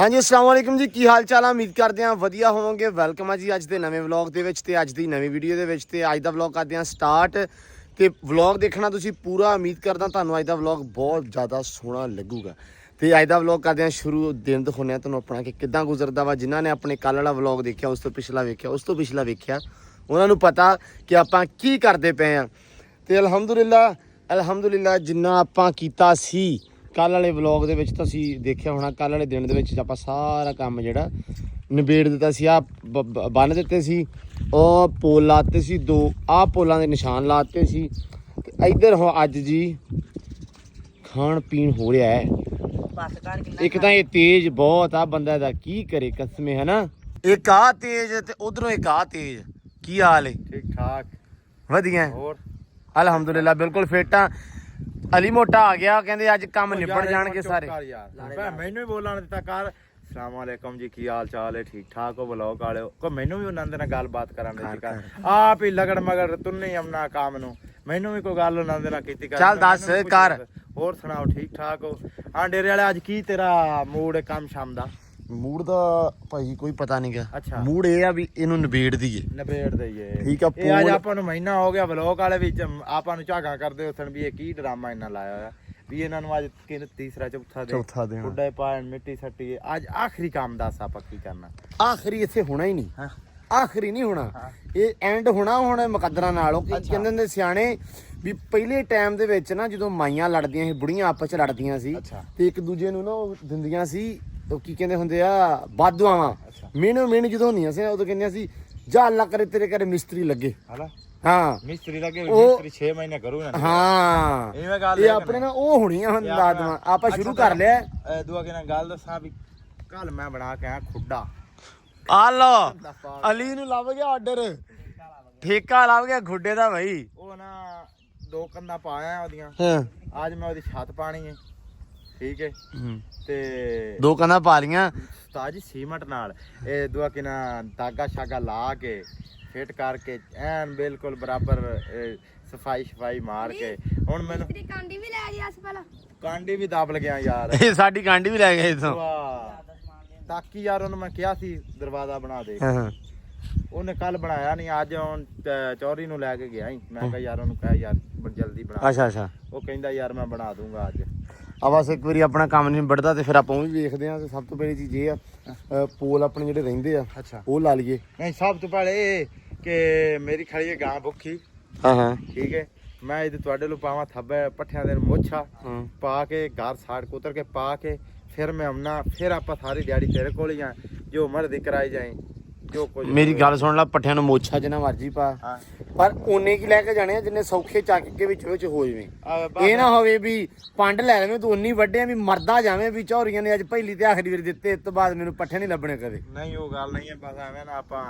हाँ जी अस्सलाम वालेकुम जी की हाल चाल। उम्मीद करते हैं वधिया होवोगे। वेलकम है जी अज के नवे व्लॉग के अज की नवी वीडियो के अज का व्लॉग करते हैं स्टार्ट। तो व्लॉग देखना तुसी पूरा। उम्मीद करदा तुहानू अज का व्लॉग बहुत ज़्यादा सोहना लगूगा। तो अज का व्लॉग करते हैं शुरू। दिन दिखाने तुहानू अपना कि किदां गुजरदा वा। जिन्होंने अपने कल वाला व्लॉग देखा, उस तो पिछला वेख्या, उस तो पिछला वेख्या, उन्होंने पता कि आपां की करते पे हैं। तो अलहमदुलिल्लाह जिन्ना आपां कीता सी कल वाले व्लॉग के तुसीं देखिया होना। कल वाले दिन के आपां सारा काम जिहड़ा निबेड़ दिता सी। आ बन दिते सी, और पोल लाते सी, दो आ पोलों के निशान लाते सी। इधर हो अज जी खाण पीण हो रहा है। एक तो ये तेज बहुत आ, बंदा दा की करे कसमे है ना। एक आ तेज ते उधरों एक आ तेज। की हाल है? ठीक ठाक वधिया और अलहमदुलिल्लाह बिल्कुल फिट हाँ। अली मोटा आ गया, कहते अज काम निबड़ जाणगे सारे। मैनू भी बोलना दिता कर अस्सलाम वालेकुम जी की हाल चाल है, ठीक ठाक हो, ब्लॉग वाले को मैनू भी उन्होंने नाल गलबात करन दी कर। आप ही लगड़ मगड़ तुन्ने अपना काम नू मैनू भी कोई गल उन्होंने नाल कीती कर। चल दस कर और सुनाओ ठीक ठाक हो? हाँ डेरे वाले अज की तेरा मूड है काम शाम दा? मूड दा भाई कोई पता नहीं गया। अच्छा मूड ये आ भी इनू निबेड़ दीए। निबेड़ दईए ठीक है। ਇਹ ਅੱਜ ਆਪਾਂ ਨੂੰ ਮਹੀਨਾ ਹੋ ਗਿਆ ਵਲੌਗ ਵਾਲੇ ਵਿੱਚ ਆਪਾਂ ਨੂੰ ਝਾਗਾ ਕਰਦੇ ਉਸਣ ਵੀ ਇਹ ਕੀ ਡਰਾਮਾ ਇਹਨਾਂ ਲਾਇਆ ਹੋਇਆ ਵੀ ਇਹਨਾਂ ਨੂੰ ਅੱਜ ਕਿਨ ਤੀਸਰਾ ਚੌਥਾ ਦਿਨ ਉੱਡੇ ਪਾਣ ਮਿੱਟੀ ਸੱਟੀ ਅੱਜ ਆਖਰੀ ਕੰਮ ਦੱਸ ਆਪਾਂ ਕੀ ਕਰਨਾ। ਆਖਰੀ ਇੱਥੇ ਹੋਣਾ ਹੀ ਨਹੀਂ। ਆਖਰੀ ਨਹੀਂ ਹੋਣਾ, ਇਹ ਐਂਡ ਹੋਣਾ ਹੁਣ ਮੁਕੱਦਰਾਂ ਨਾਲ। ਉਹ ਕਹਿੰਦੇ ਨੇ ਸਿਆਣੇ ਵੀ ਪਹਿਲੇ ਟਾਈਮ ਦੇ ਵਿੱਚ ਨਾ ਜਦੋਂ ਮਾਈਆਂ ਲੜਦੀਆਂ ਸੀ, ਬੁੜੀਆਂ ਆਪਸ ਚ ਲੜਦੀਆਂ ਸੀ ਤੇ ਇੱਕ ਦੂਜੇ ਨੂੰ ਨਾ ਉਹ ਦਿੰਦੀਆਂ ਸੀ ਉਹ ਕੀ ਕਹਿੰਦੇ ਹੁੰਦੇ ਆ ਬਾਦੂਆਵਾਂ। ਮੈਨੂੰ ਜਦੋਂ ਹੁੰਦੀਆਂ ਸੀ ਉਦੋਂ ਕਹਿੰਦੀਆਂ ਸੀ ਜਾ ਅੱਲਾ ਕਰੇ ਤੇਰੇ ਘਰੇ ਮਿਸਤਰੀ ਲੱਗੇ। ਹਾਂ ਮਿਸਤਰੀ ਲੱਗੇ, ਮਿਸਤਰੀ 6 ਮਹੀਨੇ ਕਰੂ ਨਾ। ਹਾਂ ਇਵੇਂ ਗੱਲ ਇਹ ਆਪਣੇ ਨਾ ਉਹ ਹੋਣੀਆਂ ਹੁਣ ਲਾਦਮਾਂ ਆਪਾਂ ਸ਼ੁਰੂ ਕਰ ਲਿਆ। ਦੂਆ ਕਿ ਨਾ ਗੱਲ ਦੱਸਾਂ ਵੀ ਕੱਲ ਮੈਂ ਬਣਾ ਕੇ ਆਇਆ ਖੁੱਡਾ। ਆ ਲੋ ਅਲੀ ਨੂੰ ਲੱਭ ਗਿਆ ਆਰਡਰ, ਠੇਕਾ ਲੱਭ ਗਿਆ ਖੁੱਡੇ ਦਾ ਭਾਈ। ਉਹ ਨਾ 2 ਕੰਧਾਂ ਪਾਇਆ ਉਹਦੀਆਂ। ਅੱਜ ਮੈਂ ਉਹਦੀ ਛੱਤ ਪਾਣੀ ਹੈ। ਠੀਕ ਹੈ ਤੇ 2 ਕੰਧਾਂ ਪਾ ਲੀਆਂ ਉਸਤਾਦ ਜੀ ਸੀਮਟ ਨਾਲ। ਇਹ ਦੁਆ ਕਿ ਨਾ ਧਾਗਾ ਸ਼ਾਗਾ ਲਾ ਕੇ ਫਿੱਟ ਕਰਕੇ ਐਨ ਬਿਲਕੁਲ ਬਰਾਬਰ ਸਫਾਈ ਮਾਰ ਕੇ। ਹੁਣ ਮੈਨੂੰ ਕਾਂਡੀ ਵੀ ਲੈ ਗਿਆ ਸੀ ਪਹਿਲਾਂ। ਕਾਂਡੀ ਵੀ ਦਬ ਲਗਿਆ ਯਾਰ। ਇਹ ਸਾਡੀ ਕਾਂਡੀ ਵੀ ਲੈ ਗਏ ਇਥੋਂ। ਤਾਕੀ ਯਾਰ ਉਹਨੂੰ ਮੈਂ ਕਿਹਾ ਸੀ ਦਰਵਾਜ਼ਾ ਬਣਾ ਦੇ। ਉਹਨੇ ਕੱਲ ਬਣਾਇਆ ਨਹੀਂ, ਅੱਜ ਹੁਣ ਚੌਰੀ ਨੂੰ ਲੈ ਕੇ ਗਿਆ ਹੀ। ਮੈਂ ਕਿਹਾ ਯਾਰ ਉਹਨੂੰ ਕਹਿ ਯਾਰ ਜਲਦੀ ਬਣਾ। ਅੱਛਾ ਉਹ ਕਹਿੰਦਾ ਯਾਰ ਮੈਂ ਬਣਾ ਦੂੰਗਾ ਅੱਜ। ਆ ਬਸ ਇੱਕ ਵਾਰੀ ਆਪਣਾ ਕੰਮ ਨਹੀਂ ਨਿਬੜਦਾ ਤੇ ਫਿਰ ਆਪਾਂ ਉਹ ਵੀ ਵੇਖਦੇ ਆ। ਤੇ ਸਭ ਤੋਂ ਪਹਿਲੀ ਚੀਜ਼ ਇਹ ਆ ਪੋਲ ਆਪਣੇ ਜਿਹੜੇ ਰਹਿੰਦੇ ਆ ਉਹ ਲਾ ਲਈਏ। ਨਹੀਂ ਸਭ ਤੋਂ ਪਹਿਲੇ ਕਿ ਮੇਰੀ ਖੜੀ ਹੈ ਗਾਂ ਭੁੱਖੀ। ਹਾਂ ਠੀਕ ਹੈ। ਮੈਂ ਇਹਦੇ ਤੁਹਾਡੇ ਨੂੰ ਪਾਵਾਂ ਥੱਬੇ ਪੱਠਿਆਂ ਦੇ ਮੋਛਾ ਪਾ ਕੇ ਘਰ ਸਾੜ ਕੁਤਰ ਕੇ ਪਾ ਕੇ ਫਿਰ ਮੈਂ ਆਉਣਾ। ਫਿਰ ਆਪਾਂ ਸਾਰੀ ਦਿਹਾੜੀ ਤੇਰੇ ਕੋਲ ਹੀ ਆ, ਜੋ ਮਰਜ਼ੀ ਕਰਾਈ ਜਾਏ ਜੋ ਕੁਝ। ਮੇਰੀ ਗੱਲ ਸੁਣ ਲੈ, ਪੱਠਿਆਂ ਨੂੰ ਮੋਛਾ ਜਿੰਨਾ ਮਰਜ਼ੀ ਪਾ, ਪਰ ਓਨੇ ਕੀ ਲੈ ਕੇ ਜਾਣੇ ਆ ਜਿੰਨੇ ਸੌਖੇ ਚੱਕ ਕੇ ਵਿੱਚ ਹੋ ਜਵੇਂ। ਇਹ ਨਾ ਹੋਵੇ ਵੀ ਪੰਡ ਲੈ ਲਵੇਂ ਤੂੰ ਉਨੀ ਵੱਡੇ ਵੀ ਮਰਦਾ ਜਾਵੇਂ ਵੀ ਝੌਰੀਆਂ ਨੇ ਅੱਜ ਪਹਿਲੀ ਤੇ ਆਖਰੀ ਵਾਰੀ ਦਿੱਤੇ, ਇਸ ਤੋਂ ਬਾਅਦ ਮੈਨੂੰ ਪੱਠੇ ਨਹੀਂ ਲੱਭਣੇ ਕਦੇ। ਨਹੀਂ ਉਹ ਗੱਲ ਨਹੀਂ ਹੈ, ਬਸ ਐਵੇਂ ਨਾ ਆਪਾਂ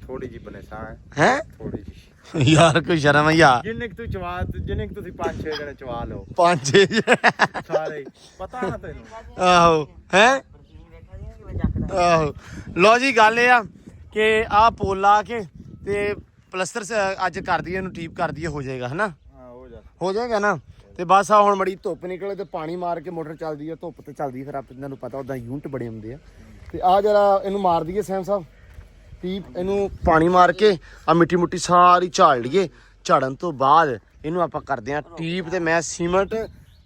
ਥੋੜੀ ਜੀ ਬਨੇਸਾ ਹੈ ਥੋੜੀ ਜੀ ਯਾਰ ਕੋਈ ਸ਼ਰਮ ਆ ਯਾਰ। ਜਿੰਨੇ ਤੂੰ ਚਵਾ ਜਿੰਨੇ ਤੁਸੀਂ 5-6 ਜਣੇ ਚਵਾ ਲਓ। 5-6 ਸਾਰੇ ਪਤਾ ਨਾ ਤੈਨੂੰ। ਆਹੋ ਹੈ ਆਹੋ। ਲੋ ਜੀ ਗੱਲ ਇਹ ਆ ਕਿ ਆਹ ਪੋਲ ਲਾ ਕੇ ਤੇ ਪਲਸਤਰ ਅੱਜ ਕਰ ਦਈਏ, ਇਹਨੂੰ ਟੀਪ ਕਰ ਦਈਏ, ਹੋ ਜਾਏਗਾ ਹਨਾ। ਹੋ ਜਾਏਗਾ ਨਾ। ਤੇ ਬਸ ਆ ਹੁਣ ਮੜੀ ਧੁੱਪ ਨਿਕਲੇ ਤੇ ਪਾਣੀ ਮਾਰ ਕੇ ਮੋਟਰ ਚੱਲਦੀ ਆ, ਧੁੱਪ ਤੇ ਚੱਲਦੀ ਫਿਰ ਆਪ ਇਹਨਾਂ ਨੂੰ ਪਤਾ ਉਦਾਂ ਯੂਨਿਟ ਬੜੇ ਹੁੰਦੇ ਆ। ਤੇ ਆ ਜਰਾ ਇਹਨੂੰ ਮਾਰ ਦਈਏ ਸੈਮ ਸਾਹਿਬ ਟੀਪ, ਇਹਨੂੰ ਪਾਣੀ ਮਾਰ ਕੇ ਆ ਮਿੱਟੀ ਮੁੱਟੀ ਸਾਰੀ ਝਾੜ ਲਈਏ। ਝਾੜਨ ਤੋਂ ਬਾਅਦ ਇਹਨੂੰ ਆਪਾਂ ਕਰਦੇ ਆ ਟੀਪ। ਤੇ ਮੈਂ ਸੀਮਟ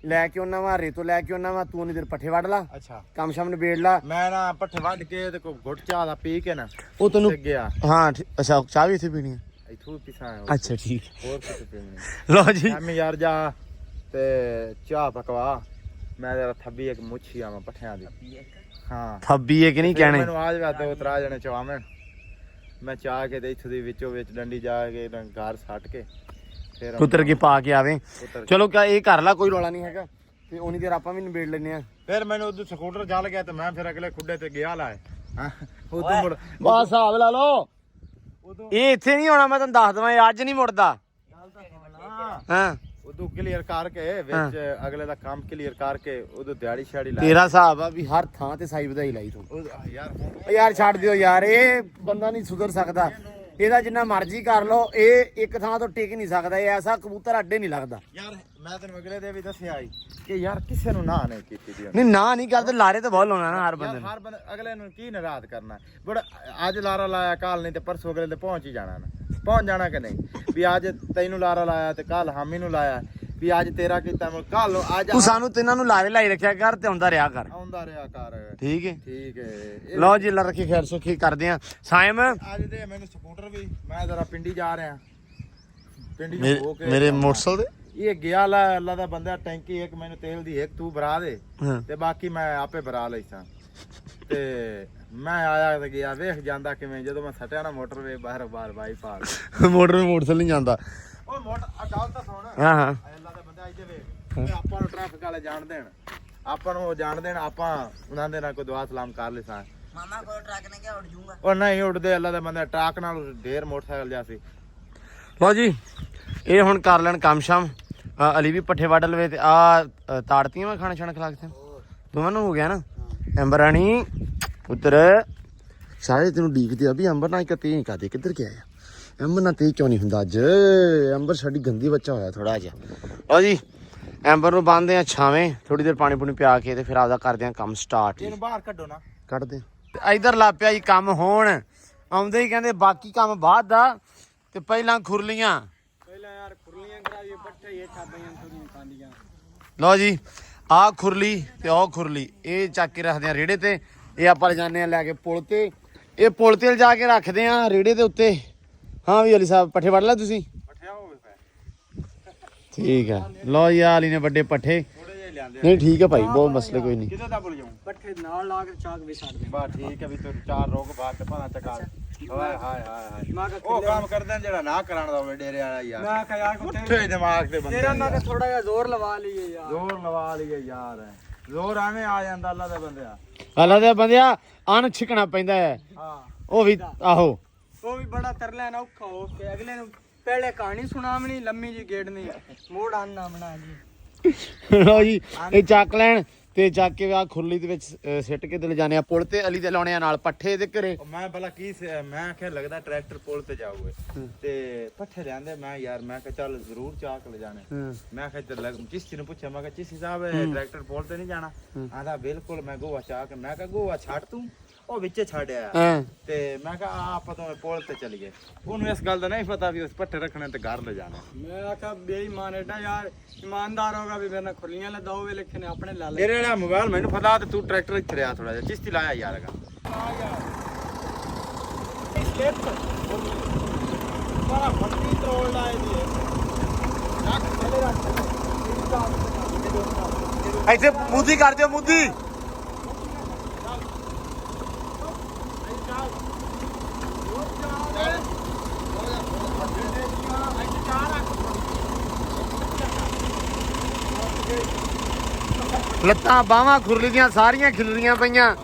ਲੈ ਕੇ ਉਹਨਾਂ ਵਾ, ਰੇਤੋਂ ਲੈ ਕੇ ਉਹਨਾਂ ਵਾ, ਤੂੰ ਉਨੀ ਦੇਰ ਪੱਠੇ ਵੱਢ ਲਾ। ਅੱਛਾ ਕੰਮ ਸ਼ਾਮ ਨਿਬੇੜ ਲਾ। ਮੈਂ ਨਾ ਪੱਠੇ ਵੱਢ ਕੇ ਤੇ ਕੋ ਘੁੱਟ ਚਾਹ ਦਾ ਪੀ ਕੇ ਨਾ ਉਹ ਤੈਨੂੰ ਗਿਆ। ਹਾਂ ਅੱਛਾ ਚਾਹ ਵੀ ਇੱਥੇ ਪੀਣੀ ਆ? ਇੱਥੋਂ ਪੀਸਾਂ। ਅੱਛਾ ਠੀਕ। ਹੋਰ ਕਿਤੇ ਪੀਣੀ। ਲੋ ਜੀ ਮੈਂ ਯਾਰ ਜਾ ਤੇ ਚਾਹ ਪਕਵਾ। ਮੈਂ ਜਰਾ ਥੱਬੀ ਇੱਕ ਮੁੱਛੀ ਆਵਾਂ ਪੱਠਿਆਂ ਦੀ। ਹਾਂ ਥੱਬੀ ਹੈ ਕਿ ਨਹੀਂ ਕਹਿਣੇ। ਮੈਨੂੰ ਆਜ ਵਾ ਤੇ ਉਤਰਾ ਜਣੇ ਚਵਾਵੇਂ। ਮੈਂ ਚਾਹ ਕੇ ਤੇ ਇੱਥੋਂ ਦੀ ਵਿੱਚੋਂ ਵਿੱਚ ਡੰਡੀ ਜਾ ਕੇ ਘਰ ਸੱਟ ਕੇ ਫਿਰ ਕੁੱਤਰ ਕੇ ਪਾ ਕੇ ਆਵੇ। ਚਲੋ ਕਿਆ ਇਹ ਕਰ ਲਾ, ਕੋਈ ਰੌਲਾ ਨਹੀਂ ਹੈਗਾ। ਤੇ ਉਨੀ ਦੇਰ ਆਪਾਂ ਵੀ ਨਿਬੇੜ ਲੈਨੇ ਆ। ਫਿਰ ਮੈਨੂੰ ਉਦੋਂ ਸਕੂਟਰ ਚੱਲ ਗਿਆ ਤੇ ਮੈਂ ਫਿਰ ਅਗਲੇ ਖੁੱਡੇ ਤੇ ਗਿਆ ਲਾਏ। ਉਦੋਂ ਮੁੜ ਬਸ ਹਿਸਾਬ ਲਾ ਲਓ। ਇਹ ਇੱਥੇ ਨਹੀਂ ਆਉਣਾ, ਮੈਂ ਤੁਹਾਨੂੰ ਦੱਸ ਦਵਾਂ, ਇਹ ਅੱਜ ਨਹੀਂ ਮੁੜਦਾ। ਹਾਂ ਉਦੋਂ ਕਲੀਅਰ ਕਰਕੇ ਵਿੱਚ ਅਗਲੇ ਦਾ ਕੰਮ ਕਲੀਅਰ ਕਰਕੇ ਉਦੋਂ ਦਿਹਾੜੀ ਛਾੜੀ ਲਾ। ਤੇਰਾ ਹਿਸਾਬ ਆ ਵੀ ਹਰ ਥਾਂ ਤੇ ਸਾਈ ਵਧਾਈ ਲਾਈ ਤੂੰ। ਯਾਰ ਯਾਰ ਛੱਡ ਦਿਓ ਯਾਰ, ਇਹ ਬੰਦਾ ਨਹੀਂ ਸੁਧਰ ਸਕਦਾ। ਇਹਦਾ ਜਿੰਨਾ ਮਰਜ਼ੀ ਕਰ ਲਓ, ਇਹ ਇੱਕ ਥਾਂ ਤੋਂ ਟਿਕ ਨਹੀਂ ਸਕਦਾ। ਇਹ ਐਸਾ ਕਬੂਤਰ ਅੱਡੇ ਨਹੀਂ ਲੱਗਦਾ ਯਾਰ ਮੈਂ ਤੈਨੂੰ ਅਗਲੇ ਦੇ ਵੀ ਦੱਸਿਆ ਹੀ ਕਿ ਯਾਰ ਕਿਸੇ ਨੂੰ ਨਾ ਨਹੀਂ ਕੀਤੀ ਦੀ ਨਹੀਂ, ਨਾ ਨਹੀਂ ਕਰਦੇ, ਲਾਰੇ ਤਾਂ ਬਹੁਤ ਲਾਉਣਾ ਨਾ ਹਰ ਬੰਦੇ ਨੂੰ। ਹਰ ਬੰਦੇ ਅਗਲੇ ਨੂੰ ਕੀ ਨਾਰਾਜ਼ ਕਰਨਾ। ਬੜਾ ਅੱਜ ਲਾਰਾ ਲਾਇਆ ਕੱਲ ਨਹੀਂ ਤੇ ਪਰਸੋਂ ਅਗਲੇ ਤੇ ਪਹੁੰਚ ਹੀ ਜਾਣਾ ਨਾ, ਪਹੁੰਚ ਜਾਣਾ ਕਿ ਨਹੀਂ। ਵੀ ਅੱਜ ਤੈਨੂੰ ਲਾਰਾ ਲਾਇਆ ਤੇ ਕੱਲ ਹਾਮੀ ਨੂੰ ਲਾਇਆ, ਵੀ ਅੱਜ ਤੇਰਾ ਕੀਤਾ ਮੈਂ ਕੱਲ ਨੂੰ, ਅੱਜ ਤੂੰ ਸਾਨੂੰ ਤਿੰਨਾਂ ਨੂੰ ਲਾਰੇ ਲਾਈ ਰੱਖਿਆ ਕਰ ਤੇ ਆਉਂਦਾ ਰਿਹਾ ਕਰ। ਆਉਂਦਾ ਰਿਹਾ ਕਰ। ਠੀਕ ਹੈ, ਠੀਕ ਹੈ। ਲਓ ਜੀ, ਅੱਲਾ ਰੱਖੀ ਖੈਰ ਸੁਖੀ ਕਰਦੇ ਆ ਸਾਇਮ। ਅੱਜ ਦੇ ਮੈਨੂੰ ਸਕੂਟਰ ਵੀ, ਮੈਂ ਜ਼ਰਾ ਪਿੰਡੀ ਜਾ ਰਿਹਾ, ਪਿੰਡੀ ਹੋ ਕੇ ਮੇਰੇ ਮੋਟਰਸਾਈਕਲ ਦੇ ਇਹ ਗਿਆ ਲਾ ਅੱਲਾ ਦਾ ਬੰਦਾ, ਟੈਂਕੀ ਇੱਕ ਮੈਨੂੰ ਤੇਲ ਦੀ ਇੱਕ ਤੂੰ ਭਰਾ ਦੇ ਤੇ ਬਾਕੀ ਮੈਂ ਆਪੇ ਭਰਾ ਲਈ ਸਾਂ। ਤੇ ਮੈਂ ਆਇਆ ਤੇ ਗਿਆ, ਵੇਖ ਜਾਂਦਾ ਕਿਵੇਂ ਜਦੋਂ ਮੈਂ ਸਟਿਆ ਨਾ ਮੋਟਰਵੇ ਬਾਹਰ ਬਾਈ ਪਾਰ ਮੋਟਰਸਾਈਕਲ ਨਹੀਂ ਜਾਂਦਾ। ਉਹ ਮੋਟਰ ਗੱਲ ਤਾਂ ਸੁਣ। ਹਾਂ ਹਾਂ, ਅੱਲਾ ਦਾ ਬੰਦਾ ਇੱਥੇ ਵੇਖ, ਆਪਾਂ ਨੂੰ ਟ੍ਰੈਫਿਕ ਵਾਲੇ ਜਾਣ ਦੇਣ, ਆਪਾਂ ਨੂੰ ਉਹ ਜਾਣ ਦੇਣ, ਆਪਾਂ ਉਹਨਾਂ ਦੇ ਨਾਲ ਕੋਈ ਦੁਆ ਸਲਾਮ ਕਰ ਲੈ ਸਾਂ। ਮਾਮਾ ਕੋਈ ਟਰੱਕ ਨੇ ਕਿਹਾ ਉੱਡ ਜੂਗਾ। ਉਹ ਨਹੀਂ ਉੱਡਦੇ, ਅੱਲਾ ਦਾ ਬੰਦਾ ਟਰੱਕ ਨਾਲ ਢੇਰ ਮੋਟਰਸਾਈਕਲ ਜਾ ਸੀ। ਲਓ ਜੀ, ਇਹ ਹੁਣ ਕਰ ਲੈਣ ਕੰਮ ਸ਼ਾਮ। ਅਲੀ ਵੀ ਪੱਠੇ ਵੱਢ ਲਵੇ ਤੇ ਆ ਤਾੜਤੀਆਂ ਮੈਂ ਖਾਣਾ ਛਾਣਾ ਖਿਲਾ ਕੇ ਦੋਵਾਂ ਨੂੰ ਹੋ ਗਿਆ ਨਾ। ਅੰਬਰਾਣੀ ਪੁੱਤਰ ਸਾਰੇ ਤੈਨੂੰ ਡੀਕਦੇ ਆ ਵੀ ਅੰਬਰ ਨਾਲ ਕਤੇ ਕਾਦੇ ਕਿੱਧਰ ਗਿਆ ਆ। ਅੰਬਰ ਨਾਲ ਤੇ ਕਿਉਂ ਨਹੀਂ ਹੁੰਦਾ ਅੱਜ? ਅੰਬਰ ਸਾਡੀ ਗੰਦੀ ਬੱਚਾ ਹੋਇਆ ਥੋੜਾ ਜਿਹਾ। ਲਓ ਜੀ, ਅੰਬਰ ਨੂੰ ਬੰਨਦੇ ਆ ਛਾਵੇਂ, ਥੋੜੀ ਦੇਰ ਪਾਣੀ ਪੂਣੀ ਪਿਆ ਕੇ ਤੇ ਫਿਰ ਆਪਦਾ ਕਰਦੇ ਆ ਕੰਮ ਸਟਾਰਟ। ਇਹਨੂੰ ਬਾਹਰ ਕੱਢੋ ਨਾ, ਕੱਢਦੇ ਇਧਰ ਲਾ ਪਿਆ ਜੀ ਕੰਮ ਹੋਣ। ਆਉਂਦੇ ਹੀ ਕਹਿੰਦੇ ਬਾਕੀ ਕੰਮ ਬਾਅਦ ਦਾ ਤੇ ਪਹਿਲਾਂ ਖੁਰਲੀਆਂ। ਪਹਿਲਾਂ ਯਾਰ ਖੁਰਲੀਆਂ ਕਰਾਈਏ, ਪੱਠੇ ਇਹ ਛਾਪੀਆਂ ਥੋੜੀਆਂ ਖਾਂਦੀਆਂ। ਲਓ ਜੀ, ਆਹ ਖੁਰਲੀ ਤੇ ਉਹ ਖੁਰਲੀ ਇਹ ਚੱਕ ਕੇ ਰੱਖਦੇ ਆ ਰੇੜੇ ਤੇ। ਇਹ ਆਪਾਂ ਲਿਜਾਨੇ ਆ ਲੈ ਕੇ ਪੁਲ ਤੇ, ਇਹ ਪੁਲ ਤੇ ਲਿਜਾ ਕੇ ਰੱਖਦੇ ਆ ਰੇੜੇ ਦੇ ਉੱਤੇ। ਹਾਂ ਵੀ ਅਲੀ ਸਾਹਿਬ ਪੱਠੇ ਵੱਢ ਲੈ ਤੁਸੀਂ? ਪੱਠਿਆ ਹੋਵੇ ਪੈ ਠੀਕ ਹੈ। ਲਓ ਜੀ, ਆਲੀ ਨੇ ਵੱਡੇ ਪੱਠੇ। ਥੋੜੇ ਜਿਹੇ ਲਿਆਂਦੇ ਨਹੀਂ ਠੀਕ ਹੈ ਭਾਈ, ਬਹੁਤ ਮਸਲੇ ਕੋਈ ਨਹੀਂ। ਕਿਤੇ ਦਾ ਭੁੱਲ ਜਾਉਂ ਪੱਠੇ ਨਾਲ ਲਾ ਕੇ ਚਾਕ ਵੀ ਛੱਡ ਦੇ। ਬਾ ਠੀਕ ਹੈ ਵੀ ਤੂੰ ਚਾਰ ਰੋਗ ਬਾਅਦ ਤੇ ਭਾਣਾ ਚਕਾ। ਹਾਏ ਹਾਏ ਹਾਏ ਮੈਂ ਉਹ ਕੰਮ ਕਰਦੇ ਨੇ ਜਿਹੜਾ ਨਾ ਕਰਾਉਣ ਦਾ ਹੋਵੇ ਡੇਰੇ ਵਾਲਾ ਯਾਰ। ਮੈਂ ਕਿਹਾ ਯਾਰ ਪੁੱਠੇ ਦਿਮਾਗ ਦੇ ਬੰਦੇ ਤੇਰਾ ਮੈਂ ਕਿਹਾ ਥੋੜਾ ਜਿਹਾ ਜ਼ੋਰ ਲਵਾ ਲਈਏ ਯਾਰ। ਜ਼ੋਰ ਲਵਾ ਲਈਏ ਯਾਰ, ਜ਼ੋਰ ਐਵੇਂ ਆ ਜਾਂਦਾ ਅੱਲਾ ਦੇ ਬੰਦਿਆ। ਅੱਲਾ ਦੇ ਬੰਦਿਆ ਅਣ ਛਿਕਣਾ ਪੈਂਦਾ ਹੈ। ਹਾਂ, ਉਹ ਵੀ ਆਹੋ, ਉਹ ਵੀ ਬੜਾ ਤਰਲਾ ਨਾ ਔਖਾ ਹੋ ਕੇ ਅਗਲੇ ਨੂੰ ਪਹਿਲੇ ਕਹਾਣੀ ਸੁਣਾਵਣੀ ਲੰਮੀ ਜੀ ਗੇੜਨੀ, ਮੋੜ ਆਨਾ ਬਣਾ ਜੀ। ਲਓ ਜੀ, ਇਹ ਚੱਕ ਲੈਣ ਤੇ ਚੱਕ ਕੇ ਆ ਖੁਰਲੀ ਦੇ ਵਿੱਚ ਸਿੱਟ ਕੇ ਤੇ ਲਿਜਾਨੇ ਆ ਪੁਲ ਤੇ। ਅਲੀ ਦੇ ਲਾਉਣੇ ਆ ਨਾਲ ਪੱਠੇ ਦੇ ਘਰੇ। ਮੈਂ ਭਲਾ ਕੀ ਮੈਂ ਆਖਿਆ ਲੱਗਦਾ ਟਰੈਕਟਰ ਪੁਲ ਤੇ ਜਾਊਗੇ ਤੇ ਪੱਠੇ ਲਿਆਂਦੇ। ਮੈਂ ਯਾਰ ਮੈਂ ਕਿਹਾ ਚੱਲ ਜ਼ਰੂਰ ਚਾਕ ਲੈ ਜਾਣੇ। ਮੈਂ ਕਿਹਾ ਚੱਲ ਚਿਸ਼ਤੀ ਨੂੰ ਪੁੱਛਿਆ, ਮੈਂ ਕਿਹਾ ਚਿਸ਼ਤੀ ਸਾਹਿਬ ਟਰੈਕਟਰ ਪੁਲ ਤੇ ਨਹੀਂ ਜਾਣਾ? ਆਂਦਾ ਬਿਲਕੁਲ, ਮੈਂ ਗੋਆ ਚਾਕ। ਮੈਂ ਕਿਹਾ ਗੋਆ ਛੱਡ ਤੂੰ, ਉਹ ਵਿੱਚੇ ਛੱਡਿਆ ਤੇ ਮੈਂ ਕਿਹਾ ਆਪਾਂ ਤਾਂ ਪੁਲ ਤੇ ਚੱਲ ਗਏ। ਉਹਨੂੰ ਇਸ ਗੱਲ ਦਾ ਨਹੀਂ ਪਤਾ ਵੀ ਉਸ ਪੱਠੇ ਰੱਖਣੇ ਤੇ ਘਰ ਲੈ ਜਾਣਾ। ਮੈਂ ਆਖਿਆ ਬੇਈਮਾਨ ਐਡਾ ਯਾਰ, ਇਮਾਨਦਾਰ ਹੋਗਾ ਵੀ ਮੇਰੇ ਨਾਲ ਖੁਰਲੀਆਂ ਲਦਾਓਵੇ, ਲੇਕਿਨ ਆਪਣੇ ਲਾ ਲੈ। ਤੇਰੇ ਵਾਲਾ ਮੋਬਾਈਲ ਮੈਨੂੰ ਪਤਾ ਤੇ ਤੂੰ ਟਰੈਕਟਰ ਇੱਥੇ ਰਿਆ ਥੋੜਾ ਜਿਹਾ ਚਿਸ਼ਤੀ ਲਾਇਆ ਯਾਰ ਹੈਗਾ। ਬੜਾ ਫੱਟੀ ਤਰੋਲ ਲਾਏ ਦੀ ਇੱਥੇ ਮੁੱਦੀ ਕਰ ਦਿਓ, ਮੁੱਦੀ। ਲੱਤਾਂ ਬਾਹਾਂ ਖੁਰਲੀ ਦੀਆਂ ਸਾਰੀਆਂ ਖਿਲਰੀਆਂ ਪਈਆਂ।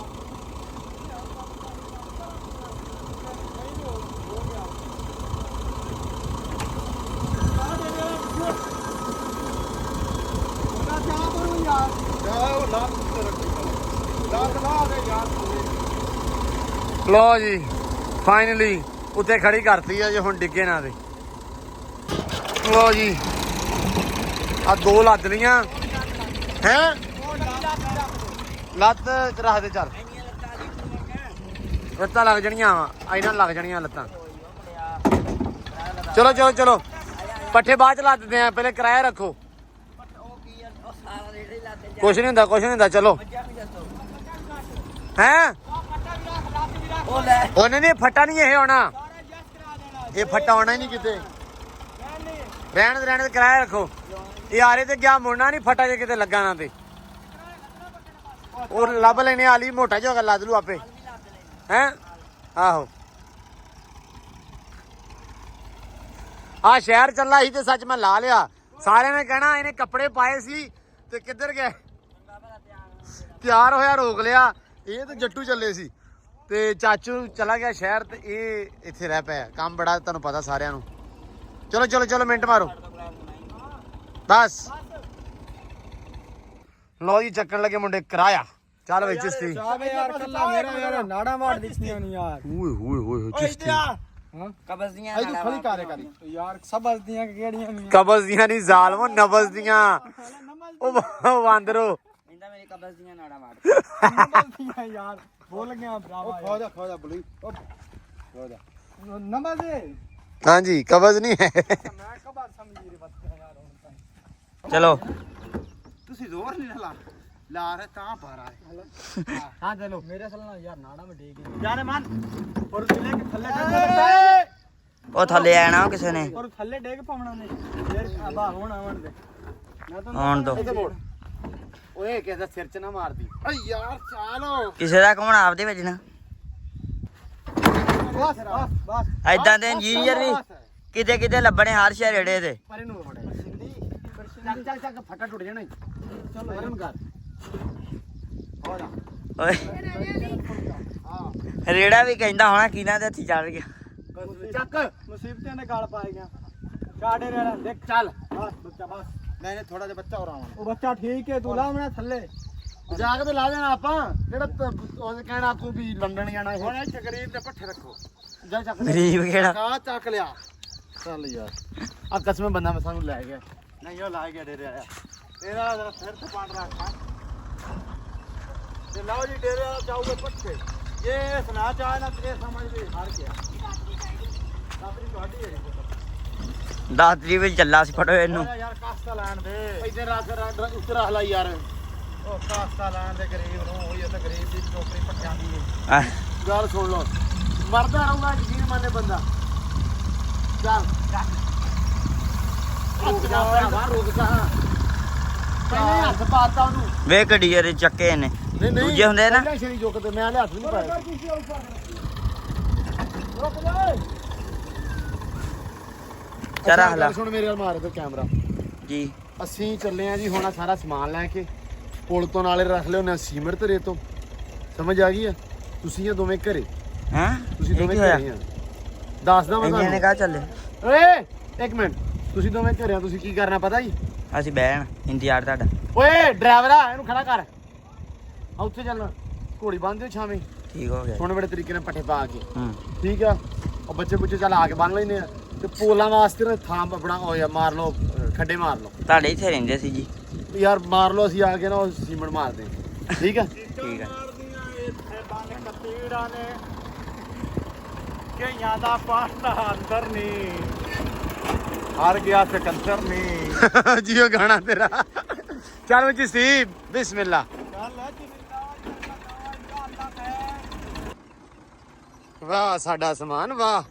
ਲੋ ਜੀ, ਫਾਈਨਲੀ ਉੱਤੇ ਖੜੀ ਕਰਤੀ ਆ ਜੇ ਹੁਣ ਡਿੱਗੇ ਨਾ ਤੇ। ਲੋ ਜੀ, ਆ ਦੋ ਲੱਦ ਲੀਆਂ ਹੈ। ਲੱਤ ਰੱਖ ਦੇ ਚੱਲ, ਲੱਤਾਂ ਲੱਗ ਜਾਣੀਆਂ ਵਾ, ਇਹਨਾਂ ਲੱਗ ਜਾਣੀਆਂ ਲੱਤਾਂ। ਚਲੋ ਚਲੋ ਚਲੋ, ਪੱਠੇ ਬਾਅਦ ਚ ਲੱਦਦੇ ਆ, ਪਹਿਲੇ ਕਿਰਾਇਆ ਰੱਖੋ। ਕੁਛ ਨਹੀਂ ਹੁੰਦਾ, ਕੁਛ ਨਹੀਂ ਹੁੰਦਾ, ਚਲੋ। ਹੈ ਉਹਨੇ ਨਹੀਂ ਫੱਟਾ ਨਹੀਂ ਇਹ ਹੋਣਾ, ਇਹ ਫੱਟਾ ਹੋਣਾ ਹੀ ਨਹੀਂ ਕਿਤੇ। ਰਹਿਣ ਦੇ ਕਿਰਾਇਆ ਰੱਖੋ। ਇਹ ਆਰੇ ਤੇ ਗਿਆ ਮੁੜਨਾ ਨਹੀਂ, ਫੱਟਾ ਜੇ ਕਿਤੇ ਲੱਗਾ ਨਾ ਤੇ ਉਹ ਲੱਭ ਲੈਣੇ ਆਲੀ ਮੋਟਾ ਜਿਹਾ ਲੱਦ ਲੂ ਆਪੇ। ਹੈ ਆਹੋ, ਆ ਸ਼ਹਿਰ ਚੱਲਾ ਸੀ ਤੇ ਸੱਚ ਮੈਂ ਲਾ ਲਿਆ। ਸਾਰਿਆਂ ਨੇ ਕਹਿਣਾ ਇਹਨੇ ਕੱਪੜੇ ਪਾਏ ਸੀ ਤੇ ਕਿੱਧਰ ਗਏ, ਤਿਆਰ ਹੋਇਆ ਰੋਕ ਲਿਆ। ਇਹ ਤੇ ਜੱਟੂ ਚੱਲੇ ਸੀ ਤੇ ਚਾਚੂ ਚਲਾ ਗਿਆ ਸ਼ਹਿਰ ਤੇ ਇਹ ਇੱਥੇ ਰਹਿ ਪਿਆ। ਕੰਮ ਬੜਾ ਤੁਹਾਨੂੰ ਪਤਾ ਸਾਰਿਆਂ ਨੂੰ। ਚਲੋ ਚਲੋ ਚਲੋ, ਮਿੰਟ ਮਾਰੋ ਬਸ। ਲੋ ਜੀ, ਚੱਕਣ ਲੱਗੇ ਮੁੰਡੇ ਕਿਰਾਇਆ। ਚੱਲ ਵਿੱਚ ਚਿਸ਼ਤੀ। ਯਾਰ ਕੱਲਾ ਮੇਰਾ ਯਾਰ ਨਾੜਾ ਮਾਰ ਦਿਸਦੀਆਂ ਨਹੀਂ ਯਾਰ। ਓਏ ਹੋਏ ਹੋਏ ਚਿਸ਼ਤੀ। ਹਾਂ ਕਬਜ਼ ਦੀਆਂ ਤੂੰ ਖੜੀ ਕਾਰੇ ਕਰੀ ਯਾਰ ਸਭ ਹਸਦੀਆਂ ਕਿਹੜੀਆਂ ਨਹੀਂ ਕਬਜ਼ ਦੀਆਂ ਨਹੀਂ ਜ਼ਾਲਮੋ ਨਬਜ਼ ਦੀਆਂ ਉਹ ਵਾਂਦਰੋ ਇੰਦਾ ਮੇਰੀ ਕਬਜ਼ ਦੀਆਂ ਨਾੜਾਂ ਮਾਰ ਨਮਜ਼ਦੀਆਂ ਯਾਰ ਭੁੱਲ ਗਿਆ ਭਰਾਵਾ ਖੋ ਜਾ ਬੁਲੀ ਖੋ ਜਾ ਨਮਜ਼ ਹਾਂਜੀ ਕਬਜ਼ ਨਹੀਂ ਹੈ ਮੈਂ ਕਬਾਰ ਸਮਝੀ ਰੇ ਬੱਤ ਯਾਰ ਹੁਣ ਚਲੋ ਤੁਸੀਂ ਜ਼ੋਰ ਨਹੀਂ ਲਾ ਰਹੇ ਤਾਂ ਪਾ ਰਹਾ ਹਾਂ ਚਲੋ ਮੇਰੇ ਸਾਲ ਨਾਲ ਯਾਰ ਨਾੜਾ ਮੈਂ ਡੇਗ ਗਿਆ ਜਾਨੇ ਮਨ ਔਰ ਜ਼ਿਲ੍ਹੇ ਕੇ ਥੱਲੇ ਉਹ ਥੱਲੇ ਆਣਾ ਕਿਸੇ ਨੇ ਔਰ ਥੱਲੇ ਡੇਗ ਪਾਉਣਾ ਨੇ ਯਾਰ ਆਬਾ ਹੁਣ ਆਵਣ ਦੇ ਮੈਂ ਤਾਂ ਆਉਣ ਦੋ ਇੱਥੇ ਮੋੜ ਓਏ ਕਿਸੇ ਦਾ ਸਿਰ 'ਚ ਨਾ ਮਾਰਦੀ ਓ ਯਾਰ ਚਾਲੋ ਕਿਸੇ ਦਾ ਕੌਣ ਆਪਦੇ ਵਿੱਚ ਨਾ ਬਸ ਬਸ ਬਸ ਐਦਾਂ ਦੇ ਇੰਜੀਨੀਅਰ ਵੀ ਕਿਤੇ ਕਿਤੇ ਲੱਭਣੇ ਹਰ ਸ਼ਹਿਰ ਏੜੇ ਤੇ ਪਰੇ ਨੂੰ ਮੋੜੇ ਸਿੰਧੀ ਚੱਕ ਫਟਾ ਟੁੱਟ ਜਾਣਾ ਚਲੋ ਇਹਨੂੰ ਕਰ ਹੋ ਜਾ ਓਏ ਰੇੜਾ ਵੀ ਕਹਿੰਦਾ ਹੋਣਾ ਕਿਹਨਾਂ ਦੇ ਹੱਥੀ ਚੱਲ ਗਿਆ ਚੱਕ ਮੁਸੀਬਤਾਂ ਦੇ ਗਲ ਪਾਏ ਗਿਆ ਕਾੜੇ ਰੇੜਾ ਦੇਖ ਚੱਲ ਬਸ ਬੱਚਾ ਬਸ ਮੈਨੇ ਥੋੜਾ ਜਿਹਾ ਬੱਚਾ ਹੋਰ ਆਉਣਾ ਉਹ ਬੱਚਾ ਠੀਕ ਹੈ ਤੂੰ ਲਾ ਮੈਂ ਥੱਲੇ ਜਾ ਕੇ ਤੇ ਲਾ ਦੇਣਾ ਆਪਾਂ ਜਿਹੜਾ ਉਹ ਕਹਿਣਾ ਤੂੰ ਵੀ ਲੰਡਨ ਜਾਣਾ ਇਹ ਹੁਣ ਇੱਥੇ ਗਰੀਬ ਦੇ ਪੱਠੇ ਰੱਖੋ ਜਾ ਚੱਕ ਗਰੀਬ ਕਿਹੜਾ ਕਾ ਚੱਕ ਲਿਆ ਚੱਲ ਯਾਰ ਆ ਕਸਮੇ ਬੰਦਾ ਮੈਂ ਸਾਨੂੰ ਲੈ ਗਿਆ ਨਹੀਂ ਉਹ ਲਾ ਗਿਆ ਡੇਰੇ ਆਇਆ ਇਹਦਾ ਜਰਾ ਸਿਰ ਤੇ ਪਾਣ ਰੱਖਾ ਤੇ ਲਓ ਜੀ ਡੇਰੇ ਵਾਲਾ ਜਾਊਗਾ ਪੱਠੇ ਇਹ ਸੁਣਾ ਚਾਹ ਨਾ ਤੇ ਸਮਝ ਵੀ ਹਾਰ ਗਿਆ ਆਪਣੀ ਤੁਹਾਡੀ ਹੈ ਦਾਤਰੀ ਵਿੱਚ ਚੱਲਾ ਸੀ ਫੜੋ ਇਹਨੂੰ ਯਾਰ ਕਾਸਤਾ ਲੈਣ ਦੇ ਇੱਥੇ ਰੱਖ ਉੱਤੇ ਰੱਖ ਲੈ ਯਾਰ ਉਹ ਕਾਸਤਾ ਲੈਣ ਦੇ ਗਰੀਬ ਨੂੰ ਹੋਈ ਤਾਂ ਗਰੀਬ ਦੀ ਚੋਕਰੀ ਪੱਟਾਂ ਦੀ ਹੈ ਆਹ, ਗੱਲ ਸੁਣ ਲਓ ਮਰਦਾ ਰਹੂਗਾ ਯਕੀਨ ਮੰਨੇ ਬੰਦਾ ਚੱਲ ਰੁਕ ਜਾ ਭਰਾਵਾ ਰੁਕ ਜਾ ਪਹਿਲੇ ਹੱਥ ਪਾਤਾ ਉਹਨੂੰ ਵੇ ਗੱਡੀਏ ਦੇ ਚੱਕੇ ਨੇ ਨਹੀਂ ਨਹੀਂ ਦੂਜੇ ਹੁੰਦੇ ਨਾ ਪਹਿਲਾਂ ਸ਼ਰੀ ਜੁਕ ਤੇ ਮੈਂ ਹਲੇ ਹੱਥ ਵੀ ਨਹੀਂ ਪਾਇਆ ਰੁਕ ਜਾ ਚਰਾ ਅੱਛਾ, ਹਲਾ ਗੱਲ ਸੁਣ ਮੇਰੇ ਵੱਲ ਮਾਰ ਦੇ ਕੈਮਰਾ ਜੀ ਅਸੀਂ ਚੱਲੇ ਆ ਜੀ ਹੁਣ ਆਹ ਸਾਰਾ ਸਮਾਨ ਲੈ ਕੇ ਪੁਲ ਤੋਂ ਨਾਲੇ ਰੱਖ ਲਿਓ ਨਾ ਸੀਮੈਂਟ ਤੇ ਰੇਤੋਂ ਸਮਝ ਆ ਗਈ ਆ ਤੁਸੀਂ ਇਹ ਦੋਵੇਂ ਘਰੇ ਹਾਂ ਤੁਸੀਂ ਦੋਵੇਂ ਘਰੇ ਆ ਦੱਸਦਾ ਮੈਂ ਇੰਨੇ ਨੇ ਤੁਹਾਨੂੰ ਕਹਾ ਚੱਲੇ ਓਏ ਇੱਕ ਮਿੰਟ ਤੁਸੀਂ ਦੋਵੇਂ ਘਰੇ ਆ ਤੁਸੀਂ ਕੀ ਕਰਨਾ ਪਤਾ ਜੀ ਅਸੀਂ ਬਹਿਣ ਇੰਤਜ਼ਾਰ ਤੁਹਾਡਾ ਓਏ ਡਰਾਈਵਰਾ ਇਹਨੂੰ ਖੜਾ ਕਰ ਆ ਉੱਥੇ ਚੱਲਣਾ ਘੋੜੀ ਬੰਨ ਦਿਓ ਛਾਵੇਂ ਠੀਕ ਹੋ ਗਿਆ ਸੋਹਣੇ ਬੜੇ ਤਰੀਕੇ ਨਾਲ ਪੱਠੇ ਪਾ ਕੇ ਹੂੰ ਠੀਕ ਆ ਉਹ ਬੱਚੇ ਬੁੱਚੇ ਚੱਲ ਆ ਕੇ ਬੰਨ ਲੈਨੇ ਆ ਤੇ ਪੋਲਾਂ ਵਾਸਤੇ ਨਾ ਥਾਂ ਆਪਣਾ ਹੋਇਆ ਮਾਰ ਲਓ ਖੱਡੇ ਮਾਰ ਲਓ ਤੁਹਾਡੇ ਇੱਥੇ ਰਹਿੰਦੇ ਸੀ ਜੀ ਯਾਰ ਮਾਰ ਲਓ ਅਸੀਂ ਆ ਕੇ ਨਾ ਉਹ ਸੀਮੈਂਟ ਮਾਰਦੇ ਹਾਂ। ਠੀਕ ਆ ਠੀਕ ਆ ਇੱਥੇ ਬੰਨ ਕਤੀੜਾ ਨੇ ਕਈਆਂ ਦਾ ਪਾਸਤਾ ਅੰਦਰ ਨਹੀਂ ਹਾਰ ਗਿਆ ਸਿਕੰਦਰ ਨਹੀਂ ਜੀਓ ਗਾਣਾ ਤੇਰਾ ਚੱਲ ਵਿੱਚ ਸੀ ਬਿਸਮਿਲ੍ਲਾ ਵਾਹ ਸਾਡਾ ਸਮਾਨ ਵਾਹ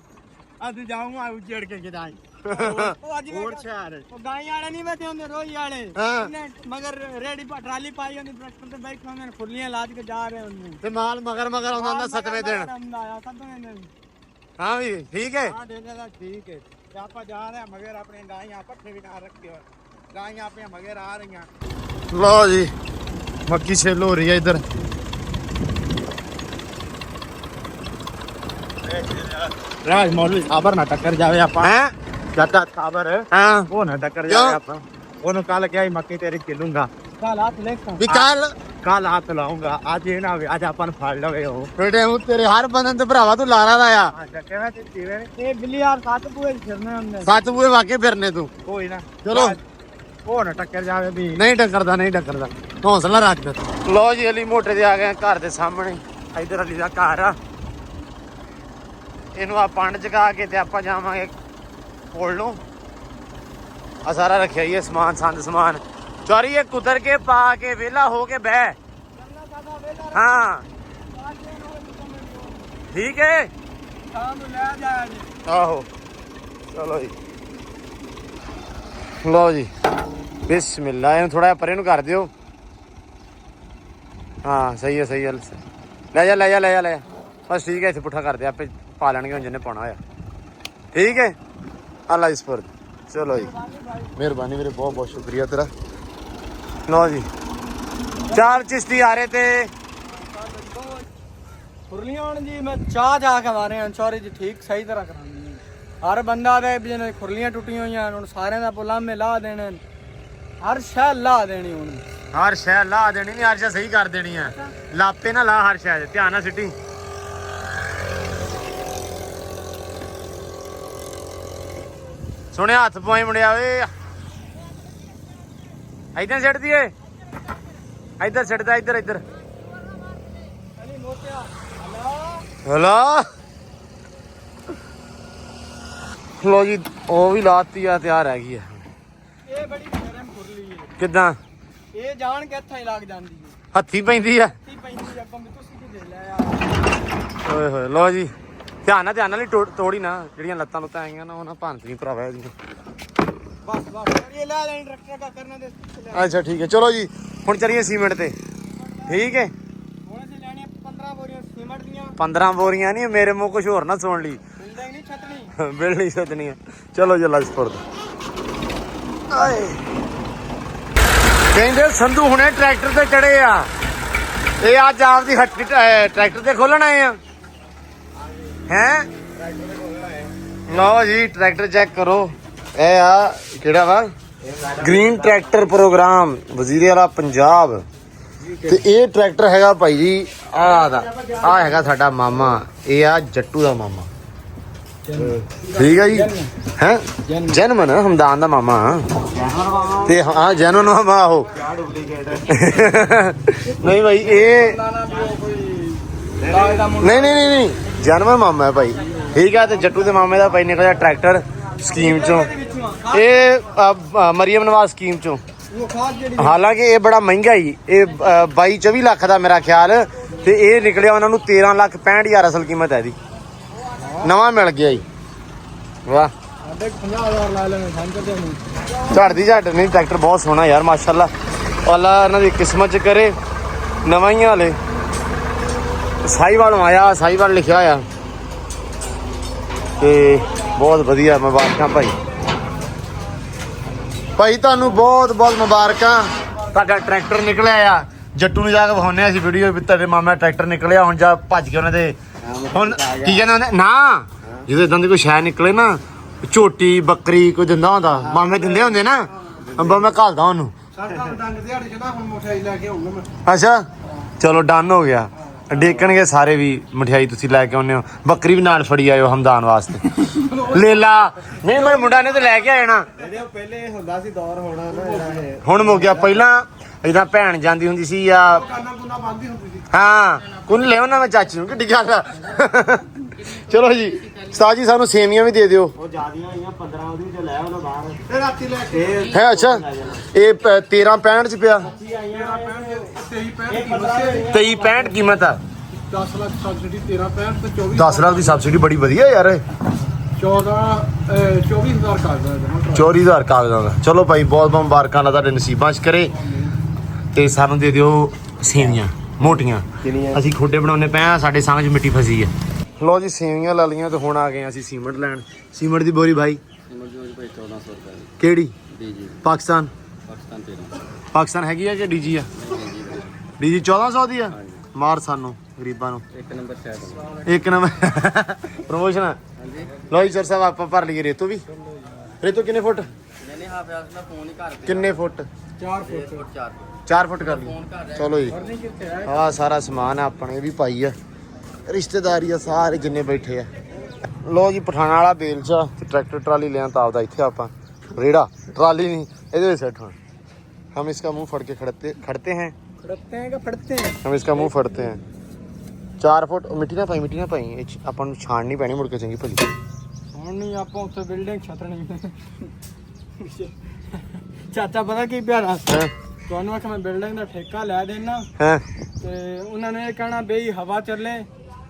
ਅੱਜ ਜਾਊਂਗਾ ਉੱਜੜ ਕੇ ਕਿਦਾਂ ਉਹ ਅੱਜ ਹੋਰ ਸ਼ਹਿਰ ਉਹ ਗਾਈ ਵਾਲੇ ਨਹੀਂ ਬੈਠੇ ਹੁੰਦੇ ਰੋਈ ਵਾਲੇ ਹਾਂ। ਉਹਨੇ ਮਗਰ ਰੇੜੀ ਪਾ ਟਰਾਲੀ ਪਾਈ ਹੁੰਦੀ ਟਰੈਕਟਰ ਤੇ ਬੈਠੇ ਹੁੰਦੇ ਨੇ ਖੁੱਲੀਆਂ ਲਾਜ ਕੇ ਜਾ ਰਹੇ ਹੁੰਦੇ ਤੇ ਮਾਲ ਮਗਰ ਮਗਰ ਆਉਂਦਾ ਹੁੰਦਾ ਸੱਤਵੇਂ ਦਿਨ ਆਇਆ ਸੱਤਵੇਂ ਦਿਨ ਹਾਂ ਵੀ ਠੀਕ ਹੈ ਹਾਂ ਡੇਲੇ ਦਾ ਠੀਕ ਹੈ ਤੇ ਆਪਾਂ ਜਾ ਰਹੇ ਹਾਂ ਮਗਰ ਆਪਣੇ ਗਾਈਆਂ ਪੱਠੇ ਵੀ ਨਾਲ ਰੱਖਿਓ ਗਾਈਆਂ ਆਪਣੀਆਂ ਮਗਰ ਆ ਰਹੀਆਂ ਲਓ ਜੀ ਮੱਕੀ ਛਿੱਲ ਹੋ ਰਹੀ ਹੈ ਇੱਧਰ ਰਾਜ ਮੌਲਵੀ ਸਾਬਰ ਨਾ ਟੱਕਰ ਜਾਵੇ ਆਪਾਂ ਹੈ ਜੱਟਾ ਸਾਬਰ ਹਾਂ ਉਹ ਨਾ ਟੱਕਰ ਕਿਉਂ? ਜਾਵੇ ਆਪਾਂ ਉਹਨੂੰ ਕੱਲ ਕਿਹਾ ਸੀ ਮੱਕੀ ਤੇਰੀ ਕਿਲੂੰਗਾ ਕੱਲ ਹੱਥ ਲੈਕਾ ਵੀ ਕੱਲ ਕੱਲ ਹੱਥ ਲਾਉਂਗਾ ਅੱਜ ਇਹ ਨਾ ਹੋਵੇ ਅੱਜ ਆਪਾਂ ਨੂੰ ਫੜ ਲਵੇ ਉਹ ਬੇਟੇ ਹੁਣ ਤੇਰੇ ਹਰ ਬੰਦਨ ਤੇ ਭਰਾਵਾ ਤੂੰ ਲਾਰਾ ਦਾ ਆ ਹਾਂ ਕਿਵੇਂ ਤੇ ਜਿਵੇਂ ਇਹ ਬਿੱਲੀ ਯਾਰ ਸੱਤ ਪੂਏ ਫਿਰਨੇ ਹੁੰਦੇ ਸੱਚ ਬੂਏ ਵਾਕੇ ਫਿਰਨੇ ਤੂੰ ਕੋਈ ਨਾ ਚਲੋ। ਉਹ ਨਾ ਟੱਕਰ ਜਾਵੇ ਵੀ ਨਹੀਂ ਟੱਕਰਦਾ ਨਹੀਂ ਟੱਕਰਦਾ ਹੌਸਲਾ ਰੱਖ ਲਓ ਜੀ ਅਲੀ ਮੋਟੇ ਦੇ ਆ ਗਏ ਆ ਘਰ ਦੇ ਸਾਹਮਣੇ ਇਧਰ ਅਲੀ ਦਾ ਘਰ ਆ ਇਹਨੂੰ ਆ ਪੰਡ ਚਕਾ ਕੇ ਤੇ ਆਪਾਂ ਜਾਵਾਂਗੇ ਕੋਲ ਨੂੰ ਆ ਸਾਰਾ ਰੱਖਿਆ ਹੀ ਹੈ ਸਮਾਨ ਸੰਦ ਸਮਾਨ ਚੋਰੀ ਇਹ ਕੁਦਰ ਕੇ ਪਾ ਕੇ ਵਿਹਲਾ ਹੋ ਕੇ ਬਹਿ ਹਾਂ ਠੀਕ ਹੈ ਸ਼ਾਮ ਨੂੰ ਲੈ ਜਾਇਆ ਜੀ ਆਹੋ ਚਲੋ ਜੀ ਲਓ ਜੀ ਬਿਸਮਿਲ੍ਲਾ ਇਹਨੂੰ ਥੋੜਾ ਪਰੇ ਨੂੰ ਕਰ ਦਿਓ ਹਾਂ ਸਹੀ ਹੈ ਸਹੀ ਹੈ ਲੈ ਜਾ ਲੈ ਜਾ ਲੈ ਜਾ ਲੈ ਜਾ ਬਸ ਠੀਕ ਹੈ ਇੱਥੇ ਪੁੱਠਾ ਕਰ ਦੇ ਆਪੇ ਪਾ ਲੈਣਗੇ ਹੁਣ ਜਿਹਨੇ ਪਾਉਣਾ ਹੋਇਆ ਠੀਕ ਹੈ ਅੱਲਾ ਇਸ ਪਰ ਚਲੋ ਜੀ ਮਿਹਰਬਾਨੀ ਵੀਰੇ ਬਹੁਤ ਬਹੁਤ ਸ਼ੁਕਰੀਆ ਤੇਰਾ ਲਓ ਜੀ ਚਾਰ ਚਿਸ਼ਤੀ ਆ ਰਹੇ ਤੇ ਖੁਰਲੀਆਂ ਹੁਣ ਜੀ ਮੈਂ ਚਾਹ ਜਾ ਕੇ ਮਾਰੇ ਹਾਂ ਚੌਰੀ ਜੀ ਠੀਕ ਸਹੀ ਤਰ੍ਹਾਂ ਕਰਾਉਣੀ ਹੈ ਹਰ ਬੰਦਾ ਦੇ ਵੀ ਜਿਹਨੇ ਖੁਰਲੀਆਂ ਟੁੱਟੀਆਂ ਹੋਈਆਂ ਹੁਣ ਸਾਰਿਆਂ ਦਾ ਪੁਲਾਮੇ ਲਾ ਦੇਣੇ ਹਰ ਸ਼ੈ ਲਾ ਦੇਣੀ ਹੁਣ ਹਰ ਸ਼ੈ ਲਾ ਦੇਣੀ ਨਹੀਂ ਹਰ ਸ਼ੈ ਸਹੀ ਕਰ ਦੇਣੀ ਆ ਲਾਪੇ ਨਾ ਲਾ ਹਰ ਸ਼ੈ ਧਿਆਨ ਨਾਲ ਸਿੱਟੀ ਸੁਣਿਆ ਹੱਥ ਪਵਾਈ ਮੁੰਡਿਆ ਓਏ ਇੱਧਰ ਸਿੱਟ ਦੀਏ ਇੱਧਰ ਸਿੱਟਦਾ ਇੱਧਰ ਇੱਧਰ ਅਲੀ ਮੋਤਿਆ ਹਲਾ ਲੋ ਜੀ ਉਹ ਵੀ ਲਾਤੀ ਆ ਤਿਆਰ ਹੈਗੀ ਆ ਇਹ ਬੜੀ ਸ਼ਰਮ ਖੁਰਲੀ ਹੈ ਕਿੱਦਾਂ ਇਹ ਜਾਣ ਕੇ ਹੱਥਾਂ ਹੀ ਲੱਗ ਜਾਂਦੀ ਹੈ ਹੱਥੀ ਪੈਂਦੀ ਆ ਤੀ ਪੈਂਦੀ ਆਪਾਂ ਵੀ ਤੁਸੀਂ ਕੀ ਦੇ ਲੈ ਆ ਓਏ ਹੋਏ ਲੋ ਜੀ ਧਿਆਨ ਨਾਲ ਹੀ ਤੋੜੀ ਨਾ ਜਿਹੜੀਆਂ ਲੱਤਾਂ ਲੁੱਤਾਂ ਆਈਆਂ ਨਾ ਉਹਨਾਂ ਭੰਤ ਨਹੀਂ ਭਰਾਵਾ ਇਹਦੀਆਂ ਬਸ ਇਹ ਲੈ ਲੈਣ ਟਰੈਕਟਰ ਦਾ ਕਰਨਾ ਦੇ ਅੱਛਾ ਠੀਕ ਹੈ ਚਲੋ ਜੀ ਹੁਣ ਚੱਲੀਏ ਸੀਮੈਂਟ ਤੇ ਠੀਕ ਹੈ ਹੁਣ ਅਸੀਂ ਲੈਣੀਆਂ 15 ਬੋਰੀਆਂ ਸੀਮੈਂਟ ਦੀਆਂ 15 ਬੋਰੀਆਂ ਨਹੀਂ ਮੇਰੇ ਮੂੰਹ ਕੁਝ ਹੋਰ ਨਾ ਸੁਣ ਲਈ ਬਿਲਡਿੰਗ ਨਹੀਂ ਛੱਤਣੀ ਬਿਲ ਨਹੀਂ ਸਦਨੀ ਚਲੋ ਜੀ ਲਜਪੁਰ ਆਏ ਕਹਿੰਦੇ ਸੰਧੂ ਹੁਣੇ ਟਰੈਕਟਰ ਤੇ ਚੜੇ ਆ ਇਹ ਅੱਜ ਆਪਦੀ ਹੱਟੀ ਟਰੈਕਟਰ ਤੇ ਖੋਲਣ ਆਏ ਆ ਹੈ ਲਓ ਜੀ ਟਰੈਕਟਰ ਚੈੱਕ ਕਰੋ ਇਹ ਆ ਕਿਹੜਾ ਵਾ ਗ੍ਰੀਨ ਟਰੈਕਟਰ ਪ੍ਰੋਗਰਾਮ ਵਜ਼ੀਰੇ ਵਾਲਾ ਪੰਜਾਬ ਤੇ ਇਹ ਟਰੈਕਟਰ ਹੈਗਾ ਭਾਈ ਜੀ ਆ ਹੈਗਾ ਸਾਡਾ ਮਾਮਾ ਇਹ ਆ ਜੱਟੂ ਦਾ ਮਾਮਾ ਠੀਕ ਹੈ ਜੀ ਹੈ ਜਨਮਨ ਹਮਦਾਨ ਦਾ ਮਾਮਾ ਤੇ ਹਾਂ ਜਨਮਨ ਮਾਮਾ ਉਹ ਨਹੀਂ ਭਾਈ ਇਹ ਨਹੀਂ ਜਨਮਨ ਮਾਮਾ ਹੈ ਭਾਈ ਠੀਕ ਹੈ ਤੇ ਜੱਟੂ ਦੇ ਮਾਮੇ ਦਾ ਭਾਈ ਨਿਕਲਿਆ ਟਰੈਕਟਰ ਸਕੀਮ ਚੋਂ ਇਹ ਮਰੀਮ ਨਵਾਜ਼ ਸਕੀਮ ਚੋਂ ਹਾਲਾਂਕਿ ਇਹ ਬੜਾ ਮਹਿੰਗਾ ਹੀ ਇਹ 22-24 ਲੱਖ ਦਾ ਮੇਰਾ ਖਿਆਲ ਤੇ ਇਹ ਨਿਕਲਿਆ ਉਹਨਾਂ ਨੂੰ 13,65,000 ਅਸਲ ਕੀਮਤ ਹੈ ਇਹਦੀ ਨਵਾਂ ਮਿਲ ਗਿਆ ਜੀ ਵਾਹ 50,000 ਲਾ ਲੈਣੇ ਸੰਕਰ ਦੇ ਨੂੰ ਝੜਦੀ ਝੜ ਨਹੀਂ ਟਰੈਕਟਰ ਬਹੁਤ ਸੋਹਣਾ ਯਾਰ ਮਾਸ਼ਾਅੱਲਾ ਅੱਲਾ ਇਹਨਾਂ ਦੀ ਕਿਸਮਤ ਚ ਕਰੇ ਨਵਾਈਆਂ ਵਾਲੇ ਸਾਈਵਾਲੋਂ ਆਇਆ ਸਾਈਵਾਲ ਲਿਖਿਆ ਹੋਇਆ ਤੇ ਬਹੁਤ ਵਧੀਆ ਮੁਬਾਰਕਾਂ ਭਾਈ ਤੁਹਾਨੂੰ ਬਹੁਤ ਬਹੁਤ ਮੁਬਾਰਕਾਂ ਤੁਹਾਡਾ ਟਰੈਕਟਰ ਨਿਕਲਿਆ ਆ ਜੱਟੂ ਨੂੰ ਜਾ ਕੇ ਵਿਖਾਉਂਦੇ ਆ ਅਸੀਂ ਵੀਡੀਓ ਵੀ ਤੁਹਾਡੇ ਮਾਮਾ ਟਰੈਕਟਰ ਨਿਕਲਿਆ ਹੁਣ ਜਾ ਭੱਜ ਕੇ ਉਹਨਾਂ ਦੇ ਹੁਣ ਕੀ ਕਹਿੰਦੇ ਹੁੰਦੇ ਨਾ ਜਦੋਂ ਇਦਾਂ ਦੀ ਕੋਈ ਸ਼ੈ ਨਿਕਲੇ ਨਾ ਝੋਟੀ ਬੱਕਰੀ ਕੋਈ ਦਿੰਦਾ ਹੁੰਦਾ ਮਾਮੇ ਦਿੰਦੇ ਹੁੰਦੇ ਨਾ ਅੰਬਾ ਮੈਂ ਘਾਲਦਾ ਉਹਨੂੰ ਅੱਛਾ ਚਲੋ ਡਨ ਹੋ ਗਿਆ ਡੇਕਣਗੇ ਸਾਰੇ ਵੀ ਮਠਿਆਈ ਤੁਸੀਂ ਲੈ ਕੇ ਆਉਂਦੇ ਹੋ ਬੱਕਰੀ ਵੀ ਨਾਲ ਫੜੀ ਆਇਓ ਹਮਦਾਨ ਵਾਸਤੇ ਲੇਲਾ ਨਹੀਂ ਮੈਂ ਮੁੰਡਾ ਨੇ ਤੇ ਲੈ ਕੇ ਆਣਾ ਪਹਿਲੇ ਹੁੰਦਾ ਸੀ ਦੌਰ ਹੋਣਾ ਨਾ ਜਿਹੜਾ ਇਹ ਹੁਣ ਮੁੱਕ ਗਿਆ ਪਹਿਲਾਂ ਇਦਾਂ ਭੈਣ ਜਾਂਦੀ ਹੁੰਦੀ ਸੀ ਜਾਂ ਹਾਂ ਕੁੰਨ ਲੈ ਉਹਨਾਂ ਮੈਂ ਚਾਚੀ ਨੂੰ ਕਿੱਡੀ ਗੱਲ ਆ ਚਲੋ ਜੀ ਉਸਤਾਦ ਜੀ ਸਾਨੂੰ ਸੇਮੀਆਂ ਵੀ ਦੇ ਦਿਓ ਉਹ ਜਿਆਦੀਆਂ ਆਈਆਂ 15 ਉਹਦੀ ਤੇ ਲੈ ਉਹਨੂੰ ਬਾਹਰ ਇਹ ਰਾਤੀ ਲੈ ਕੇ ਹੈ ਅੱਛਾ ਇਹ 1365 ਚ ਪਿਆ 2365 ਕੀਮਤ ਆ 10 ਲੱਖ ਸਬਸਿਡੀ 1365 ਤੇ 24 10 ਲੱਖ ਦੀ ਸਬਸਿਡੀ ਬੜੀ ਵਧੀਆ ਯਾਰ 24000 ਕਾਗਜ਼ਾਂ 24000 ਕਾਗਜ਼ਾਂ ਦਾ ਚਲੋ ਭਾਈ ਬਹੁਤ ਬਹੁਤ ਮੁਬਾਰਕਾਂ ਲਾ ਤੁਹਾਡੇ ਨਸੀਬਾਂ 'ਚ ਕਰੇ ਤੇ ਸਾਨੂੰ ਦੇ ਦਿਓ ਸੇਵੀਆਂ ਮੋਟੀਆਂ ਅਸੀਂ ਖੋਡੇ ਬਣਾਉਣੇ ਪਏ ਆ ਸਾਡੇ ਸੰਗ 'ਚ ਮਿੱਟੀ ਫਸੀ ਹੈ ਲੋ ਜੀ ਸੇਵੀਆਂ ਲਾ ਲਈਆਂ ਤੇ ਹੁਣ ਆ ਗਏ ਅਸੀਂ ਸੀਮੈਂਟ ਲੈਣ ਸੀਮੈਂਟ ਦੀ ਬੋਰੀ ਭਾਈ 1400 ਰੁਪਏ ਕਿਹੜੀ ਡੀਜੀ ਪਾਕਿਸਤਾਨ 13 ਪਾਕਿਸਤਾਨ ਹੈਗੀ ਆ ਕਿ ਡੀਜੀ ਆ ਡੀਜੀ 1400 ਦੀ ਆ ਮਾਰ ਸਾਨੂੰ ਗਰੀਬਾਂ ਨੂੰ ਇੱਕ ਨੰਬਰ ਸ਼ਾਇਦ ਇੱਕ ਨੰਬਰ ਪ੍ਰਮੋਸ਼ਨ ਲੋ ਜੀ ਸਰ ਸਾਹਿਬ ਆਪਾਂ ਭਰ ਲਈਏ ਰੇਤੋ ਵੀ ਰੇਤੋ ਕਿੰਨੇ ਫੁੱਟ ਮੈਨੇ ਹਾਫ ਆਸ ਦਾ ਫੋਨ ਹੀ ਕਰ ਕਿੰਨੇ ਫੁੱਟ 4 ਫੁੱਟ 4 ਫੁੱਟ ਕਰ ਲਈ ਚਲੋ ਜੀ ਆਹ ਸਾਰਾ ਸਮਾਨ ਆ ਆਪਣੇ ਵੀ ਪਾਈ ਆ ਰਿਸ਼ਤੇਦਾਰੀ ਆ ਸਾਰੇ ਜਿੰਨੇ ਬੈਠੇ ਆ ਲੋ ਜੀ ਪਠਾਣਾ ਵਾਲਾ ਬੇਲਚਾ ਤੇ ਟਰੈਕਟਰ ਟਰਾਲੀ ਲਿਆਂ ਤਾਂ ਆਪਦਾ ਇੱਥੇ ਆਪਾਂ रेड़ा ट्राली नहीं इधर सेट हो हम इसका मुंह फड़ के खड़ते हैं कि फड़ते हैं हम इसका मुंह फड़ते हैं 4 फुट मिट्टी ना पाई अपन छान नहीं पैनी मुड़ के चंगी भली ਹੁਣ ਨਹੀਂ ਆਪਾਂ ਉੱਥੇ ਬਿਲਡਿੰਗ ਛੱਤਣੀ ਚਾਚਾ ਪਤਾ ਕੀ ਪਿਆਰਾ ਤੁਹਾਨੂੰ ਆਖ ਮੈਂ ਬਿਲਡਿੰਗ ਦਾ ਠੇਕਾ ਲੈ ਦੇਣਾ ਹੈ ਤੇ ਉਹਨਾਂ ਨੇ ਇਹ ਕਹਿਣਾ ਬਈ ਹਵਾ ਚੱਲੇ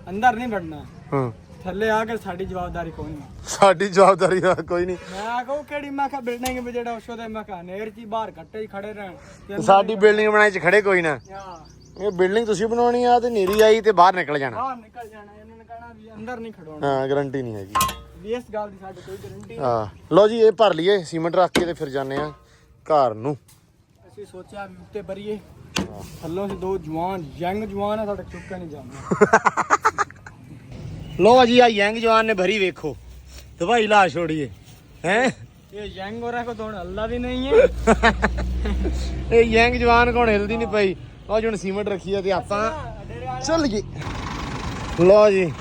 ਅੰਦਰ ਨਹੀਂ ਵੜਨਾ ਹਾਂ ਥੱਲੇ ਆ ਕੇ ਸਾਡੀ ਜਵਾਬਦਾਰੀ ਕੋਈ ਨਹੀਂ ਸਾਡੀ ਜਵਾਬਦਾਰੀ ਕੋਈ ਨਹੀਂ ਮੈਂ ਕਹੂੰ ਕਿਹੜੀ ਮੈਂ ਕਿਹਾ ਬਿਲਡਿੰਗ ਵਿੱਚ ਜਿਹੜਾ ਉਸ ਦੇ ਮੈਂ ਕਿਹਾ ਨੇਰ ਚ ਬਾਹਰ ਘੱਟੇ ਹੀ ਖੜੇ ਰਹਿਣ ਤੇ ਸਾਡੀ ਬਿਲਡਿੰਗ ਬਣਾਈ ਚ ਖੜੇ ਕੋਈ ਨਾ ਹਾਂ ਇਹ ਬਿਲਡਿੰਗ ਤੁਸੀਂ ਬਣਾਉਣੀ ਆ ਤੇ ਨੇਰੀ ਆਈ ਤੇ ਬਾਹਰ ਨਿਕਲ ਜਾਣਾ ਬਾਹਰ ਨਿਕਲ ਜਾਣਾ ਇਹਨਾਂ ਨੇ ਕਹਿਣਾ ਵੀ ਅੰਦਰ ਨਹੀਂ ਖੜਾਉਣਾ ਹਾਂ ਗਾਰੰਟੀ ਨਹੀਂ ਹੈਗੀ ਵੀ ਇਸ ਗੱਲ ਦੀ ਸਾਡੇ ਕੋਈ ਗਾਰੰਟੀ ਹਾਂ ਲਓ ਜੀ ਇਹ ਭਰ ਲਈਏ ਸੀਮੈਂਟ ਰੱਖ ਕੇ ਤੇ ਫਿਰ ਜਾਂਦੇ ਆ ਘਰ ਨੂੰ ਅਸੀਂ ਸੋਚਿਆ ਵੀ ਉੱਤੇ ਭਰੀਏ ਥੱਲੋਂ ਸੇ ਦੋ ਜਵਾਨ ਯੰਗ ਜਵਾਨ ਆ ਸਾਡਾ ਚੁੱਕਾ ਨਹੀਂ ਜਾਂਦਾ ਲਓ ਜੀ ਆ ਯੰਗ ਜਵਾਨ ਨੇ ਭਰੀ ਵੇਖੋ ਦਵਾਈ ਲਾ ਛੋੜੀਏ ਹੈ ਇਹ ਯੰਗ ਹੋ ਰਹਾ ਕੋ ਤੋਂ ਅੱਲਾ ਵੀ ਨਹੀਂ ਹੈ ਇਹ ਯੰਗ ਜਵਾਨ ਕੋਣ ਹਿਲਦੀ ਨਹੀਂ ਪਈ ਉਹ ਹੁਣ ਸੀਮੈਂਟ ਰੱਖੀ ਆ ਤੇ ਆਪਾਂ ਚੱਲ ਗਏ ਲਓ ਜੀ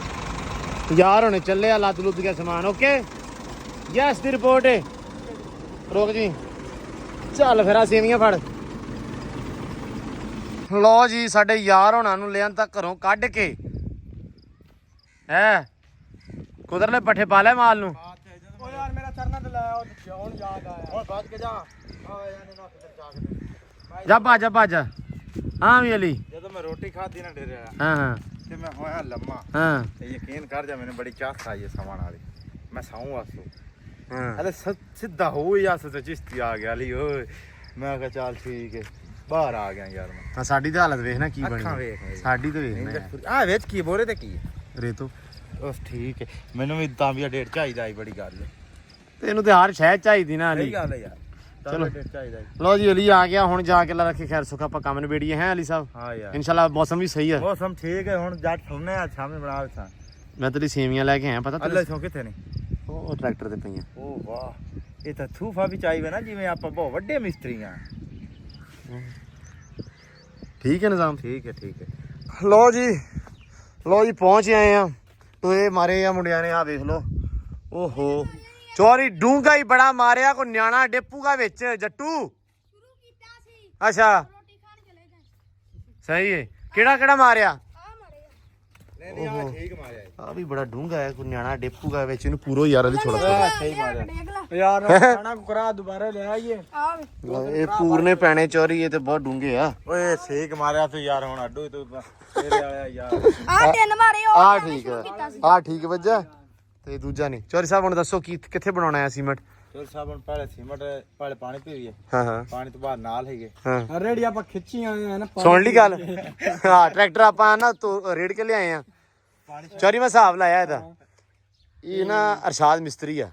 ਯਾਰ ਹੁਣ ਚੱਲੇ ਆ ਲੱਦ ਲੁੱਦ ਕੇ ਸਮਾਨ ਓਕੇ ਯੈਸ ਦੀ ਰਿਪੋਰਟ ਹੈ ਰੁਕ ਜੀ ਚੱਲ ਫਿਰ ਆ ਸੇਵੀਆਂ ਫੜ ਲੋ ਜੀ ਸਾਡੇ ਯਾਰ ਹੋਣਾ ਨੂੰ ਲਿਆਂ ਤਾਂ ਘਰੋਂ ਕੱਢ ਕੇ ਹੈ ਕੁਦਰਲੇ ਪੱਠੇ ਪਾ ਲੈ ਮਾਲ ਨੂੰ ਓ ਯਾਰ ਮੇਰਾ ਚਰਨਾ ਤੇ ਲਾਇਆ ਉਹ ਹੁਣ ਯਾਦ ਆਇਆ ਹੁਣ ਬਾਅਦ ਕੇ ਜਾ ਆ ਯਾਰ ਨਾ ਕਿੱਧਰ ਜਾ ਕੇ ਜਾ ਭੱਜ ਹਾਂ ਵੀ ਅਲੀ ਜਦੋਂ ਮੈਂ ਰੋਟੀ ਖਾਧੀ ਨਾ ਡੇਰੇ ਹਾਂ ਤੇ ਮੈਂ ਹੋਇਆ ਲੰਮਾ ਹਾਂ ਤੇ ਯਕੀਨ ਕਰ ਜਾ ਮੈਨੂੰ ਬੜੀ ਚਾਹ ਆਈ ਹੈ ਸਮਾਨ ਵਾਲੀ ਮੈਂ ਸੌਂ ਵਾਸੂ ਹਾਂ ਅਲੇ ਸਿੱਧਾ ਹੋ ਜਾ ਤੇ ਚਿਸ਼ਤੀ ਆ ਗਿਆ ਲਈ ਓਏ ਮੈਂ ਕਿਹਾ ਚੱਲ ਠੀਕ ਹੈ ਬਾਹਰ ਆ ਗਿਆ ਯਾਰ ਮੈਂ ਹਾਂ ਸਾਡੀ ਤਾਂ ਹਾਲਤ ਵੇਖ ਨਾ ਕੀ ਅੱਖਾਂ ਬਣੀ ਵੇਖ ਮੇਰੀ। ਸਾਡੀ ਤਾਂ ਵੇਖ ਆ ਵਿੱਚ ਕੀ ਬੋਰੇ ਤੇ ਕੀ ਰੇਤੋ ਉਸ ਠੀਕ ਹੈ ਮੈਨੂੰ ਵੀ ਤਾਂ ਵੀ ਡੇਟ ਚਾਹੀਦਾ ਆਈ ਬੜੀ ਗੱਲ ਹੈ ਤੈਨੂੰ ਤੇ ਹਰ ਸ਼ਹਿ ਚਾਹੀਦੀ ਨਾ ਅਲੀ ਸਹੀ ਗੱਲ ਹੈ ਯਾਰ ਚਲੋ। ਡੇਟ ਚਾਹੀਦਾ ਲੋ ਜੀ ਅਲੀ ਆ ਗਿਆ ਹੁਣ ਜਾ ਕੇ ਲਾ ਰੱਖੇ ਖੈਰ ਸੁਖ ਆਪਾਂ ਕੰਮ ਨਿਬੇੜੀਏ ਹੈ ਅਲੀ ਸਾਹਿਬ ਹਾਂ ਯਾਰ ਇਨਸ਼ਾਅੱਲਾ ਮੌਸਮ ਵੀ ਸਹੀ ਹੈ ਮੌਸਮ ਠੀਕ ਹੈ ਹੁਣ ਜੱਟ ਸੁਣਨੇ ਆ ਸ਼ਾਮੇ ਬਣਾ ਲਸਾਂ ਮੈਂ ਤੇਰੀ ਸੇਵੀਆਂ ਲੈ ਕੇ ਆਇਆ ਪਤਾ ਅੱਲੇ ਸੋ ਕਿੱਥੇ ਨੇ ਉਹ ਟਰੈਕਟਰ ਤੇ ਪਈਆਂ ਓ ਵਾਹ ਇਹ ਤਾਂ ਥੂਫਾ ਵੀ ਚਾਹੀਦਾ ਨਾ ਜਿਵੇਂ ਆਪਾਂ ਬਹੁਤ ਵੱਡੇ ਮਿਸਤਰੀ ਆ ਠੀਕ ਹੈ ਨਿਜ਼ਾਮ ਠੀਕ ਹੈ ਲੋ ਜੀ ਪਹੁੰਚ ਆਏ ਆ ਟੋਏ ਮਾਰੇ ਆ ਮੁੰਡਿਆਂ ਨੇ ਆ ਵੇਖ ਲੋ ਓਹੋ ਚੋਰੀ ਡੂੰਗਾ ਹੀ ਬੜਾ ਮਾਰਿਆ ਕੋ ਨਿਆਣਾ ਡੇਪੂਗਾ ਵਿੱਚ ਜੱਟੂ ਅੱਛਾ ਸਹੀ ਹੈ ਕਿਹੜਾ ਮਾਰਿਆ ਨਹੀਂ ਆ ਠੀਕ ਮਾਰਿਆ ਆ ਵੀ ਬੜਾ ਡੂੰਗਾ ਹੈ ਕੋ ਨਿਆਣਾ ਡੇਪੂਗਾ ਵਿੱਚ ਇਹਨੂੰ ਪੂਰੋ ਯਾਰ ਅਲੀ ਥੋੜਾ ਸਹੀ ਮਾਰਿਆ ਯਾਰ ਖਾਣਾ ਕੁਕਰਾ ਦੁਬਾਰਾ ਲੈ ਆਈਏ ਇਹ ਪੂਰਨੇ ਪੈਣੇ ਚੋਰੀ ਇਹ ਤੇ ਬਹੁਤ ਡੂੰਗੇ ਆ ਓਏ ਸੇਕ ਮਾਰਿਆ ਤੂੰ ਯਾਰ ਹੁਣ ਅੱਡੂ ਤੂੰ ਤੇਰੇ ਵਾਲਿਆ ਯਾਰ ਆ ਤਿੰਨ ਮਾਰੇ ਉਹ ਆ ਠੀਕ ਹੈ ਆ ਠੀਕ ਵੱਜਾ ਤੇ ਦੂਜਾ ਨਹੀਂ ਚੋਰੀ ਸਾਹਿਬ ਹੁਣ ਦੱਸੋ ਕੀ ਕਿੱਥੇ ਬਣਾਉਣਾ ਹੈ ਸੀਮੈਂਟ ਚੋਰ ਸਾਹਿਬ ਹੁਣ ਪਹਿਲੇ ਸੀਮਟ ਪਹਿਲੇ ਪਾਣੀ ਪੀਈਏ ਹਾਂ ਪਾਣੀ ਤੋਂ ਬਾਅਦ ਨਾਲ ਹੈਗੇ ਹਾਂ ਰੇੜੀ ਆਪਾਂ ਖਿੱਚੀ ਆਏ ਆ ਨਾ ਸੁਣ ਲਈ ਗੱਲ ਹਾਂ ਟਰੈਕਟਰ ਆਪਾਂ ਨਾ ਰੇੜ ਕੇ ਲਿਆਏ ਆ ਚੋਰੀ ਮੈਂ ਹਿਸਾਬ ਲਾਇਆ ਇਹਦਾ ਇਹ ਨਾ ਅਰਸ਼ਾਦ ਮਿਸਤਰੀ ਆ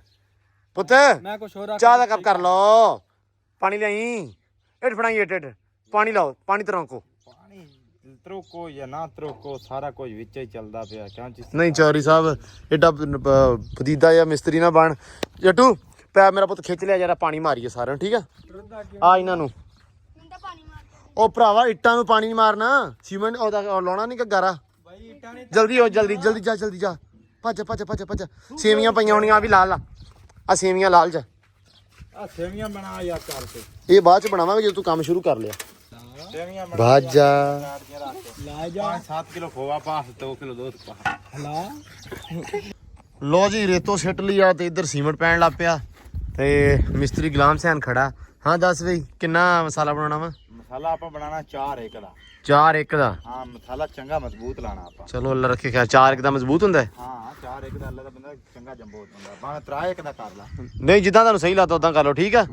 ਪੁੱਤ ਮੈਂ ਕੁਛ ਹੋਰ ਚਾਹ ਦਾ ਕੱਪ ਕਰ ਲੋ ਪਾਣੀ ਲਿਆਈ ਏਟ ਫੜਾਈ ਏਟ ਪਾਣੀ ਲਾਓ ਪਾਣੀ ਤਰੋਂਕੋ ਪਾਣੀ ਤਰੋਕੋ ਜਾਂ ਨਾ ਤਰੋਕੋ ਸਾਰਾ ਕੁਝ ਵਿੱਚ ਹੀ ਚੱਲਦਾ ਪਿਆ ਕਿਉਂ ਚੀਜ਼ ਨਹੀਂ ਚੌਰੀ ਸਾਹਿਬ ਏਡਾ ਫਦੀਦਾ ਜਾਂ ਮਿਸਤਰੀ ਨਾ ਬਣ ਜੱਟੂ ਪੈ ਮੇਰਾ ਪੁੱਤ ਖਿੱਚ ਲਿਆ ਜਰਾ ਪਾਣੀ ਮਾਰੀਏ ਸਾਰਿਆਂ ਨੂੰ ਠੀਕ ਆ ਆ ਇਹਨਾਂ ਨੂੰ ਮੁੰਡਾ ਪਾਣੀ ਮਾਰ ਉਹ ਭਰਾਵਾ ਇੱਟਾਂ ਨੂੰ ਪਾਣੀ ਨਹੀਂ ਮਾਰਨਾ ਸੀਮੈਂਟ ਉਹਦਾ ਲਾਉਣਾ ਨਹੀਂ ਗੱਗਾਰਾ ਬਾਈ ਇੱਟਾਂ ਨੇ ਜਲਦੀ ਹੋ ਜਲਦੀ ਜਾ ਭੱਜ ਸੇਵੀਆਂ ਪਈਆਂ ਹੋਣੀਆਂ ਆ ਵੀ ਲਾਲ ਆ ਸੇਵੀਆਂ ਲਾਲ ਜਾ ਆ ਸੇਵੀਆਂ ਬਣਾ ਯਾਰ ਕਰ ਤੇ ਇਹ ਬਾਅਦ ਚ ਬਣਾਵਾਂਗੇ ਜਦੋਂ ਤੂੰ ਕੰਮ ਸ਼ੁਰੂ ਕਰ ਲਿਆ ਸੇਵੀਆਂ ਬਣਾ ਬਾਜਾ ਲੈ ਜਾ 7 ਕਿਲੋ ਖੋਵਾ ਪਾਸ 2 ਕਿਲੋ ਦੁੱਧ ਪਾ ਲਾ ਲੋ ਜੀ ਰੇਤੋ ਸਿੱਟ ਲਿਆ ਤੇ ਇੱਧਰ ਸੀਮੈਂਟ ਪੈਣ ਲੱਗ ਪਿਆ ਤੇ ਮਿਸਤਰੀ ਗੁਲਾਮ ਸੈਨ ਖੜਾ ਹਾਂ ਦੱਸ ਬਈ ਕਿੰਨਾ ਮਸਾਲਾ ਬਣਾਉਣਾ ਵਾ ਮਸਾਲਾ ਆਪਾਂ ਬਣਾਣਾ 4 1 ਦਾ 4 1 ਦਾ ਹਾਂ ਮਸਾਲਾ ਚੰਗਾ ਮਜ਼ਬੂਤ ਲਾਣਾ ਆਪਾਂ ਚਲੋ ਅੱਲਾ ਰੱਖੇ ਖਿਆਲ 4 1 ਦਾ ਮਜ਼ਬੂਤ ਹੁੰਦਾ ਹੈ ਹਾਂ 4 1 ਦਾ ਅੱਲਾ ਦਾ ਬੰਦਾ ਚੰਗਾ ਜੰਬੋਤ ਹੁੰਦਾ ਬਾਹਰ 3 1 ਦਾ ਕਰ ਲਾ ਨਹੀਂ ਜਿੱਦਾਂ ਤੁਹਾਨੂੰ ਸਹੀ ਲੱਗਦਾ ਉਦਾਂ ਕਰ ਲਓ ਠੀਕ ਆ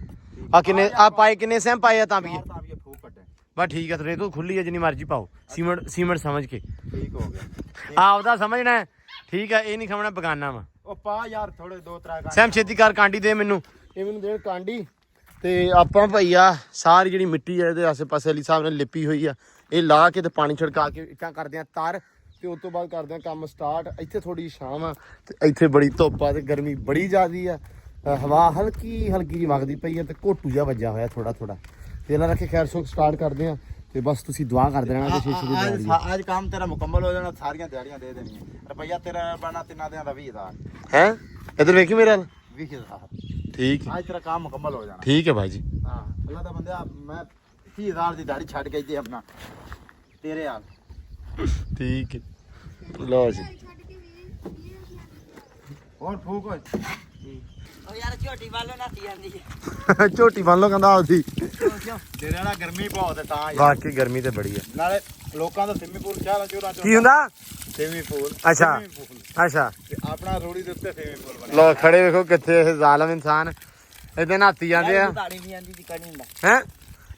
ਆ ਕਿੰਨੇ ਆ ਪਾਏ ਕਿੰਨੇ ਸੈਮ ਪਾਏ ਆ ਤਾਂ ਵੀ ਤਾਂ ਵੀ ਇਹ ਫੂਕ ਕੱਢੇ ਬਸ ਠੀਕ ਆ ਤੇ ਰੇਤੋ ਖੁੱਲੀ ਆ ਜਿੰਨੀ ਮਰਜ਼ੀ ਪਾਓ ਸੀਮੈਂਟ ਸਮਝ ਕੇ ਠੀਕ ਹੋ ਗਿਆ ਆਪਦਾ ਸਮਝਣਾ ਹੈ, ਠੀਕ ਆ ਇਹ ਨਹੀਂ ਖਾਣਾ ਬਗਾਨਾ ਵਾ ਉਹ ਪਾ ਯਾਰ ਥੋੜੇ 2 3 ਸੈਮ ਛੇਤੀ ਕਰ ਕਾਂਡੀ ਦੇ ਮੈਨੂੰ ਇਹ ਮੈਨੂੰ ਦੇ ਕਾਂਡੀ ਤੇ ਆਪਾਂ ਭਈਆ ਸਾਰੀ ਜਿਹੜੀ ਮਿੱਟੀ ਹੈ ਇਹਦੇ ਆਸੇ-ਪਾਸੇ ਅਲੀ ਸਾਹਿਬ ਨੇ ਲਿਪੀ ਹੋਈ ਆ ਇਹ ਲਾ ਕੇ ਤੇ ਪਾਣੀ ਛਿੜਕਾ ਕੇ ਇੱਟਾਂ ਕਰਦੇ ਆ ਤਰ ਤੇ ਉਸ ਤੋਂ ਬਾਅਦ ਕਰਦੇ ਆ ਕੰਮ ਸਟਾਰਟ ਇੱਥੇ ਥੋੜੀ ਛਾਂ ਆ ਤੇ ਇੱਥੇ ਬੜੀ ਧੁੱਪ ਆ ਤੇ ਗਰਮੀ ਬੜੀ ਜ਼ਿਆਦੀ ਆ ਹਵਾ ਹਲਕੀ ਜੀ ਵਗਦੀ ਪਈ ਆ ਤੇ ਘੋਟੂ ਜਿਹਾ ਵੱਜਿਆ ਹੋਇਆ ਥੋੜਾ ਤੇ ਇਹਨਾਂ ਰੱਖੇ ਖੈਰ ਸੁਖ ਸਟਾਰਟ ਕਰਦੇ ਆ ਤੇ ਬਸ ਤੁਸੀਂ ਦੁਆ ਕਰ ਦੇਣਾ ਕਿ ਸ਼ੀਸ਼ੇ ਦੀ ਦਿਹਾੜੀ ਅੱਜ ਕੰਮ ਤੇਰਾ ਮੁਕੰਮਲ ਹੋ ਜਾਣਾ ਸਾਰੀਆਂ ਦਿਹਾੜੀਆਂ ਦੇ ਦੇਣੀਆਂ ਰੁਪਈਆ ਤੇਰਾ ਬਣਾ ਤਿੰਨਾਂ ਦਿਨਾਂ ਦਾ 20000 ਹੈ ਇਧਰ ਵੇਖੀ ਮੇਰੇ ਨਾਲ 20000 ਠੀਕ ਅੱਜ ਤੇਰਾ ਕੰਮ ਮੁਕੰਮਲ ਹੋ ਜਾਣਾ ਠੀਕ ਹੈ ਭਾਈ ਜੀ ਹਾਂ ਅੱਲਾ ਦਾ ਬੰਦਾ ਮੈਂ 20000 ਦੀ ਦਿਹਾੜੀ ਛੱਡ ਗਈ ਤੇ ਆਪਣਾ ਤੇਰੇ ਹਾਲ ਠੀਕ ਹੈ ਲਓ ਜੀ ਹੋਰ ਫੂਕ ਓਏ ਉਹ ਯਾਰ ਝੋਟੀ ਵਾਲੋਂ ਨਾਤੀ ਜਾਂਦੀ ਹੈ ਝੋਟੀ ਬੰਨ ਲੋ ਕਹਿੰਦਾ ਆਪਦੀ ਤੇਰੇ ਵਾਲਾ ਗਰਮੀ ਬਹੁਤ ਹੈ ਤਾਂ ਯਾਰ ਵਾਕਈ ਗਰਮੀ ਤੇ ਬੜੀ ਆ ਨਾਲੇ ਲੋਕਾਂ ਦਾ ਸਵਿਮਿੰਗ ਪੂਲ ਚਾਹਾਂ ਚੋਰਾਂ ਕੀ ਹੁੰਦਾ ਸਵਿਮਿੰਗ ਪੂਲ ਅੱਛਾ ਤੇ ਆਪਣਾ ਰੋੜੀ ਦੇ ਉੱਤੇ ਸਵਿਮਿੰਗ ਪੂਲ ਬਣਿਆ ਲੋ ਖੜੇ ਵੇਖੋ ਕਿੱਥੇ ਇਹ ਜ਼ਾਲਮ ਇਨਸਾਨ ਇਹਦੇ ਨਹਾਤੀ ਜਾਂਦੇ ਆ ਪਾਣੀ ਨਹੀਂ ਆਂਦੀ ਚਿਕਨ ਨਹੀਂ ਹੁੰਦਾ ਹੈ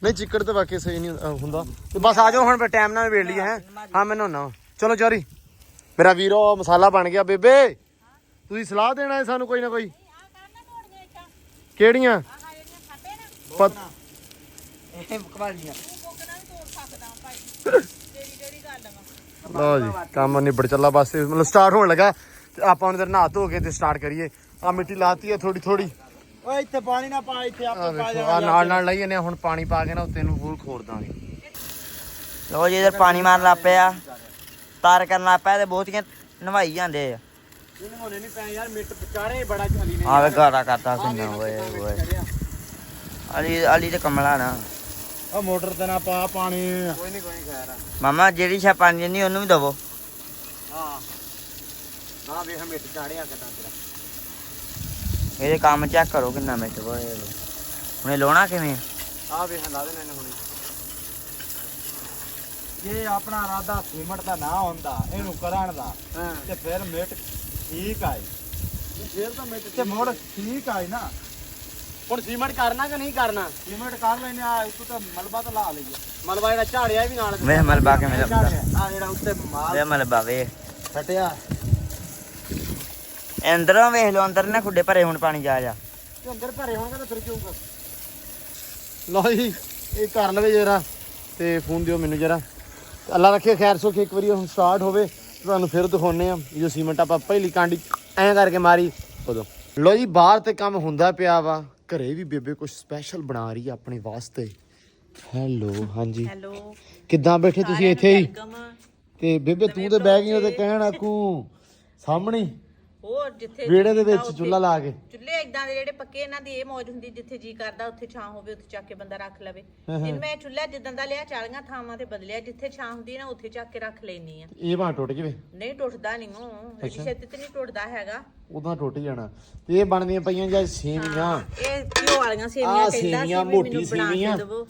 ਨਹੀਂ ਚਿੱਕੜ ਤੇ ਵਾਕਈ ਸਹੀ ਨਹੀਂ ਹੁੰਦਾ ਤੇ ਬਸ ਆ ਜਾਓ ਹੁਣ ਟਾਈਮ ਨਾਲ ਵੇੜ ਲਈਏ ਹੈ ਹਾਂ ਮੈਂ ਨਹਾਉਣਾ ਚਲੋ ਚੋਰੀ ਮੇਰਾ ਵੀਰੋ ਮਸਾਲਾ ਬਣ ਗਿਆ ਬੇਬੇ ਤੁਸੀਂ ਸਲਾਹ ਦੇਣਾ ਹੈ ਸਾਨੂੰ ਕੋਈ ਨਾ ਕੋਈ ਕਿਹੜੀਆਂ ਇਹ ਕਵਾਲੀਆਂ ਲਓ ਜੀ ਕੰਮ ਨਿਬੜ ਚੱਲਾ ਬਸ ਮਤਲਬ ਸਟਾਰਟ ਹੋਣ ਲੱਗਾ ਤੇ ਆਪਾਂ ਹੁਣ ਇਧਰ ਨਹਾ ਧੋ ਕੇ ਤੇ ਸਟਾਰਟ ਕਰੀਏ ਆ ਮਿੱਟੀ ਲਾਤੀ ਹੈ ਥੋੜੀ ਓਏ ਇੱਥੇ ਪਾਣੀ ਨਾ ਪਾ ਇੱਥੇ ਆਪੇ ਪਾ ਆ ਨਾਲ ਲਈ ਜਾਂਦੇ ਹੁਣ ਪਾਣੀ ਪਾ ਕੇ ਨਾ ਉੱਤੇ ਨੂੰ ਫੁੱਲ ਖੋਰ ਦਾਂਗੇ ਲੋ ਜੀ ਇਧਰ ਪਾਣੀ ਮਾਰਨ ਲੱਗ ਪਿਆ ਤਾਰ ਕਰਨ ਲੱਗ ਪਿਆ ਤੇ ਬਹੁਤੀਆਂ ਨਵਾਈ ਜਾਂਦੇ ਆ ਇਹਨੂੰ ਹੋਣੇ ਨਹੀਂ ਪੈ ਯਾਰ ਮਿੱਟ ਵਿਚਾਰੇ ਬੜਾ ਚਾਲੀ ਨੇ ਆਵੇ ਗਾੜਾ ਕਰਤਾ ਕਿੰਨਾ ਓਏ ਓਏ ਅਲੀ ਤੇ ਕਮਲਾ ਨਾ ਉਹ ਮੋਟਰ ਤੇ ਨਾ ਪਾ ਪਾਣੀ ਕੋਈ ਨਹੀਂ ਖੈਰ ਆ ਮਾਮਾ ਜਿਹੜੀ ਛਾ ਪਾਣੀ ਨਹੀਂ ਉਹਨੂੰ ਵੀ ਦਵੋ ਹਾਂ ਨਾ ਵੇਖ ਮਿੱਟ ਚਾੜਿਆ ਕਿਦਾਂ ਤੇਰਾ ਇਹਦੇ ਕੰਮ ਚੈੱਕ ਕਰੋ ਕਿੰਨਾ ਮਿੱਟ ਹੋਏ ਹੁਣੇ ਲਾਉਣਾ ਕਿਵੇਂ ਆ ਵੇਖ ਲਾ ਦੇਣਾ ਇਹਨੇ ਹੁਣੇ ਜੇ ਆਪਣਾ ਇਰਾਦਾ ਸੀਮਟ ਦਾ ਨਾ ਹੁੰਦਾ ਇਹਨੂੰ ਕਰਨ ਦਾ ਹਾਂ ਤੇ ਫਿਰ ਮਿੱਟ ਠੀਕ ਆਈ ਫੇਰ ਤਾਂ ਮਿੱਟ ਤੇ ਮੋੜ ਠੀਕ ਆਈ ਨਾ ਹੁਣ ਸੀਮੈਂਟ ਕਰਨਾ ਕਿ ਨਹੀਂ ਕਰਨਾ ਸੀਮਟ ਕਰ ਲੈਨੇ ਆ ਇੱਕ ਤਾਂ ਮਲਬਾ ਤਾਂ ਲਾ ਲਈਏ ਮਲਬਾ ਜਿਹੜਾ ਝਾੜਿਆ ਵੀ ਨਾਲ ਵੇਖ ਮਲਬਾ ਕਿਵੇਂ ਲੱਭਦਾ ਆ ਜਿਹੜਾ ਉੱਤੇ ਮਾਲ ਵੇ ਮਲਬਾ ਵੇ ਫਟਿਆ ਅੰਦਰੋਂ ਵੇਖ ਲਓ ਅੰਦਰ ਨਾ ਖੁੱਡੇ ਭਰੇ ਹੁਣ ਪਾਣੀ ਜਾ ਤੇ ਅੰਦਰ ਭਰੇ ਹੋਣਗੇ ਤਾਂ ਫਿਰ ਕਿਉਂ ਕਰ ਲਓ ਜੀ ਇਹ ਕਰ ਲਵੇ ਜਰਾ ਤੇ ਫੋਨ ਦਿਓ ਮੈਨੂੰ ਜਰਾ ਅੱਲਾ ਰੱਖੇ ਖੈਰ ਸੁਖ ਇੱਕ ਵਾਰੀ ਹੁਣ ਸਟਾਰਟ ਹੋਵੇ ਤੁਹਾਨੂੰ ਫਿਰ ਦਿਖਾਉਨੇ ਆ ਜੋ ਸੀਮੈਂਟ ਆਪਾਂ ਪਹਿਲੀ ਕਾਂਡੀ ਐਂ ਕਰਕੇ ਮਾਰੀ ਉਦੋਂ ਲਓ ਜੀ ਬਾਹਰ ਤੇ ਕੰਮ ਹੁੰਦਾ ਪਿਆ ਵਾ ਘਰੇ ਵੀ ਬੇਬੇ ਕੁਝ ਸਪੈਸ਼ਲ ਬਣਾ ਰਹੀ ਆ ਆਪਣੇ ਵਾਸਤੇ ਹੈਲੋ ਹਾਂਜੀ ਹੈਲੋ ਕਿੱਦਾਂ ਬੈਠੇ ਤੁਸੀਂ ਇੱਥੇ ਹੀ ਵੈਲਕਮ ਤੇ ਬੇਬੇ ਤੂੰ ਤੇ ਬਹਿ ਗਈ ਉਹਦੇ ਕਹਿਣ ਆਕੂ ਸਾਹਮਣੇ ਹੋਰ ਜਿੱਥੇ ਵਿਹੜੇ ਦੇ ਵਿੱਚ ਚੁੱਲ੍ਹਾ ਲਾ ਕੇ ਚੁੱਲ੍ਹੇ ਇਦਾਂ ਦੇ ਜਿਹੜੇ ਪੱਕੇ ਇਹਨਾਂ ਦੀ ਇਹ ਮੌਜ ਹੁੰਦੀ ਜਿੱਥੇ ਜੀ ਕਰਦਾ ਉੱਥੇ ਛਾਂ ਹੋਵੇ ਉੱਥੇ ਚੱਕ ਕੇ ਬੰਦਾ ਰੱਖ ਲਵੇ ਜਿੰਨ ਮੈਂ ਚੁੱਲ੍ਹਾ ਜਿੱਦਾਂ ਦਾ ਲਿਆ 40 ਥਾਵਾਂ ਤੇ ਬਦਲਿਆ ਜਿੱਥੇ ਛਾਂ ਹੁੰਦੀ ਨਾ ਉੱਥੇ ਚੱਕ ਕੇ ਰੱਖ ਲੈਣੀ ਆ ਇਹ ਬਾਂਹ ਟੁੱਟ ਜਵੇ ਨਹੀਂ ਟੁੱਟਦਾ ਨਹੀਂ ਉਹ ਇਹਦੀ ਛੇਤੀ ਤੇ ਨਹੀਂ ਟੁੱਟਦਾ ਹੈਗਾ ਉਦਾਂ ਟੁੱਟ ਜਾਣਾ ਤੇ ਇਹ ਬਣਦੀਆਂ ਪਈਆਂ ਜਾਂ ਸੇਵੀਆਂ ਇਹ ਘਿਓ ਵਾਲੀਆਂ ਸੇਵੀਆਂ ਆਹ ਕਹਿੰਦਾ ਸੇਵੀਆਂ, ਸੀ ਵੀ ਮੋਟੀ ਮੈਨੂੰ ਬਣਾ ਸੇਵੀਆਂ। ਕੇ ਦੇਵੋ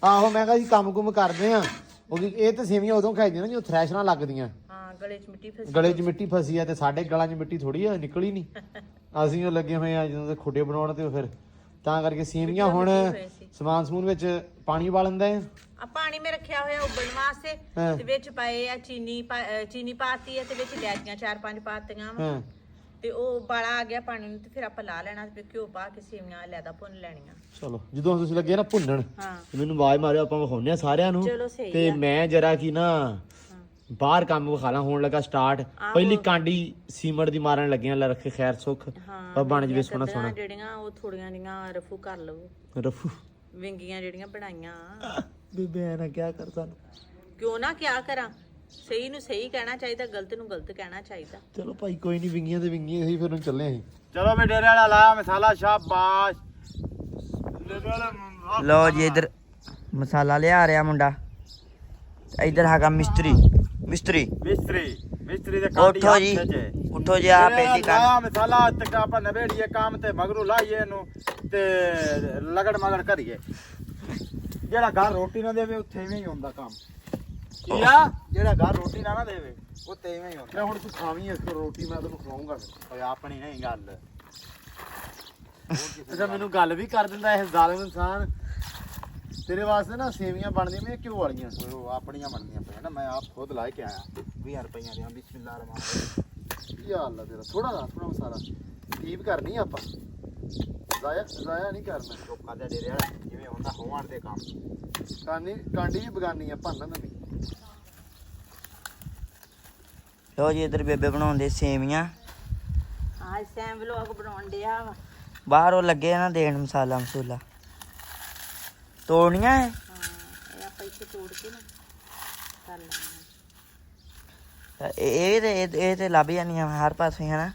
ਆਹੋ ਮੈਂ ਕਿਹਾ ਜੀ ਕੰਮ ਕੁਮ ਕਰਦੇ ਆ ਉਹ ਇਹ ਤੇ ਸੇਵੀਆਂ ਉਦੋਂ ਖਾਈਦੀਆਂ ਨਾ ਜਦੋਂ ਥ੍ਰੈਸ਼ਰਾਂ ਲੱਗਦੀਆਂ ਹਾਂ ਗਲੇ 'ਚ ਮਿੱਟੀ ਫਸੀ ਗਲੇ 'ਚ ਮਿੱਟੀ ਫਸੀ ਆ ਤੇ ਸਾਡੇ ਗਲਾਂ 'ਚ ਮਿੱਟੀ ਥੋੜੀ ਆ ਨਿਕਲੀ ਨਹੀਂ ਅਸੀਂ ਉਹ ਲੱਗੇ ਹੋਏ ਆ ਜਦੋਂ ਦੇ ਖੁੱਡੇ ਬਣਾਉਣ ਤੇ ਫਿਰ ਤਾਂ ਕਰਕੇ ਸੇਵੀਆਂ ਹੁਣ ਸਮਾਨ ਸਮੂਨ ਵਿੱਚ ਪਾਣੀ ਉਬਾਲ ਲੈਂਦਾ ਹੈ ਆ ਪਾਣੀ ਮੈਂ ਰੱਖਿਆ ਹੋਇਆ ਉਬਲਣ ਵਾਸਤੇ ਹਾਂ। ਤੇ ਵਿੱਚ ਪਾਏ ਆ ਚੀਨੀ ਪਾਤੀ ਹੈ ਤੇ ਵਿੱਚ ਇਲਾਇਚੀਆਂ 4-5 ਪਾਤੀਆਂ ਵਾ ਹਾਂ ਤੇ ਉਹ ਬਾਲਾ ਆ ਗਿਆ ਪਾਣੀ ਨੂੰ ਤੇ ਫਿਰ ਆਪਾਂ ਲਾ ਲੈਣਾ ਤੇ ਘਿਓ ਪਾ ਕੇ ਸੇਵੀਆਂ ਲੈਦਾ ਭੁੰਨ ਲੈਣੀਆਂ ਚਲੋ ਜਦੋਂ ਤੁਸੀਂ ਲੱਗੇ ਨਾ ਭੁੰਨਣ ਹਾਂ ਤੇ ਮੈਨੂੰ ਆਵਾਜ਼ ਮਾਰਿਓ ਆਪਾਂ ਵਿਖਾਉਂਦੇ ਆ ਸਾਰਿਆਂ ਨੂੰ ਚਲੋ ਸਹੀ ਤੇ ਆ। ਮੈਂ ਜਰਾ ਕੀ ਨਾ ਬਾਹਰ ਕੰਮ ਵਿਖਾਲਾ ਹੋਣ ਲੱਗਾ ਸਟਾਰਟ ਪਹਿਲੀ ਕਾਂਡੀ ਸੀਮਟ ਦੀ ਮਾਰਨ ਲੱਗੀਆਂ ਲੈ ਰੱਖੇ ਖੈਰ ਸੁਖ ਹਾਂ ਬਣ ਜਵੇ ਸੋਹਣਾ ਸੋਹਣਾ ਜਿਹੜੀਆਂ ਉਹ ਥੋੜੀਆਂ ਜੀਆਂ ਰਫੂ ਕਰ ਲਵੋ ਰਫੂ ਵਿੰਗੀਆਂ ਜਿਹੜੀਆਂ ਬਣਾਈਆਂ ਬੀਬੀ ਐ ਨਾ ਕਿਆ ਕਰ ਸਾਨੂੰ ਕਿਉਂ ਨਾ ਕਿਆ ਕਰਾਂ ਸਹੀ ਨੂੰ ਸਹੀ ਕਹਿਣਾ ਚਾਹੀਦਾ ਗਲਤ ਨੂੰ ਗਲਤ ਕਹਿਣਾ ਚਾਹੀਦਾ ਚਲੋ ਭਾਈ ਕੋਈ ਨਹੀਂ ਵਿੰਗੀਆਂ ਤੇ ਵਿੰਗੀਆਂ ਸੀ ਫਿਰ ਹੁਣ ਚੱਲੇ ਅਸੀਂ ਚਲੋ ਮੈਂ ਡੇਰੇ ਵਾਲਾ ਲਾਇਆ ਮਸਾਲਾ ਸ਼ਾਬਾਸ਼ ਲਓ ਜੀ ਇਧਰ ਮਸਾਲਾ ਲਿਆ ਰਿਹਾ ਮੁੰਡਾ ਤੇ ਇਧਰ ਹੈਗਾ ਮਿਸਤਰੀ ਮਿਸਤਰੀ ਦੇ ਉੱਠੋ ਜੀ ਉੱਠੋ ਜੀ ਆ ਪਹਿਲੀ ਕਰ ਲਾਇਆ ਮਸਾਲਾ ਤੇ ਆਪਾਂ ਨਵੇੜੀਏ ਕੰਮ ਤੇ ਮਗਰੂ ਲਾਈਏ ਇਹਨੂੰ ਤੇ ਲਗੜ ਮਗੜ ਕਰੀਏ ਜਿਹੜਾ ਘਰ ਰੋਟੀ ਨਾ ਦੇਵੇ ਉੱਥੇ ਇਵੇਂ ਹੀ ਹੁੰਦਾ ਕੰਮ ਕੀ ਆ ਜਿਹੜਾ ਘਰ ਰੋਟੀ ਨਾ ਦੇਵੇ ਉੱਥੇ ਇਵੇਂ ਹੀ ਹੁੰਦਾ ਹੁਣ ਤੂੰ ਖਾਵੀਂ ਇਸ ਰੋਟੀ ਮੈਂ ਤੈਨੂੰ ਖਵਾਉਂਗਾ ਓਏ ਆਪਣੀ ਨਹੀਂ ਗੱਲ ਅੱਛਾ ਮੈਨੂੰ ਗੱਲ ਵੀ ਕਰ ਦਿੰਦਾ ਇਹ ਜ਼ਾਲਿਮ ਇਨਸਾਨ ਤੇਰੇ ਵਾਸਤੇ ਨਾ ਸੇਵੀਆਂ ਬਣਦੀਆਂ ਮੈਂ ਘਿਓ ਵਾਲੀਆਂ ਓਏ ਉਹ ਆਪਣੀਆਂ ਬਣਦੀਆਂ ਪਈਆਂ ਨਾ ਮੈਂ ਆਪ ਖੁਦ ਲਾ ਕੇ ਆਇਆ 20 ਰੁਪਈਆਂ ਦੀਆਂ ਬਿਸਮਿਲ੍ਲਾ ਰਹਿਮਾਨ ਯਾ ਅੱਲਾ ਤੇਰਾ ਥੋੜਾ ਮਸਾਲਾ ਟੀਪ ਕਰਨੀ ਆ ਆਪਾਂ ਜ਼ਾਇਆ ਨਹੀਂ ਕਰਨਾ ਚੁੱਪ ਕਰ ਜਾ ਡੇਰੇ ਵਾਲਾ ਜਿਵੇਂ ਹੁੰਦਾ ਹੋਣ ਦੇ ਕੰਮ ਕਾਂਡੀ ਵੀ ਬਗਾਨੀ ਆ ਭੰਨ ਨਵੀਂ ਲਓ ਜੀ ਇਧਰ ਬੇਬੇ ਬਣਾਉਂਦੇ ਸੇਵੀਆਂ ਹਾਂ ਸੈਮ ਵਲੋਗ ਬਣਾਉਣ ਡਿਆ ਵਾ ਬਾਹਰ ਉਹ ਲੱਗੇ ਆ ਨਾ ਦੇਣ ਮਸਾਲਾ ਮਸੂਲਾ ਤੋੜਨੀਆਂ ਹੈ ਇਹ ਆਪਾਂ ਇੱਥੇ ਤੋੜ ਕੇ ਨਾ ਕਰ ਲੈਣਾ ਇਹ ਤੇ ਲੱਭ ਜਾਂਦੀਆਂ ਹਰ ਪਾਸੇ ਹਨਾ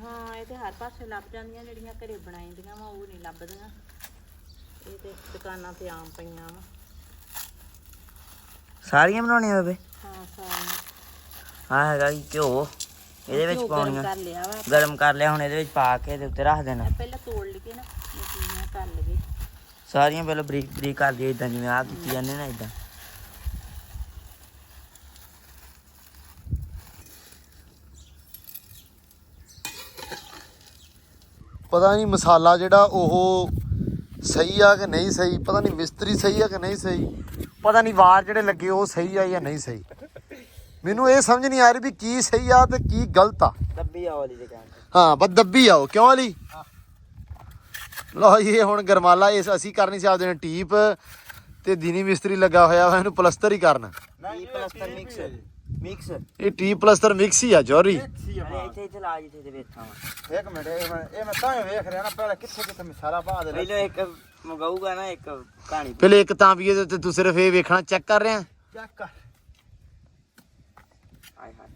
ਹਾਂ ਇਹ ਤੇ ਹਰ ਪਾਸੇ ਲੱਭ ਜਾਂਦੀਆਂ ਜਿਹੜੀਆਂ ਘਰੇ ਬਣਾਈਆਂ ਵਾ ਉਹ ਨਹੀਂ ਲੱਭਦੀਆਂ ਇਹ ਤੇ ਦੁਕਾਨਾਂ ਤੇ ਆਮ ਪਈਆਂ ਵਾ ਸਾਰੀਆਂ ਬਣਾਉਣੀਆਂ ਬੇਬੇ ਹਾਂ ਸਾਰੀਆਂ ਹਾਂ ਹੈਗਾ ਜੀ ਘਿਓ ਇਹਦੇ ਵਿੱਚ ਘਿਓ ਗਰਮ ਪਾਉਣੀਆਂ ਕਰ ਲਿਆ ਵਾ ਗਰਮ ਕਰ ਲਿਆ ਹੁਣ ਇਹਦੇ ਵਿੱਚ ਪਾ ਕੇ ਤੇ ਉੱਤੇ ਰੱਖ ਦੇਣਾ ਇਹ ਪਹਿਲਾਂ ਤੋੜ ਲਈਏ ਨਾ ਮਸ਼ੀਨਾਂ ਕਰ ਲਈਏ ਸਾਰੀਆਂ ਪਹਿਲਾਂ ਬਰੀਕ ਬਰੀਕ ਕਰ ਲਈਏ ਇਦਾਂ ਜਿਵੇਂ ਆਹ ਕੀਤੀ ਜਾਂਦੇ ਨਾ ਇਦਾਂ ਪਤਾ ਨਹੀਂ ਮਸਾਲਾ ਜਿਹੜਾ ਉਹ ਸਹੀ ਆ ਕਿ ਨਹੀਂ ਸਹੀ ਪਤਾ ਨਹੀਂ ਮਿਸਤਰੀ ਸਹੀ ਆ ਕਿ ਨਹੀਂ ਸਹੀ ਪਤਾ ਨਹੀਂ ਵਾਰ ਜਿਹੜੇ ਲੱਗੇ ਉਹ ਸਹੀ ਆ ਜਾਂ ਨਹੀਂ ਸਹੀ ਮੈਨੂੰ ਇਹ ਸਮਝ ਨਹੀਂ ਆ ਰਹੀ ਵੀ ਕੀ ਸਹੀ ਆ ਤੇ ਕੀ ਗਲਤ ਆ ਦੱਬੀ ਆ ਵਾਲੀ ਦੇ ਕਹਿੰਦੇ ਹਾਂ ਬਸ ਦੱਬੀ ਆਓ ਕਿਉਂ ਅਲੀ ਲਓ ਜੀ ਇਹ ਹੁਣ ਗਰਮਾਲਾ ਇਸ ਅਸੀਂ ਕਰਨੀ ਸੀ ਆਪਦੇ ਨੇ ਟੀਪ ਤੇ ਦਿਨੀ ਮਿਸਤਰੀ ਲੱਗਾ ਹੋਇਆ ਵਾ ਇਹਨੂੰ ਪਲਸਤਰ ਹੀ ਕਰਨਾ ਟੀ ਪਲਸਟਰ ਮਿਕਸ ਇਹ ਟੀਪ ਪਲਸਤਰ ਮਿਕਸ ਹੀ ਆ ਜੋਰੀ ਇੱਥੇ ਲਾ ਜਿੱਥੇ ਤੇ ਵੇਖਾਂ ਇੱਕ ਮਿੰਟ ਇਹ ਮੈਂ ਤਾਂ ਵੇਖ ਰਿਹਾ ਨਾ ਪਹਿਲਾਂ ਕਿੱਥੇ ਮਸਾਲਾ ਪਾ ਦੇ ਪਹਿਲਾਂ ਇੱਕ ਮਗਾਊਗਾ ਨਾ ਇੱਕ ਕਹਾਣੀ ਪਹਿਲੇ ਇੱਕ ਤਾਂ ਵੀ ਇਹਦੇ ਤੇ ਤੂੰ ਸਿਰਫ ਇਹ ਵੇਖਣਾ ਚੈੱਕ ਕਰ ਰਿਹਾ ਚੈੱਕ ਕਰ ਹਾਏ ਹਾਏ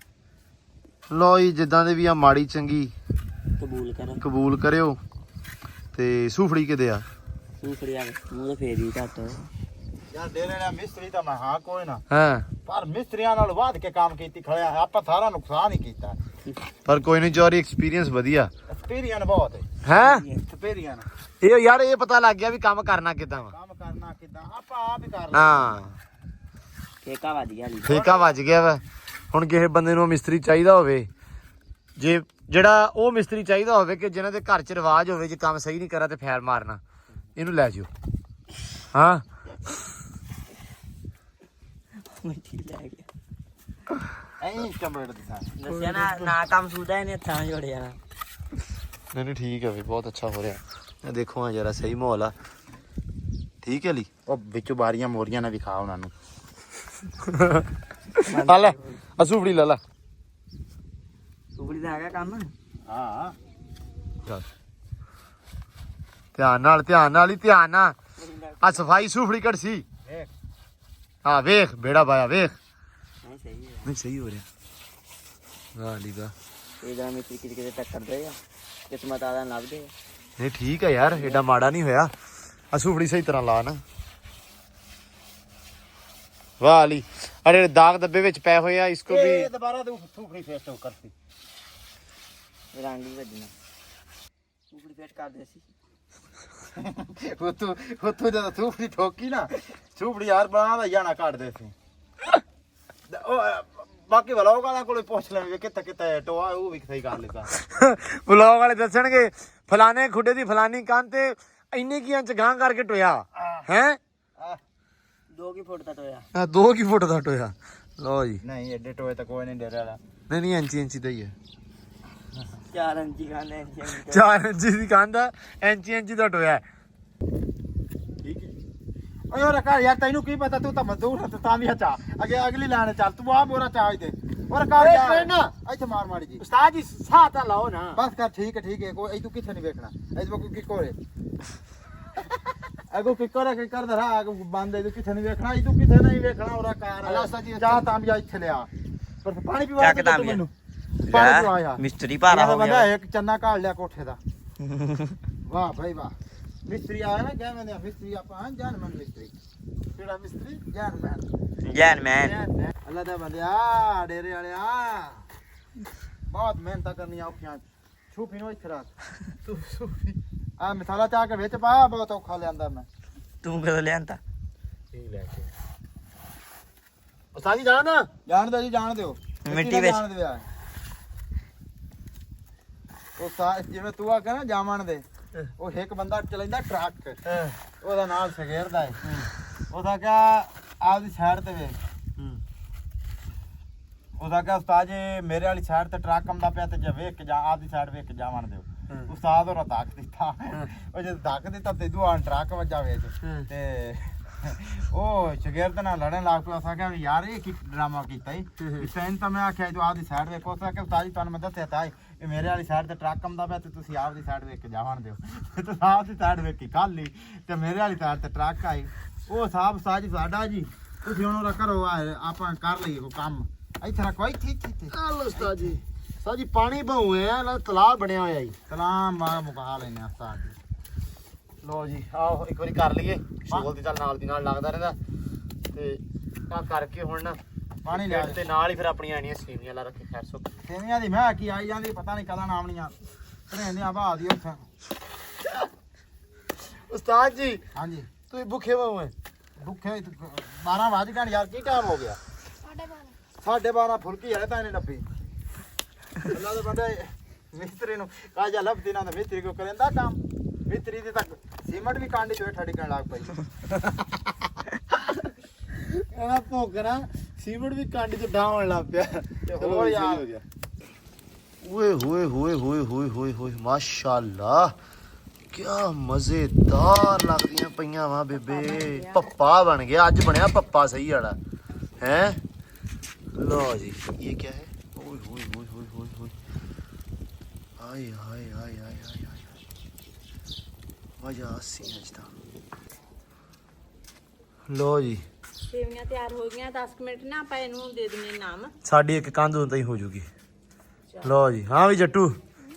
ਲਓ ਜੀ ਜਿੱਦਾਂ ਦੇ ਵੀ ਆ ਮਾੜੀ ਚੰਗੀ ਕਬੂਲ ਕਰ ਕਬੂਲ ਕਰਿਓ ਤੇ ਸੂਫੜੀ ਕਿਤੇ ਆ ਸੂਫੜੀ ਆ ਮੂੰਹ ਤੇ ਫੇਰੀ ਘੱਟ ਯਾਰ ਡੇਰੇ ਵਾਲਾ ਮਿਸਤਰੀ ਤਾਂ ਮੈਂ ਹਾਂ ਕੋਈ ਨਾ ਹਾਂ ਪਰ ਮਿਸਤਰੀਆਂ ਨਾਲ ਬਾਅਦ ਕੇ ਕੰਮ ਕੀਤੀ ਖੜਿਆ ਆਪਾਂ ਸਾਰਾ ਨੁਕਸਾਨ ਹੀ ਕੀਤਾ ਪਰ ਕੋਈ ਨਹੀਂ ਜੋਰੀ ਐਕਸਪੀਰੀਅੰਸ ਵਧੀਆ ਐਕਸਪੀਰੀਅੰਸ ਬਹੁਤ ਹੈ ਹੈ ਐਕਸਪੀਰੀਅੰਸ ਇਹ ਯਾਰ ਇਹ ਪਤਾ ਲੱਗ ਗਿਆ ਵੀ ਕੰਮ ਕਰਨਾ ਕਿਦਾਂ ਵਾ ਕੰਮ ਕਰਨਾ ਕਿਦਾਂ ਆਪਾਂ ਆਪ ਹੀ ਕਰ ਲੈ ਹਾਂ ਠੇਕਾ ਵੱਜ ਗਿਆ ਲਈ ਠੇਕਾ ਵੱਜ ਗਿਆ ਵਾ ਹੁਣ ਕਿਸੇ ਬੰਦੇ ਨੂੰ ਮਿਸਤਰੀ ਚਾਹੀਦਾ ਹੋਵੇ ਜੇ ਜਿਹੜਾ ਉਹ ਮਿਸਤਰੀ ਚਾਹੀਦਾ ਹੋਵੇ ਕਿ ਜਿਹਨਾਂ ਦੇ ਘਰ 'ਚ ਰਿਵਾਜ ਹੋਵੇ ਜੇ ਕੰਮ ਸਹੀ ਨਹੀਂ ਕਰਾ ਤੇ ਫੈਰ ਮਾਰਨਾ ਇਹਨੂੰ ਲੈ ਜਿਓ ਹਾਂ ਮਿੱਟੀ ਲੈ ਗਿਆ ਐਂ ਚੰਬੜ ਦਿਸਾਂ ਦੱਸਿਆ ਨਾ ਕੰਮ ਸੂਦਾ ਇਹਨੇ ਹੱਥਾਂ ਨਾਲ ਜੋੜਿਆ ਨਾ ਨਹੀਂ ਠੀਕ ਹੈ ਵੀ ਬਹੁਤ ਅੱਛਾ ਹੋ ਰਿਹਾ ਇਹ ਦੇਖੋ ਆ ਜਰਾ ਸਹੀ ਮਾਹੌਲ ਆ ਠੀਕ ਹੈ ਲਈ ਉਹ ਵਿੱਚੋਂ ਬਾਰੀਆਂ ਮੋਰੀਆਂ ਨਾ ਵਿਖਾ ਉਹਨਾਂ ਨੂੰ ਆ ਲੈ ਅਸੂਫੜੀ ਲੈ ਲਾ ਸੂਫੜੀ ਦਾ ਹੈਗਾ ਕੰਮ ਹਾਂ ਚੱਲ ਧਿਆਨ ਨਾਲ ਹੀ ਧਿਆਨ ਨਾਲ ਆ ਸਫਾਈ ਸੂਫੜੀ ਕੜਸੀ ਵੇਖ ਹਾਂ ਵੇਖ ਬੇੜਾ ਪਾਇਆ ਵੇਖ ਨਹੀਂ ਸਹੀ ਹੈ ਨਹੀਂ ਸਹੀ ਹੋ ਰਿਹਾ ਵਾਹ ਲੀਗਾ ਇਹਦਾ ਮਿੱਟੀ ਕਿਤੇ ਟੱਕਰਦੇ ਆ ਕਿਸਮਤ ਆਦਾ ਲੱਭਦੇ ਆ ਨਹੀਂ ਠੀਕ ਹੈ ਯਾਰ ਏਡਾ ਮਾੜਾ ਨਹੀਂ ਹੋਇਆ ਅਸੂਫੜੀ ਸਹੀ ਤਰ੍ਹਾਂ ਲਾ ਨਾ ਵਾਹ ਅਲੀ ਅਰੇ ਦਾਗ ਦੱਬੇ ਵਿੱਚ ਪਏ ਹੋਏ ਆ ਇਸਕੋ ਵੀ ਇਹ ਦੁਬਾਰਾ ਤੂੰ ਥੂਫੜੀ ਫੇਸ ਤੋਂ ਕਰਤੀ ਰੰਗ ਵੀ ਵੱਜਣਾ ਸੂਫੜੀ ਫੇਟ ਕਰਦੇ ਸੀ ਉੱਥੋਂ ਜਦੋਂ ਥੂਫੜੀ ਠੋਕੀ ਨਾ ਥੂਫੜੀ ਯਾਰ ਬਣਾ ਦਾ ਜਾਣਾ ਕੱਢਦੇ ਸੀ ਉਹ ਬਾਕੀ ਵਲੋਗ ਵਾਲਿਆਂ ਕੋਲੇ ਪੁੱਛ ਲੈਣਗੇ ਕਿੱਥੇ ਕਿੱਥੇ ਟੋਆ ਉਹ ਵੀ ਸਹੀ ਕਰ ਲਿੱਤਾ ਵਲੌਗ ਵਾਲੇ ਦੱਸਣਗੇ ਫਲਾਣੇ ਖੁੱਡੇ ਦੀ ਫਲਾਨੀ ਕੰਨ ਤੇ ਇੰਨੇ ਕੀ ਇੰਚ ਗਾਂ ਕਰਕੇ ਟੋਇਆ ਹੈ 2 ਫੁੱਟ ਤੱਕ ਹੋਇਆ 2 ਕੀ ਫੁੱਟ ਦਾ ਟੋਇਆ ਲਓ ਜੀ ਨਹੀਂ ਐਡੇ ਟੋਏ ਤਾਂ ਕੋਈ ਨਹੀਂ ਡੇਰੇ ਵਾਲਾ ਨਹੀਂ ਇੰਚੀ ਦਾ ਹੀ ਹੈ 4 ਇੰਚੀ ਖਾਂਦੇ 4 ਇੰਚੀ ਦੀ ਕੰਧ ਆ ਇੰਚੀ ਦਾ ਟੋਇਆ ਠੀਕ ਹੈ ਓਏ ਹੋਰ ਘਰ ਯਾਰ ਤੈਨੂੰ ਕੀ ਪਤਾ ਤੂੰ ਤਾਂ ਮਜ਼ਦੂਰ ਹੈ ਤਾਂ ਵੀ ਚਾ ਅੱਗੇ ਅਗਲੀ ਲਾਣੇ ਚੱਲ ਤੂੰ ਆ ਮੋਰਾ ਚਾਹ ਦੇ ਹੋਰ ਘਰ ਯਾਰ ਇੱਥੇ ਮਾਰ ਮਾੜੀ ਜੀ ਉਸਤਾਦ ਜੀ ਸਾਹ ਤਾਂ ਲਾਓ ਨਾ ਬਸ ਕਰ ਠੀਕ ਹੈ ਕੋਈ ਤੂੰ ਕਿੱਥੇ ਨਹੀਂ ਵੇਖਣਾ ਇਹ ਕੋ ਕੀ ਕੋਰੇ ਅਗੋ ਕੀ ਕਰਦਾ ਰਹਾ ਅਗੋ ਬੰਦੇ ਤੂੰ ਕਿੱਥੇ ਨਹੀਂ ਵੇਖਣਾ ਇਹ ਤੂੰ ਕਿੱਥੇ ਨਹੀਂ ਵੇਖਣਾ ਉਹਦਾ ਕਾਰ ਅੱਲਾ ਸਾਜੀ ਚਾਹ ਤਾਂ ਵੀ ਇੱਥੇ ਲਿਆ ਪਰ ਪਾਣੀ ਪੀਵਾ ਚੱਕ ਤਾਂ ਵੀ ਮੈਨੂੰ ਪਾਣੀ ਪੀਵਾ ਯਾਰ ਮਿਸਤਰੀ ਭਾਰਾ ਹੋ ਬੰਦਾ ਗਿਆ ਇੱਕ ਚੰਨਾ ਕਾੜ ਲਿਆ ਕੋਠੇ ਦਾ ਵਾਹ ਭਾਈ ਵਾਹ ਮਿਸਤਰੀ ਆਇਆ ਨਾ ਕਿਵੇਂ ਨੇ ਮਿਸਤਰੀ ਆਪਾਂ ਜਾਨਮਨ ਮਿਸਤਰੀ ਕਿਹੜਾ ਮਿਸਤਰੀ ਜਾਨਮਨ ਜੈਨ ਮੈਨ ਅੱਲਾ ਦਾ ਬੰਦਿਆ ਡੇਰੇ ਵਾਲਿਆ ਬਹੁਤ ਮਿਹਨਤਾਂ ਕਰਨੀਆਂ ਔਖੀਆਂ ਛੂਪੀ ਨੂੰ ਇੱਥੇ ਰੱਖ ਤੂੰ ਛੂਪੀ ਆ ਮਸਾਲਾ ਚਾਹ ਕੇ ਵਿੱਚ ਪਾ ਬਹੁਤ ਔਖਾ ਲਿਆਂਦਾ ਮੈਂ ਤੂੰ ਕਦੋਂ ਲਿਆਂਦਾ ਠੀਕ ਲੈ ਕੇ ਉਸਤਾਦ ਜੀ ਜਾਣਾ ਜਾਣਦੇ ਜੀ ਜਾਣ ਦਿਓ ਮਿੱਟੀ ਵਿੱਚ ਜਾਣ ਦਿਓ ਉਹ ਜਿਵੇਂ ਤੂੰ ਆ ਨਾ ਜਾਵਣ ਦੇ ਉਹ ਇੱਕ ਬੰਦਾ ਚਲਾਉਂਦਾ ਟਰੱਕ ਉਹਦਾ ਨਾਲ ਸਗੇਰਦਾ ਹੈ ਉਹਦਾ ਕਿਆ ਆਪਦੀ ਸਾਈਡ ਤੇ ਵੇ ਉਹਦਾ ਕਿਆ ਉਸਤਾਦ ਜੀ ਮੇਰੇ ਵਾਲੀ ਸਾਈਡ ਤੇ ਟਰੱਕ ਆਉਂਦਾ ਪਿਆ ਤੇ ਜੇ ਵੇਖ ਕੇ ਜਾ ਆਪਦੀ ਸਾਈਡ ਵੇਖ ਕੇ ਜਾਵਣ ਦਿਓ ਉਸਤਾਦ ਉਹਦਾ ਧੱਕ ਦਿੱਤਾ ਉਹ ਜਦ ਧੱਕ ਦਿੱਤਾ ਤੇ ਦੂਆ ਟਰੱਕ ਵੱਜਾ ਵੇਚ ਤੇ ਉਹ ਸ਼ਗਿਰਦ ਨਾਲ ਲੜਨ ਲੱਗ ਪਿਆ ਸਾਕਿਆ ਵੀ ਯਾਰ ਇਹ ਕੀ ਡਰਾਮਾ ਕੀਤਾ ਈ ਤੈਨੂੰ ਤਾਂ ਮੈਂ ਆਖਿਆ ਤੂੰ ਆਪਦੀ ਸਾਈਡ ਵੇਖੋ ਸਾਕਿਆ ਉਸਤਾਦ ਜੀ ਤੁਹਾਨੂੰ ਮੈਂ ਦੱਸਿਆ ਤਾਂ ਇਹ ਮੇਰੇ ਵਾਲੀ ਸਾਈਡ ਤੇ ਟਰੱਕ ਆਉਂਦਾ ਪਿਆ ਤੇ ਤੁਸੀਂ ਆਪਦੀ ਸਾਈਡ ਵੇਖ ਕੇ ਜਾਵਣ ਦਿਓ ਤੇ ਤੁਸੀਂ ਆਪਦੀ ਸਾਈਡ ਵੇਖ ਕੇ ਕੱਲ ਲਈ ਤੇ ਮੇਰੇ ਵਾਲੀ ਸਾਈਡ ਤੇ ਟਰੱਕ ਆਈ ਉਹ ਸਾਹਿਬ ਉਸਤਾਦ ਜੀ ਸਾਡਾ ਜੀ ਤੁਸੀਂ ਹੁਣ ਉਹਦਾ ਕਰੋ ਆਪਾਂ ਕਰ ਲਈਏ ਕੋਈ ਕੰਮ ਇੱਥੇ ਰੱਖੋ ਇੱਥੇ ਉਸਤਾਦ ਜੀ ਸਾਜੀ ਪਾਣੀ ਭਉਏ ਆ ਨਾਲ ਤਲਾਬ ਬਣਿਆ ਹੋਇਆ ਜੀ ਸਲਾਮ ਮਾ ਮੁਕਾ ਲੈਨੇ ਆ ਉਸਤਾਦ ਜੀ ਲੋ ਜੀ ਆਓ ਇੱਕ ਵਾਰੀ ਕਰ ਲਈਏ ਸ਼ੋਲ ਤੇ ਚੱਲ ਨਾਲ ਦੀ ਨਾਲ ਲੱਗਦਾ ਰਹਿੰਦਾ ਤੇ ਆ ਕਰਕੇ ਹੁਣ ਨਾ ਪਾਣੀ ਲਿਆ ਤੇ ਨਾਲ ਹੀ ਫਿਰ ਆਪਣੀਆਂ ਆਣੀਆਂ ਸੇਵੀਆਂ ਲਾ ਰੱਖੇ ਖੈਰ ਸੁੱਕ ਸੇਵੀਆਂ ਦੀ ਮੈਂ ਕੀ ਆਈ ਜਾਂਦੀ ਪਤਾ ਨਹੀਂ ਕਦਾਂ ਨਾਮਣੀਆਂ ਭਰੇਂਦੀਆਂ ਬਾਹ ਦੀ ਉੱਥੇ ਉਸਤਾਦ ਜੀ ਹਾਂਜੀ ਤੁਸੀਂ ਭੁੱਖੇ ਹੋਏ ਭੁੱਖੇ 12 ਵਜ ਗਏ ਯਾਰ ਕੀ ਟਾਈਮ ਹੋ ਗਿਆ 12:30 ਫੁਲਕੀ ਹਲੇ ਤਾਂ ਇਹਨੇ ਡੱਬੀ ਅੱਲਾ ਦੇ ਬੰਦੇ ਮਿਸਤਰੀ ਨੂੰ ਕਾ ਜਾ ਲੱਭਦੀ ਨਾ ਮਿਸਤਰੀ ਕੋ ਕਰੇਂਦਾ ਕੰਮ ਮਿਸਤਰੀ ਦੀ ਤੱਕ ਸੀਮਟ ਵੀ ਕਾਂਡੀ ਚੋਂ ਠੜਕਣ ਲੱਗ ਪਈ ਇਹਨਾਂ ਭੋਗਣਾ ਸੀਮਟ ਵੀ ਕੰਡ ਚ ਡਾਉਣ ਲੱਗ ਪਿਆ ਤੇ ਹੋਰ ਯਾਰ ਓਏ ਹੋਏ ਹੋਏ ਹੋਏ ਹੋਏ ਹੋਏ ਹੋਏ ਮਾਸ਼ਾਅੱਲਾ ਕਿਆ ਮਜ਼ੇਦਾਰ ਲੱਗਦੀਆਂ ਪਈਆਂ ਵਾ ਬੇਬੇ ਪੱਪਾ ਬਣ ਗਿਆ ਅੱਜ ਬਣਿਆ ਪੱਪਾ ਸਹੀ ਵਾਲਾ ਹੈ लो जी ये क्या है ओए होए होए होए होए होए हाय हाय हाय हाय हाय हाय वजह सी अजदा लो जी ਸੇਵੀਆਂ ਤਿਆਰ ਹੋ ਗਈਆਂ 10 ਮਿੰਟ ਨਾ ਆਪਾਂ ਇਹਨੂੰ ਦੇ ਦਿੰਨੇ ਨਾਮ ਸਾਡੀ ਇੱਕ ਕੰਧ ਉਤਾਂ ਹੀ ਹੋ ਜੂਗੀ लो जी हाँ भी जट्टू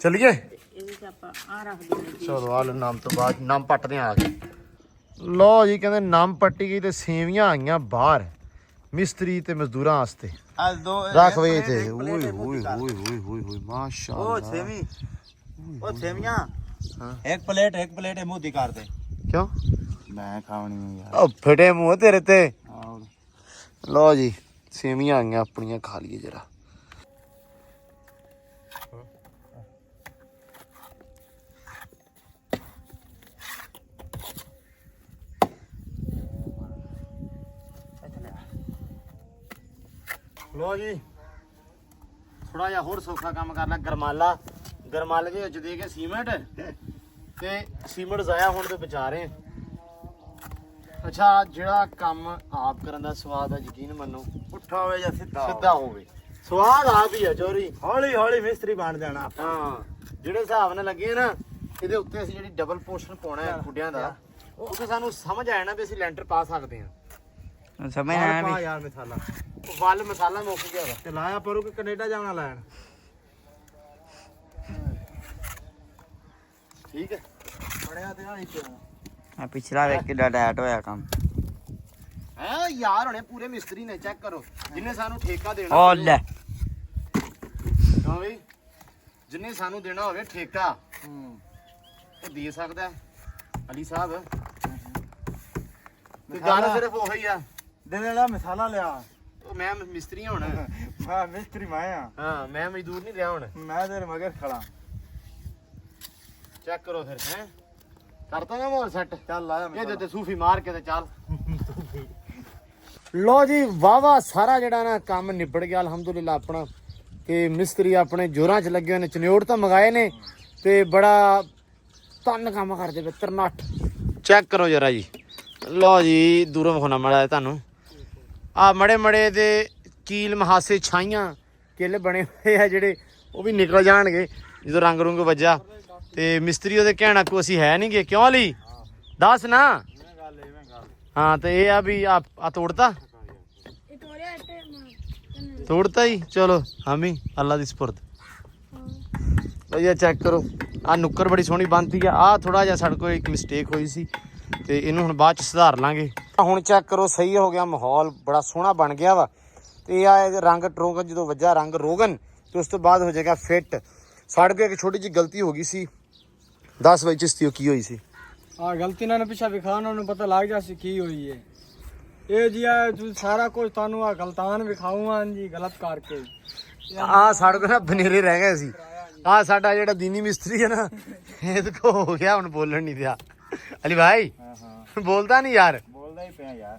चलिए ਇਹਦੇ ਚ ਆਪਾਂ ਆ ਰੱਖ ਦਿੰਨੇ चलो आल नाम तो बाद नाम पटते हैं आगे ਲਓ ਜੀ ਕਹਿੰਦੇ ਨਮ ਪੱਟੀ ਗਈ ਤੇ ਸੇਵੀਆਂ ਆਈਆਂ ਬਾਹਰ ਮਿਸਤਰੀ ਤੇ ਮਜ਼ਦੂਰਾਂ ਵਾਸਤੇ आज दो ਰੱਖ ਵੇ ਇੱਥੇ ਓਏ ਓਏ ਓਏ ਓਏ ਓਏ ਓਏ ਮਾਸ਼ਾਅੱਲਾ सेवी ओ सेवियां एक प्लेट है मुंह दिखा दे ਕਿਉਂ मैं खावनी है यार ਉਹ ਫਟੇ ਮੂੰਹ ਤੇਰੇ ਤੇ ਲਓ ਜੀ ਸੇਵੀਆਂ ਆਈਆਂ ਆਪਣੀਆਂ ਖਾ ਲਈਏ ਜਰਾ ਲੋ ਜੀ ਥੋੜਾ ਜਿਹਾ ਹੋਰ ਸੌਖਾ ਕੰਮ ਕਰਨਾ ਗਰਮਾਲੇ ਦੇ ਵਿੱਚ ਦੇ ਕੇ ਸੀਮੈਂਟ ਤੇ ਸੀਮੈਂਟ ਜ਼ਾਇਆ ਹੋਣ ਤੋਂ ਬਚਾ ਰਹੇ ਹਾਂ। ਅੱਛਾ ਜਿਹੜਾ ਕੰਮ ਆਪ ਕਰਨ ਦਾ ਸਵਾਦ ਆ ਯਕੀਨ ਮੰਨੋ उठा हुए या सीधा ਸਿੱਧਾ ਹੋਵੇ ਸਵਾਦ ਆਪ ਹੀ ਆ ਚੋਰੀ हौली हौली मिस्त्री बन जाना ਹਾਂ ਜਿਹੜੇ ਹਿਸਾਬ ਨਾਲ ਲੱਗੇ ਨਾ ਇਹਦੇ ਉੱਤੇ ਅਸੀਂ ਜਿਹੜੀ ਡਬਲ ਪੋਰਸ਼ਨ ਪਾਉਣਾ ਹੈ ਖੁੱਡਿਆਂ ਦਾ ਉਹ ਸਾਨੂੰ ਸਮਝ ਆਇਆ ਨਾ ਵੀ ਅਸੀਂ ਲੈਂਟਰ ਪਾ ਸਕਦੇ ਹਾਂ ਸਮਝ ਆਇਆ पा ਵੀ यार मसाला ਉਹ ਵੱਲ ਮਸਾਲਾ ਮੁੱਕ ਗਿਆ ਵਾ ते लाया परू के कनेडा जाना लाया ਠੀਕ ਹੈ पड़या ते हां इथे ਆ ਪਿਛਲਾ ਵੇਖ ਕਿੱਡਾ ਟਾਈਟ ਹੋਇਆ ਕੰਮ ਹੈ ਯਾਰ ਹੁਣੇ ਪੂਰੇ ਮਿਸਤਰੀ ਨੇ ਚੈੱਕ ਕਰੋ ਜਿੰਨੇ ਸਾਨੂੰ ਠੇਕਾ ਦੇਣਾ ਓ ਹੋਵੇ- ਲੈ ਹਾਂ ਬਈ ਜਿੰਨੇ ਸਾਨੂੰ ਦੇਣਾ ਹੋਵੇ ਠੇਕਾ ਉਹ ਦੇ ਸਕਦਾ ਹੈ। ਅਲੀ ਸਾਹਿਬ ਤੇ ਗੱਲ ਸਿਰਫ ਉਹੀ ਆ देने ला मसाला लिया ਉਹ ਮੈਂ ਮਿਸਤਰੀ ਹਾਂ ਹੁਣ मैं मिस्त्री मैं हां ਹਾਂ ਮੈਂ ਮਜ਼ਦੂਰ ਨਹੀਂ ਰਿਹਾ ਹੁਣ मैं तेरे मगर खड़ा ਚੈੱਕ ਕਰੋ ਫਿਰ ਹੈ ਕਰਤਾ ਨਾ ਮੋਰ ਸੈੱਟ चल लाया ਇਹਦੇ ਤੇ ਸੂਫੀ ਮਾਰ ਕੇ ਤੇ ਚੱਲ ਲੋ ਜੀ ਵਾਵਾ ਸਾਰਾ ਜਿਹੜਾ ਨਾ ਕੰਮ ਨਿਬੜ ਗਿਆ ਅਲਹਮਦੁਲਿਲਾ ਆਪਣਾ ਤੇ ਮਿਸਤਰੀ ਆਪਣੇ ਜੋਰਾਂ 'ਚ ਲੱਗੇ ਹੋਏ ਨੇ ਚਨਿਓੜ ਤਾਂ ਮੰਗਾਏ ਨੇ ਤੇ ਬੜਾ ਤਨ ਕੰਮ ਕਰਦੇ ਪਏ ਤਰਨੱਠ ਚੈੱਕ ਕਰੋ ਜਰਾ ਜੀ ਲੋ ਜੀ ਦੂਰੋਂ ਵਿਖਾਉਣਾ ਮੜਾ ਤੁਹਾਨੂੰ ਆ ਮੜੇ ਮੜੇ ਦੇ ਕੀਲ ਮਹਾਸੇ ਛਾਈਆਂ ਕਿੱਲ ਬਣੇ ਹੋਏ ਆ ਜਿਹੜੇ ਉਹ ਵੀ ਨਿਕਲ ਜਾਣਗੇ ਜਦੋਂ ਰੰਗ ਰੁੰਗ ਵੱਜਾ ਤੇ ਮਿਸਤਰੀ ਉਹਦੇ ਕਹਿਣਾ ਕੋ ਅਸੀਂ ਹੈ ਨਹੀਂਗੇ ਕਿਉਂ ਲਈ ਦੱਸ ਨਾ ਹਾਂ ਤੇ ਇਹ ਆ ਵੀ ਆ ਤੋੜਤਾ ਇੱਕ ਹੋਰਿਆ ਇੱਥੇ ਤੋੜਤਾ ਹੀ ਚਲੋ ਹਾਮੀ ਅੱਲਾ ਦੀ ਸਪੁਰਦ ਭਈਆ ਚੈੱਕ ਕਰੋ ਆ ਨੁੱਕਰ ਬੜੀ ਸੋਹਣੀ ਬਣਦੀ ਆ ਥੋੜਾ ਜਿਹਾ ਸਾਡੇ ਕੋਲ ਇੱਕ ਮਿਸਟੇਕ ਹੋਈ ਸੀ ਤੇ ਇਹਨੂੰ ਹੁਣ ਬਾਅਦ ਚ ਸੁਧਾਰ ਲਾਂਗੇ ਹੁਣ ਚੈੱਕ ਕਰੋ ਸਹੀ ਹੋ ਗਿਆ ਮਾਹੌਲ ਬੜਾ ਸੋਹਣਾ ਬਣ ਗਿਆ ਵਾ ਤੇ ਆ ਰੰਗ ਟਰੋਗਨ ਜਦੋਂ ਵੱਜਾ ਰੰਗ ਰੋਗਨ ਤੇ ਉਸ ਤੋਂ ਬਾਅਦ ਹੋ ਜਾਏਗਾ ਫਿੱਟ ਸਾਡੇ ਕੋਲ ਇੱਕ ਛੋਟੀ ਜਿਹੀ ਗਲਤੀ ਹੋ ਗਈ ਸੀ 10 ਵਜੇ ਚਿਸ਼ਤੀਓ ਕੀ ਹੋਈ ਸੀ ਆ ਗਲਤੀ ਨਾਲ ਪਿੱਛਾ ਵਿਖਾਉਣਾ ਉਹਨੂੰ ਪਤਾ ਲੱਗ ਜਾ ਸੀ ਕੀ ਹੋਈ ਹੈ ਇਹ ਜੀ ਆ ਸਾਰਾ ਕੁਝ ਤੁਹਾਨੂੰ ਆ ਗਲਤਾਨ ਵਿਖਾਊਂਗਾ ਜੀ ਗਲਤ ਕਰਕੇ ਆ ਸਾਡੇ ਕੋਲ ਨਾ ਬਨੇਰੇ ਰਹਿ ਗਏ ਸੀ ਆ ਸਾਡਾ ਜਿਹੜਾ ਦੀਨੀ ਮਿਸਤਰੀ ਹੈ ਨਾ ਇਹਦੇ ਕੋ ਹੋ ਗਿਆ ਹੁਣ ਬੋਲਣ ਨਹੀਂ ਦਿਆ ਅਲੀ ਭਾਈ ਬੋਲਦਾ ਨਹੀਂ ਯਾਰ बोलदा ही पे यार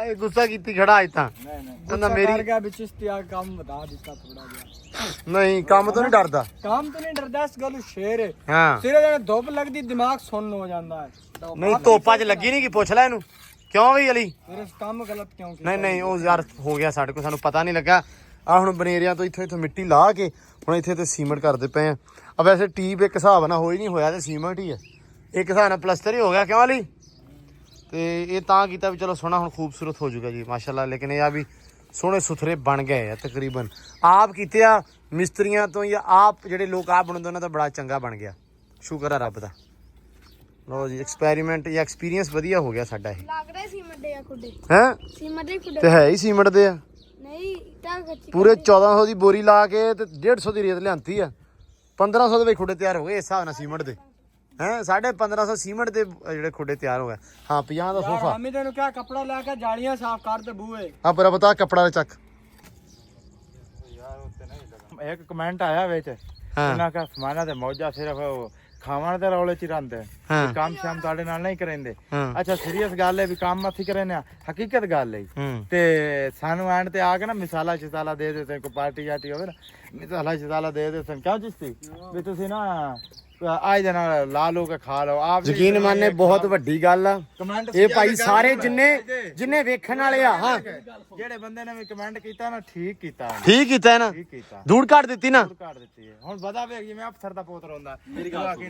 ਇਹ ਗੁੱਸਾ ਕੀਤੀ ਖੜਾ ਅੱਜ ਤਾਂ नहीं नहीं ਕਹਿੰਦਾ ਕਰ ਮੇਰੀ ਗਿਆ ਵਿੱਚ ਇਸਤਿਆ ਕੰਮ ਵਧਾ ਦਿੱਤਾ ਥੋੜਾ ਜਿਹਾ ਨਹੀਂ ਕੰਮ ਤੋਂ ਨਹੀਂ ਡਰਦਾ ਕੰਮ ਤੋਂ ਨਹੀਂ ਡਰਦਾ ਇਸ ਗੱਲ ਸ਼ੇਰ ਹੈ ਹਾਂ ਸਿਰੇ ਜਦੋਂ ਧੁੱਪ ਲੱਗਦੀ ਦਿਮਾਗ ਸੁੰਨ ਹੋ ਜਾਂਦਾ ਹੈ ਨਹੀਂ ਧੋਪਾ 'ਚ ਲੱਗੀ ਨਹੀਂ ਕਿ ਪੁੱਛ ਲੈ ਇਹਨੂੰ ਕਿਉਂ ਵੀ ਅਲੀ ਮੇਰੇ ਕੰਮ ਗਲਤ ਕਿਉਂ ਕੀਤਾ ਨਹੀਂ ਨਹੀਂ ਉਹ ਯਾਰ ਹੋ ਗਿਆ ਸਾਡੇ ਕੋਲ ਸਾਨੂੰ ਪਤਾ ਨਹੀਂ ਲੱਗਾ ਆ ਹੁਣ ਬਨੇਰਿਆਂ ਤੋਂ ਇੱਥੋਂ ਮਿੱਟੀ ਲਾ ਕੇ ਹੁਣ ਇੱਥੇ ਤੇ ਸੀਮੈਂਟ ਕਰਦੇ ਪਏ ਆ ਵੈਸੇ ਟੀਪ ਇੱਕ ਹਿਸਾਬ ਨਾਲ ਹੋਈ ਨਹੀਂ ਹੋਇਆ ਤੇ ਸੀਮੈਂਟ ਹੀ ਆ ਇੱਕ ਹਿਸਾਬ ਨਾਲ ਪਲਸਤਰ ਹੀ ਹੋ ਗਿਆ ਕਿਉਂ ਅਲੀ ਤੇ ਇਹ ਤਾਂ ਕੀਤਾ ਵੀ ਚਲੋ ਸੋਹਣਾ ਹੁਣ ਖੂਬਸੂਰਤ ਹੋ ਜਾਊਗਾ ਜੀ ਮਾਸ਼ਾਅੱਲਾ ਲੇਕਿਨ ਇਹ ਆ ਵੀ ਸੋਹਣੇ ਸੁਥਰੇ ਬਣ ਗਏ ਆ ਤਕਰੀਬਨ ਆਪ ਕੀਤੇ ਆ ਮਿਸਤਰੀਆਂ ਤੋਂ ਜਾਂ ਆਪ ਜਿਹੜੇ ਲੋਕ ਆਪ ਬਣਾਉਂਦੇ ਉਹਨਾਂ ਦਾ ਬੜਾ ਚੰਗਾ ਬਣ ਗਿਆ ਸ਼ੁਕਰ ਆ ਰੱਬ ਦਾ ਲਓ ਜੀ ਐਕਸਪੈਰੀਮੈਂਟ ਜਾਂ ਐਕਸਪੀਰੀਅੰਸ ਵਧੀਆ ਹੋ ਗਿਆ ਸਾਡਾ ਇਹ ਲੱਗ ਰਿਹਾ ਸੀਮੈਂਟ ਦੇ ਆ ਖੁੱਡੇ ਹੈ ਸੀਮੈਂਟ ਦੇ ਖੁੱਡੇ ਤੇ ਹੈ ਹੀ ਸੀਮੈਂਟ ਦੇ ਆ ਨਹੀਂ ਤਾਂ ਕੱਚੀ ਪੂਰੇ 1400 ਦੀ ਬੋਰੀ ਲਾ ਕੇ ਤੇ 150 ਦੀ ਰੇਤ ਲਿਆਂਤੀ ਆ 1500 ਦੇ ਵਿੱਚ ਖੁੱਡੇ ਤਿਆਰ ਹੋ ਗਏ ਇਸ ਹਿਸਾਬ ਨਾਲ ਸੀਮੈਂਟ ਦੇ ਹੈ 1550 ਸੀਮੈਂਟ ਦੇ ਜਿਹੜੇ ਖੁੱਡੇ ਤਿਆਰ ਹੋ ਗਏ ਹਾਂ 50 ਦਾ ਸੋਫਾ ਮੰਮੀ ਤੈਨੂੰ ਕਿਹਾ ਕੱਪੜਾ ਲੈ ਕੇ ਜਾਲੀਆਂ ਸਾਫ਼ ਕਰ ਤੇ ਬੂਏ ਆ ਪਰ ਪਤਾ ਕੱਪੜਾ ਚੱਕ एक कमेंट आया विच हाँ। इन्हां का समाना ते मौजा सिर्फ खावण दे रौले च रहिंदे हाँ। काम शाम ਤੁਹਾਡੇ ਨਾਲ ਨਹੀਂ ਕਰਿੰਦੇ ਹਾਂ ਅੱਛਾ ਸੀਰੀਅਸ ਗੱਲ ਹੈ ਵੀ ਕੰਮ ਅਸੀਂ ਕਰਨੇ ਆ ਹਕੀਕਤ ਗੱਲ ਹੈ ਹੂੰ ਤੇ ਸਾਨੂੰ ਐਂਡ ਤੇ ਆ ਕੇ ਨਾ ਮਿਸਾਲਾ ਚਿਸਾਲਾ ਦੇ ਦੇ ਤੇ ਕੋਈ ਪਾਰਟੀ ਜਾਟੀ ਹੋਵੇ ਨਾ ਮਿਸਾਲਾ ਚਿਸਾਲਾ ਦੇ ਦੇ ਸਨ ਕਿਉਂ ਜਿਸਤੀ ਵੀ ਤੁਸੀਂ ਨਾ ਆਏ ਦੇ ਨਾਲ ਲਾ ਲੋ ਕੇ ਖਾ ਲਓ ਆਪ ਯਕੀਨ ਮੰਨੇ ਬਹੁਤ ਵੱਡੀ ਗੱਲ ਆ ਕਮੈਂਟ ਇਹ ਭਾਈ ਸਾਰੇ ਜਿੰਨੇ ਵੇਖਣ ਵਾਲੇ ਆ ਹਾਂ ਜਿਹੜੇ ਬੰਦੇ ਨੇ ਵੀ ਕਮੈਂਟ ਕੀਤਾ ਨਾ ਠੀਕ ਕੀਤਾ ਉਹਨੇ, ਠੀਕ ਕੀਤਾ ਹੈ ਨਾ ਠੀਕ ਕੀਤਾ ਧੂੜ ਕੱਢ ਦਿੱਤੀ ਨਾ ਕਰ ਦਿੱਤੀ ਹੈ ਹੁਣ ਪਤਾ ਵੇਖ ਜਿਵੇਂ ਅਫਸਰ ਦਾ ਪੁੱਤਰ ਹੁੰਦਾ ਮੇਰੀ ਗੱਲ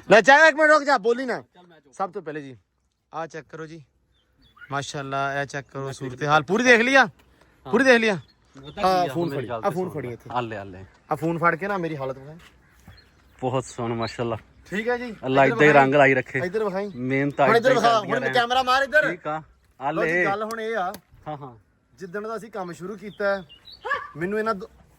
ਲੈ ਚਾਹ ਇੱਕ ਮਿੰਟ ਰੁਕ ਜਾ ਬੋਲੀ ਨਾ ਸਭ ਤੋਂ ਪਹਿਲੇ ਜੀ ਆ ਚੈੱਕ ਕਰੋ ਜੀ ਮਾਸ਼ਾਅੱਲਾ ਇਹ ਚੈੱਕ ਕਰੋ ਸੂਰਤ ਹਾਲ ਪੂਰੀ ਦੇਖ ਲਿਆ ਪੂਰੀ ਦੇਖ ਲਿਆ ਆ ਫੋਨ ਫੜੀ ਇੱਥੇ ਆਲੇ ਆਲੇ ਆ ਫੋਨ ਫੜ ਕੇ ਨਾ ਮੇਰੀ ਹਾਲਤ ਵੇਖ ਬਹੁਤ ਸੋਹਣਾ ਮਾਸ਼ਾਅੱਲਾ ਠੀਕ ਹੈ ਜੀ ਅੱਲਾ ਇਦਾਂ ਹੀ ਰੰਗ ਲਾਈ ਰੱਖੇ ਇੱਧਰ ਵਿਖਾਈ ਮਿਹਨਤ ਹੁਣ ਇੱਧਰ ਏਦਾਂ ਹੀ ਵਿਖਾ ਕਰਦੀਆਂ ਹੁਣ ਕੈਮਰਾ ਮਾਰ ਇੱਧਰ ਠੀਕ ਆ ਲਓ ਜੀ, ਆਲੇ ਗੱਲ ਹੁਣ ਇਹ ਆ ਹਾਂ ਹਾਂ ਜਿੱਦਣ ਦਾ ਅਸੀਂ ਕੰਮ ਸ਼ੁਰੂ ਕੀਤਾ ਹੈ, ਮੈਨੂੰ ਇਹਨਾਂ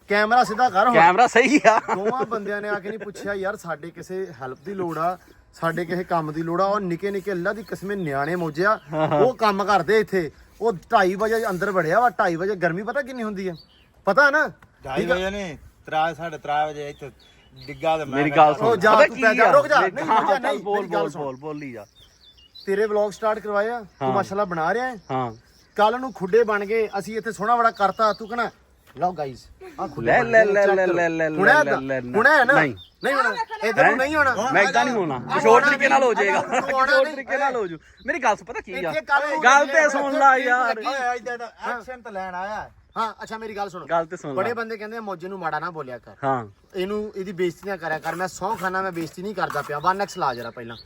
ਕੈਮਰਾ ਸਿੱਧਾ ਕਰ ਹੁਣ ਕੈਮਰਾ ਸਹੀ ਆ ਦੋਵਾਂ ਬੰਦਿਆਂ ਨੇ ਆ ਕੇ ਨਹੀਂ ਪੁੱਛਿਆ ਯਾਰ ਸਾਡੇ ਕਿਸੇ ਹੈਲਪ ਦੀ ਲੋੜ ਆ, ਸਾਡੇ ਕਿਸੇ ਕੰਮ ਦੀ ਲੋੜ ਆ। ਉਹ ਨਿੱਕੇ ਨਿੱਕੇ ਅੱਲਾ ਦੀ ਕਿਸਮੇ ਨਿਆਣੇ ਮੋਜਿਆ ਉਹ ਕੰਮ ਕਰਦੇ ਇੱਥੇ। ਉਹ 2:30 ਵਜੇ ਅੰਦਰ ਵੜਿਆ ਵਾ, 2:30 ਵਜੇ ਗਰਮੀ ਪਤਾ ਕਿੰਨੀ ਹੁੰਦੀ ਆ, ਪਤਾ ਨਾ? 2:30 ਵਜੇ ਨਹੀਂ 3:30 ਵਜੇ ਇੱਥੇ ਡਿੱਗਾ ਤੇ ਮੇਰੀ ਗੱਲ ਸੁਣ ਉਹ ਜਾ ਪਤਾ ਤੂੰ ਕੀ ਪੈ ਜਾ, ਆ? ਰੁਕ ਜਾ, ਮੇਰੀ- ਨਹੀਂ, ਹਾਂ, ਰੁਕ ਜਾ, ਚੱਲ ਨਹੀਂ, ਬੋਲ ਮੇਰੀ ਗੱਲ ਬੋਲ ਸੁਣ। ਬੋਲ ਬੋਲੀ ਜਾ ਤੇਰੇ ਵਲੌਗ ਸਟਾਰਟ ਕਰਵਾਇਆ ਤੂੰ ਹਾਂ। ਮਾਸ਼ਾਅੱਲਾ ਬਣਾ ਰਿਹਾ ਹੈ। ਹਾਂ ਕੱਲ ਨੂੰ ਖੁੱਡੇ ਬਣ ਗਏ, ਅਸੀਂ ਇੱਥੇ ਸੋਹਣਾ ਬੜਾ ਕਰਤਾ, ਤੂੰ ਕਹਣਾ ਲਓ ਗਾਈਸ ਆ ਖੁੱਡੇ ਲੈ ਬਣ ਲੈ ਗਏ, ਲੈ check ਲੈ ਕਰੋ। ਲੈ ਲੈ ਹੁਣੇ ਲੈ ਏਦਾਂ? ਲੈ ਹੁਣੇ ਹੈ ਨਾ ਨਹੀਂ ਨਹੀਂ ਹੋਣਾ ਇਧਰ ਨੂੰ ਨਹੀਂ ਹੋਣਾ। ਮੈਂ ਇਦਾਂ ਨਹੀਂ ਹੋਣਾ ਕੁਛ ਹੋਰ ਤਰੀਕੇ ਨਾਲ ਹੋ ਜਾਏਗਾ ਕੁਛ ਹੋਰ ਤਰੀਕੇ ਨਾਲ ਹੋ ਜੂ ਮੇਰੀ ਗੱਲ ਸੁਣ ਪਤਾ ਕੀ ਆ ਇੱਥੇ ਕੱਲ੍ਹ ਨੂੰ ਗੱਲ ਤੇ ਸੁਣ ਲਾ ਯਾਰ ਇਦਾਂ ਦਾ ਐਕਸ਼ਨ ਤਾਂ ਲੈਣ ਆਇਆ ਹਾਂ ਅੱਛਾ ਮੇਰੀ ਗੱਲ ਸੁਣ। ਗੱਲ ਤੇ ਸੁਣ ਬੜੇ ਲਾ ਬੰਦੇ ਕਹਿੰਦੇ ਆ ਮੌਜੇ ਨੂੰ ਮਾੜਾ ਨਾ ਬੋਲਿਆ ਕਰ, ਹਾਂ ਇਹਨੂੰ ਇਹਦੀ ਬੇਇੱਜ਼ਤੀ ਨਾ ਕਰਿਆ ਕਰ। ਮੈਂ ਸਹੁੰ ਖਾਨਾ ਮੈਂ ਬੇਇੱਜ਼ਤੀ ਨਹੀਂ ਕਰਦਾ ਪਿਆ। 1x ਲਾ ਜਰਾ ਪਹਿਲਾਂ,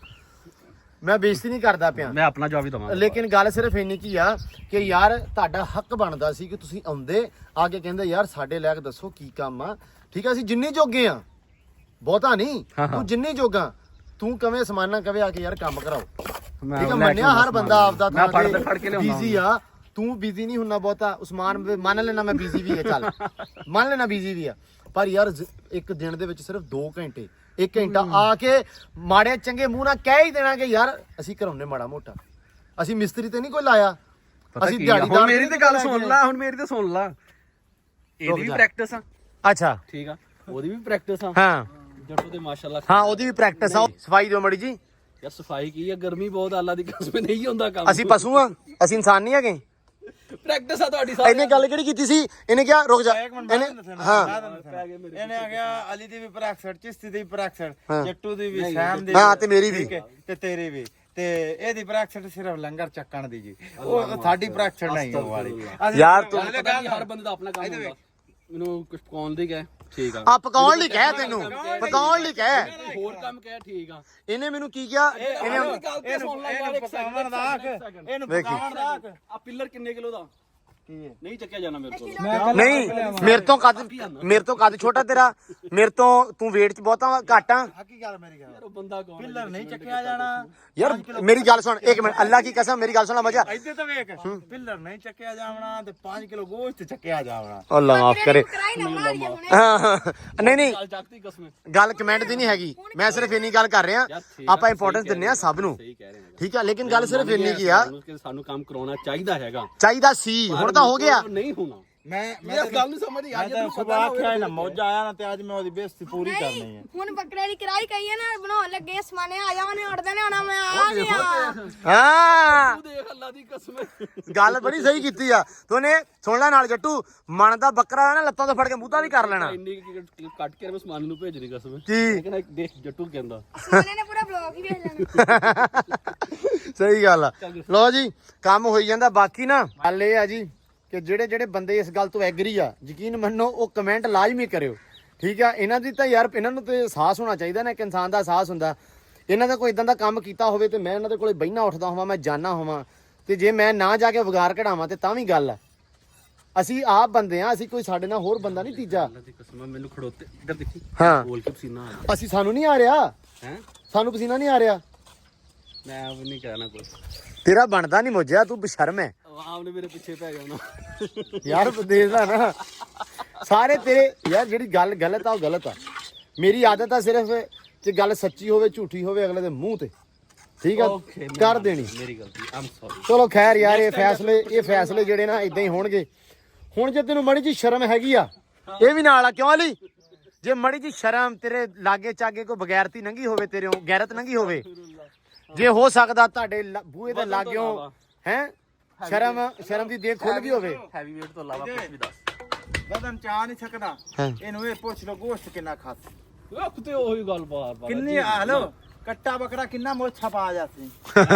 ਮੈਂ ਬੇਇੱਜ਼ਤੀ ਨਹੀਂ ਕਰਦਾ ਪਿਆ। ਮੈਂ ਆਪਣਾ ਜਵਾਬ ਹੀ ਦਵਾਂਗਾ ਲੇਕਿਨ ਗੱਲ ਸਿਰਫ ਇੰਨੀ ਕੀ ਆ ਕਿ ਯਾਰ ਤੁਹਾਡਾ ਹੱਕ ਬਣਦਾ ਸੀ ਕਿ ਤੁਸੀਂ ਆਉਂਦੇ ਆ ਕੇ ਕਹਿੰਦੇ ਯਾਰ ਸਾਡੇ ਲਾਇਕ ਦੱਸੋ ਕੀ ਕੰਮ ਆ। ਠੀਕ ਆ ਅਸੀਂ ਜਿੰਨੇ ਜੋਗੇ ਆ, ਬਹੁਤਾ ਨਹੀਂ, ਹਾਂ, ਹਾਂ। ਤੂੰ ਜਿੰਨੇ ਜੋਗਾ ਤੂੰ ਕਵੇਂ ਸਮਾਨਾ ਕਵੇ ਆ ਕੇ ਯਾਰ ਕੰਮ ਕਰਾਓ। ਮੈਂ ਠੀਕ ਆ ਲੈ ਕੇ ਮੰਨਿਆ ਹਰ ਆਉਣਾ ਬੰਦਾ ਆਪਦਾ ਮੈਂ ਥਾਂ ਫੜ ਕੇ ਲਿਆਉਣਾ ਬਿਜ਼ੀ ਆ, ਤੂੰ ਬਿਜ਼ੀ ਨਹੀਂ ਹੁੰਨਾ ਬਹੁਤਾ। ਉਸਮਾਨ ਮੰਨ ਲੈਣਾ ਮੈਂ ਬਿਜ਼ੀ ਵੀ ਆ, ਚੱਲ ਮੰਨ ਲੈਣਾ ਬਿਜ਼ੀ ਵੀ ਆ, ਪਰ ਯਾਰ ਇੱਕ ਦਿਨ ਦੇ ਵਿੱਚ ਸਿਰਫ 2 ਘੰਟੇ 1 ਘੰਟਾ ਆ ਕੇ ਮਾੜੇ ਚੰਗੇ ਮੂੰਹ ਨਾਲ ਕਹਿ ਹੀ ਦੇਣਾ ਕਿ ਯਾਰ ਅਸੀਂ ਘਰੋਂ ਮਾੜਾ ਮੋਟਾ, ਅਸੀਂ ਮਿਸਤਰੀ ਤੇ ਨਹੀਂ ਕੋਈ ਲਾਇਆ, ਅਸੀਂ ਦਿਹਾੜੀਦਾਰ। ਹੁਣ ਮੇਰੀ ਤੇ ਗੱਲ ਸੁਣ ਲਾ ਹੁਣ ਮੇਰੀ ਤੇ ਸੁਣ ਲਾ ਇਹਦੀ ਵੀ ਪ੍ਰੈਕਟਿਸ ਆ ਅੱਛਾ ਠੀਕ ਆ ਉਹਦੀ ਵੀ ਪ੍ਰੈਕਟਿਸ ਆ ਹਾਂ ਜੱਟੂ ਤੇ ਮਾਸ਼ਾਅੱਲਾ ਹਾਂ ਉਹਦੀ ਵੀ ਪ੍ਰੈਕਟਿਸ ਆ। ਸਫਾਈ ਦਿਓ ਮੜੀ ਜੀ। ਯਾਰ ਸਫਾਈ ਕੀ ਆ ਗਰਮੀ ਬਹੁਤ ਆ, ਅੱਲਾ ਦੀ ਕਸਮ ਨਹੀਂ ਹੁੰਦਾ ਕੰਮ ਅਸੀਂ ਪਸ਼ੂ ਆ, ਅਸੀਂ ਇਨਸਾਨ ਨਹੀਂ ਹੈਗੇ। ਪ੍ਰੈਕਟਿਸ ਆ ਤੁਹਾਡੀ ਇਹਨੇ ਗੱਲ ਕਿਹੜੀ ਕੀਤੀ ਸੀ? ਇਹਨੇ ਕਿਹਾ ਰੁਕ ਜਾ, ਇਹਨੇ ਹਾਂ ਇਹਨੇ ਆ ਗਿਆ ਅਲੀ ਦੀ ਵੀ ਪ੍ਰੈਕਸਟ, ਚਿਸ਼ਤੀ ਦੀ ਵੀ ਪ੍ਰੈਕਸਟ, ਜੱਟੂ ਦੀ ਵੀ, ਸ਼ਾਮ ਦੀ ਹਾਂ ਤੇ ਮੇਰੀ ਵੀ। ਠੀਕ ਹੈ, ਤੇ ਤੇਰੀ ਵੀ, ਤੇ ਇਹਦੀ ਪ੍ਰੈਕਸਟ ਸਿਰਫ ਲੰਗਰ ਚੱਕਣ ਦੀ ਜੀ, ਉਹ ਸਾਡੀ ਪ੍ਰੈਕਸਟ ਨਹੀਂ ਉਹ ਵਾਲੀ। ਯਾਰ ਤੂੰ ਹਰ ਬੰਦੇ ਦਾ ਆਪਣਾ ਕੰਮ ਹੁੰਦਾ ਮੈਨੂੰ ਕੁਝ ਪਕਾਉਣ ਦੀ ਕਹਿ ਠੀਕ ਆ ਆ ਪਕਾਉਣ ਲਈ ਕਹਿ, ਤੈਨੂੰ ਪਕਾਉਣ ਲਈ ਕਹਿ। ਹੋਰ ਕੰਮ ਕਹਿ ਠੀਕ ਆ ਇਹਨੇ ਮੈਨੂੰ ਕੀ ਕਿਹਾ? ਇਹਨੇ ਗੱਲ ਤੇ ਸੁਣ ਲੈ ਯਾਰ ਇੱਕ ਪਕਾਉਣ ਦਾ ਹੱਕ, ਇਹਨੂੰ ਵੇਖੀ। ਪਕਾਉਣ ਦਾ ਹੱਕ ਆ ਪਿੱਲਰ ਕਿੰਨੇ ਕਿਲੋ ਦਾ ਨਹੀਂ ਚੱਕਿਆ ਜਾਣਾ ਮੇਰੇ ਕੋਲ ਨਹੀਂ ਮੇਰੇ ਤੋਂ ਕੱਦ ਛੋਟਾ ਤੇਰਾ, ਮੇਰੇ ਤੋਂ ਤੂੰ weight ਚ ਬਹੁਤਾ ਘੱਟ ਆ ਹੱਕੀ ਗੱਲ ਮੇਰੀ ਗੱਲ, ਉਹ ਬੰਦਾ ਕੌਣ ਪਿੱਲਰ ਨਹੀਂ ਚੱਕਿਆ ਜਾਣਾ। ਯਾਰ। ਮੇਰੀ ਗੱਲ ਸੁਣ ਇੱਕ ਮਿੰਟ, ਅੱਲਾ ਕੀ ਕਸਮ ਮੇਰੀ ਗੱਲ ਸੁਣ ਮਜਾ। ਇੱਥੇ ਤਾਂ ਵੇਖ, ਪਿੱਲਰ ਨਹੀਂ ਚੱਕਿਆ ਜਾਵਣਾ ਤੇ 5 ਕਿਲੋ ਗੋਸ਼ਤ ਚੱਕਿਆ ਜਾਵਣਾ। ਅੱਲਾ ਮਾਫ ਕਰੇ। ਕਰਾਈ ਨਾ ਮਾਰੀਏ ਹੁਣੇ। ਹਾਂ ਨਹੀਂ ਨਹੀਂ ਚੱਲ ਚੱਕਤੀ ਕਸਮ ਗੱਲ ਕਮੈਂਟ ਦੀ ਨਹੀਂ ਹੈਗੀ, ਮੈਂ ਸਿਰਫ ਇੰਨੀ ਗੱਲ ਕਰ ਰਿਹਾ। ਆਪਾਂ ਇੰਪੋਰਟੈਂਸ ਦਿੰਨੇ ਆ ਸਭ ਨੂੰ, ਸਹੀ ਕਹਿ ਰਹੇ ਨੇ ਠੀਕ ਆ, ਲੇਕਿਨ ਗੱਲ ਸਿਰਫ ਇੰਨੀ ਕੀ ਆ, ਸਾਨੂੰ ਕੰਮ ਕਰਾਉਣਾ ਚਾਹੀਦਾ ਹੈਗਾ ਚਾਹੀਦਾ ਸੀ ਹੁਣ ਤਾਂ ਹੋ ਗਿਆ। ਨਹੀਂ ਹੋਣਾ ਮੈਂ ਇਹ ਗੱਲ ਨਹੀਂ ਸਮਝ ਆ ਤਾਂ ਸੁਬਾਹ ਆਖਿਆ ਨਾ ਮੌਜਾ ਆਇਆ ਨਾ, ਤੇ ਅੱਜ ਮੈਂ ਉਹਦੀ ਬੇਇੱਜ਼ਤੀ ਪੂਰੀ ਕਰਨੀ ਹੈ। ਹੁਣ ਬੱਕਰੇ ਦੀ ਕਰਾਈ ਕਹੀਏ ਨਾ ਬਣਾਉਣ ਲੱਗੇ ਸਮਾਨੇ ਆ ਜਾਵਣੇ ਉੜਦੇ ਨੇ ਆਉਣਾ ਮੈਂ ਆ ਗਿਆ। ਹਾਂ ਤੂੰ ਦੇਖ ਅੱਲਾ ਦੀ ਕਸਮ ਗੱਲ ਬੜੀ ਸਹੀ ਕੀਤੀ ਆ ਤੂੰ ਨੇ। ਸੁਣ ਲੈ ਨਾਲ ਜੱਟੂ, ਮਨ ਦਾ ਬੱਕਰਾ ਨਾ ਲੱਤਾਂ ਤੋਂ ਫੜ ਕੇ ਮੂੰਹ ਵੀ ਕਰ ਲੈਣਾ। ਇੰਨੀ ਕਲਿੱਪ ਕੱਟ ਕੇ ਮੈਂ ਸਮਾਨ ਨੂੰ ਭੇਜਣੀ ਕਸਮ ਕੀ ਕਹਿੰਦਾ ਦੇਖ ਜੱਟੂ ਕਹਿੰਦਾ ਸਮਾਨੇ ਨੇ ਪੂਰਾ ਬਲੌਗ ਹੀ ਵੇਖ ਲੈਣਾ। ਸਹੀ ਗੱਲ ਆ। ਲਓ ਜੀ ਕੰਮ ਹੋਈ ਜਾਂਦਾ। ਬਾਕੀ ਨਾ ਗੱਲ ਇਹ ਆ ਜੀ ਕਿ ਜਿਹੜੇ ਬੰਦੇ ਇਸ ਗੱਲ ਤੋਂ ਐਗਰੀ ਆ, ਯਕੀਨ ਮੰਨੋ ਉਹ ਕਮੈਂਟ ਲਾਜ਼ਮੀ ਕਰਿਓ, ਠੀਕ ਆ। ਇਹਨਾਂ ਦੀ ਤਾਂ ਯਾਰ ਇਹਨਾਂ ਨੂੰ ਤੇ ਅਹਿਸਾਸ ਹੋਣਾ ਚਾਹੀਦਾ ਨਾ, ਇੱਕ ਇਨਸਾਨ ਦਾ ਅਹਿਸਾਸ ਹੁੰਦਾ। ਇਹਨਾਂ ਦਾ ਕੋਈ ਇਦਾਂ ਦਾ ਕੰਮ ਕੀਤਾ ਹੋਵੇ ਤੇ ਮੈਂ ਇਹਨਾਂ ਦੇ ਕੋਲੇ ਬਹਿਣਾ ਉੱਠਦਾ ਹੋਵਾਂ, ਮੈਂ ਜਾਣਾ ਹੋਵਾਂ, ਤੇ ਜੇ ਮੈਂ ਨਾ ਜਾ ਕੇ ਵਿਗਾੜ ਕਢਾਵਾਂ ਤੇ ਤਾਂ ਵੀ ਗੱਲ ਆ। ਅਸੀਂ ਆਪ ਬੰਦੇ ਆ, ਅਸੀਂ ਕੋਈ ਸਾਡੇ ਨਾਲ ਹੋਰ ਬੰਦਾ ਨਹੀਂ ਤੀਜਾ। ਅੱਲਾ ਦੀ ਕਸਮ ਮੈਨੂੰ ਖੜੋਤੇ ਇੱਧਰ ਦੇਖੀ ਹਾਂ ਬੋਲ ਕੇ ਪਸੀਨਾ ਆ ਅਸੀਂ ਸਾਨੂੰ ਨਹੀਂ ਆ ਰਿਹਾ, ਹੈ ਸਾਨੂੰ ਪਸੀਨਾ ਨਹੀਂ ਆ ਰਿਹਾ। ਮੈਂ ਆਪ ਨਹੀਂ ਕਹਿਣਾ ਕੁਝ ਤੇਰਾ ਬਣਦਾ ਨਹੀਂ ਮੋਜਿਆ, ਤੂੰ ਬਸ਼ਰਮ ਹੈ ਆਪ ਨੇ ਮੇਰੇ ਪਿੱਛੇ ਪੈ ਜਾਣਾ ਯਾਰ। ਦੇਖਦਾ ਨਾ ਸਾਰੇ ਤੇਰੇ ਯਾਰ, ਜਿਹੜੀ ਗੱਲ ਗਲਤ ਆ ਉਹ ਗਲਤ ਆ। ਮੇਰੀ ਆਦਤ ਆ ਸਿਰਫ ਜੇ ਗੱਲ ਸੱਚੀ ਹੋਵੇ ਝੂਠੀ ਹੋਵੇ ਅਗਲੇ ਦੇ ਮੂੰਹ ਤੇ, ਠੀਕ ਆ, ਕਰ ਦੇਣੀ। ਮੇਰੀ ਗਲਤੀ ਆਮ ਸੌਰੀ ਚਲੋ ਖੈਰ ਯਾਰ, ਇਹ ਫੈਸਲੇ ਜਿਹੜੇ ਨਾ ਇਦਾਂ ਹੀ ਹੋਣਗੇ। ਹੁਣ ਜੇ ਤੈਨੂੰ ਮੜੀ ਜੀ ਸ਼ਰਮ ਹੈਗੀ ਆ, ਇਹ ਵੀ ਨਾਲ ਆ ਕਿਉਂ ਅਲੀ? ਜੇ ਮੜੀ ਜੀ ਸ਼ਰਮ ਤੇਰੇ ਲਾਗੇ ਚਾਗੇ ਕੋਈ ਬਗੈਰਤੀ ਨੰਗੀ ਹੋਵੇ, ਤੇਰੇ ਗੈਰਤ ਨੰਗੀ ਹੋਵੇ, ਜੇ ਹੋ ਸਕਦਾ ਤੁਹਾਡੇ ਬੂਹੇ ਦੇ ਲਾਗਿਓ ਹੈ ਸ਼ਰਮ ਦੀ ਦੇਖ ਖੁੱਲ ਵੀ ਹੋਵੇ। ਹੈਵੀ weight ਤੋਂ ਇਲਾਵਾ ਕੁਝ ਵੀ ਦੱਸ ਬਦਨ ਚਾਹ ਨਹੀਂ ਸਕਦਾ, ਹਾਂ। ਇਹਨੂੰ ਇਹ ਪੁੱਛ ਲੋ ਗੋਸ਼ਤ ਕਿੰਨਾ ਖਾਦਾ, ਉਹ ਤੇ ਉਹੀ ਗੱਲ ਬਾਰ ਕਿੰਨੀ ਹਲੋ ਕੱਟਾ ਬੱਕਰਾ ਕਿੰਨਾ ਮੋਛਾ ਪਾ ਜਾਂਦੀ।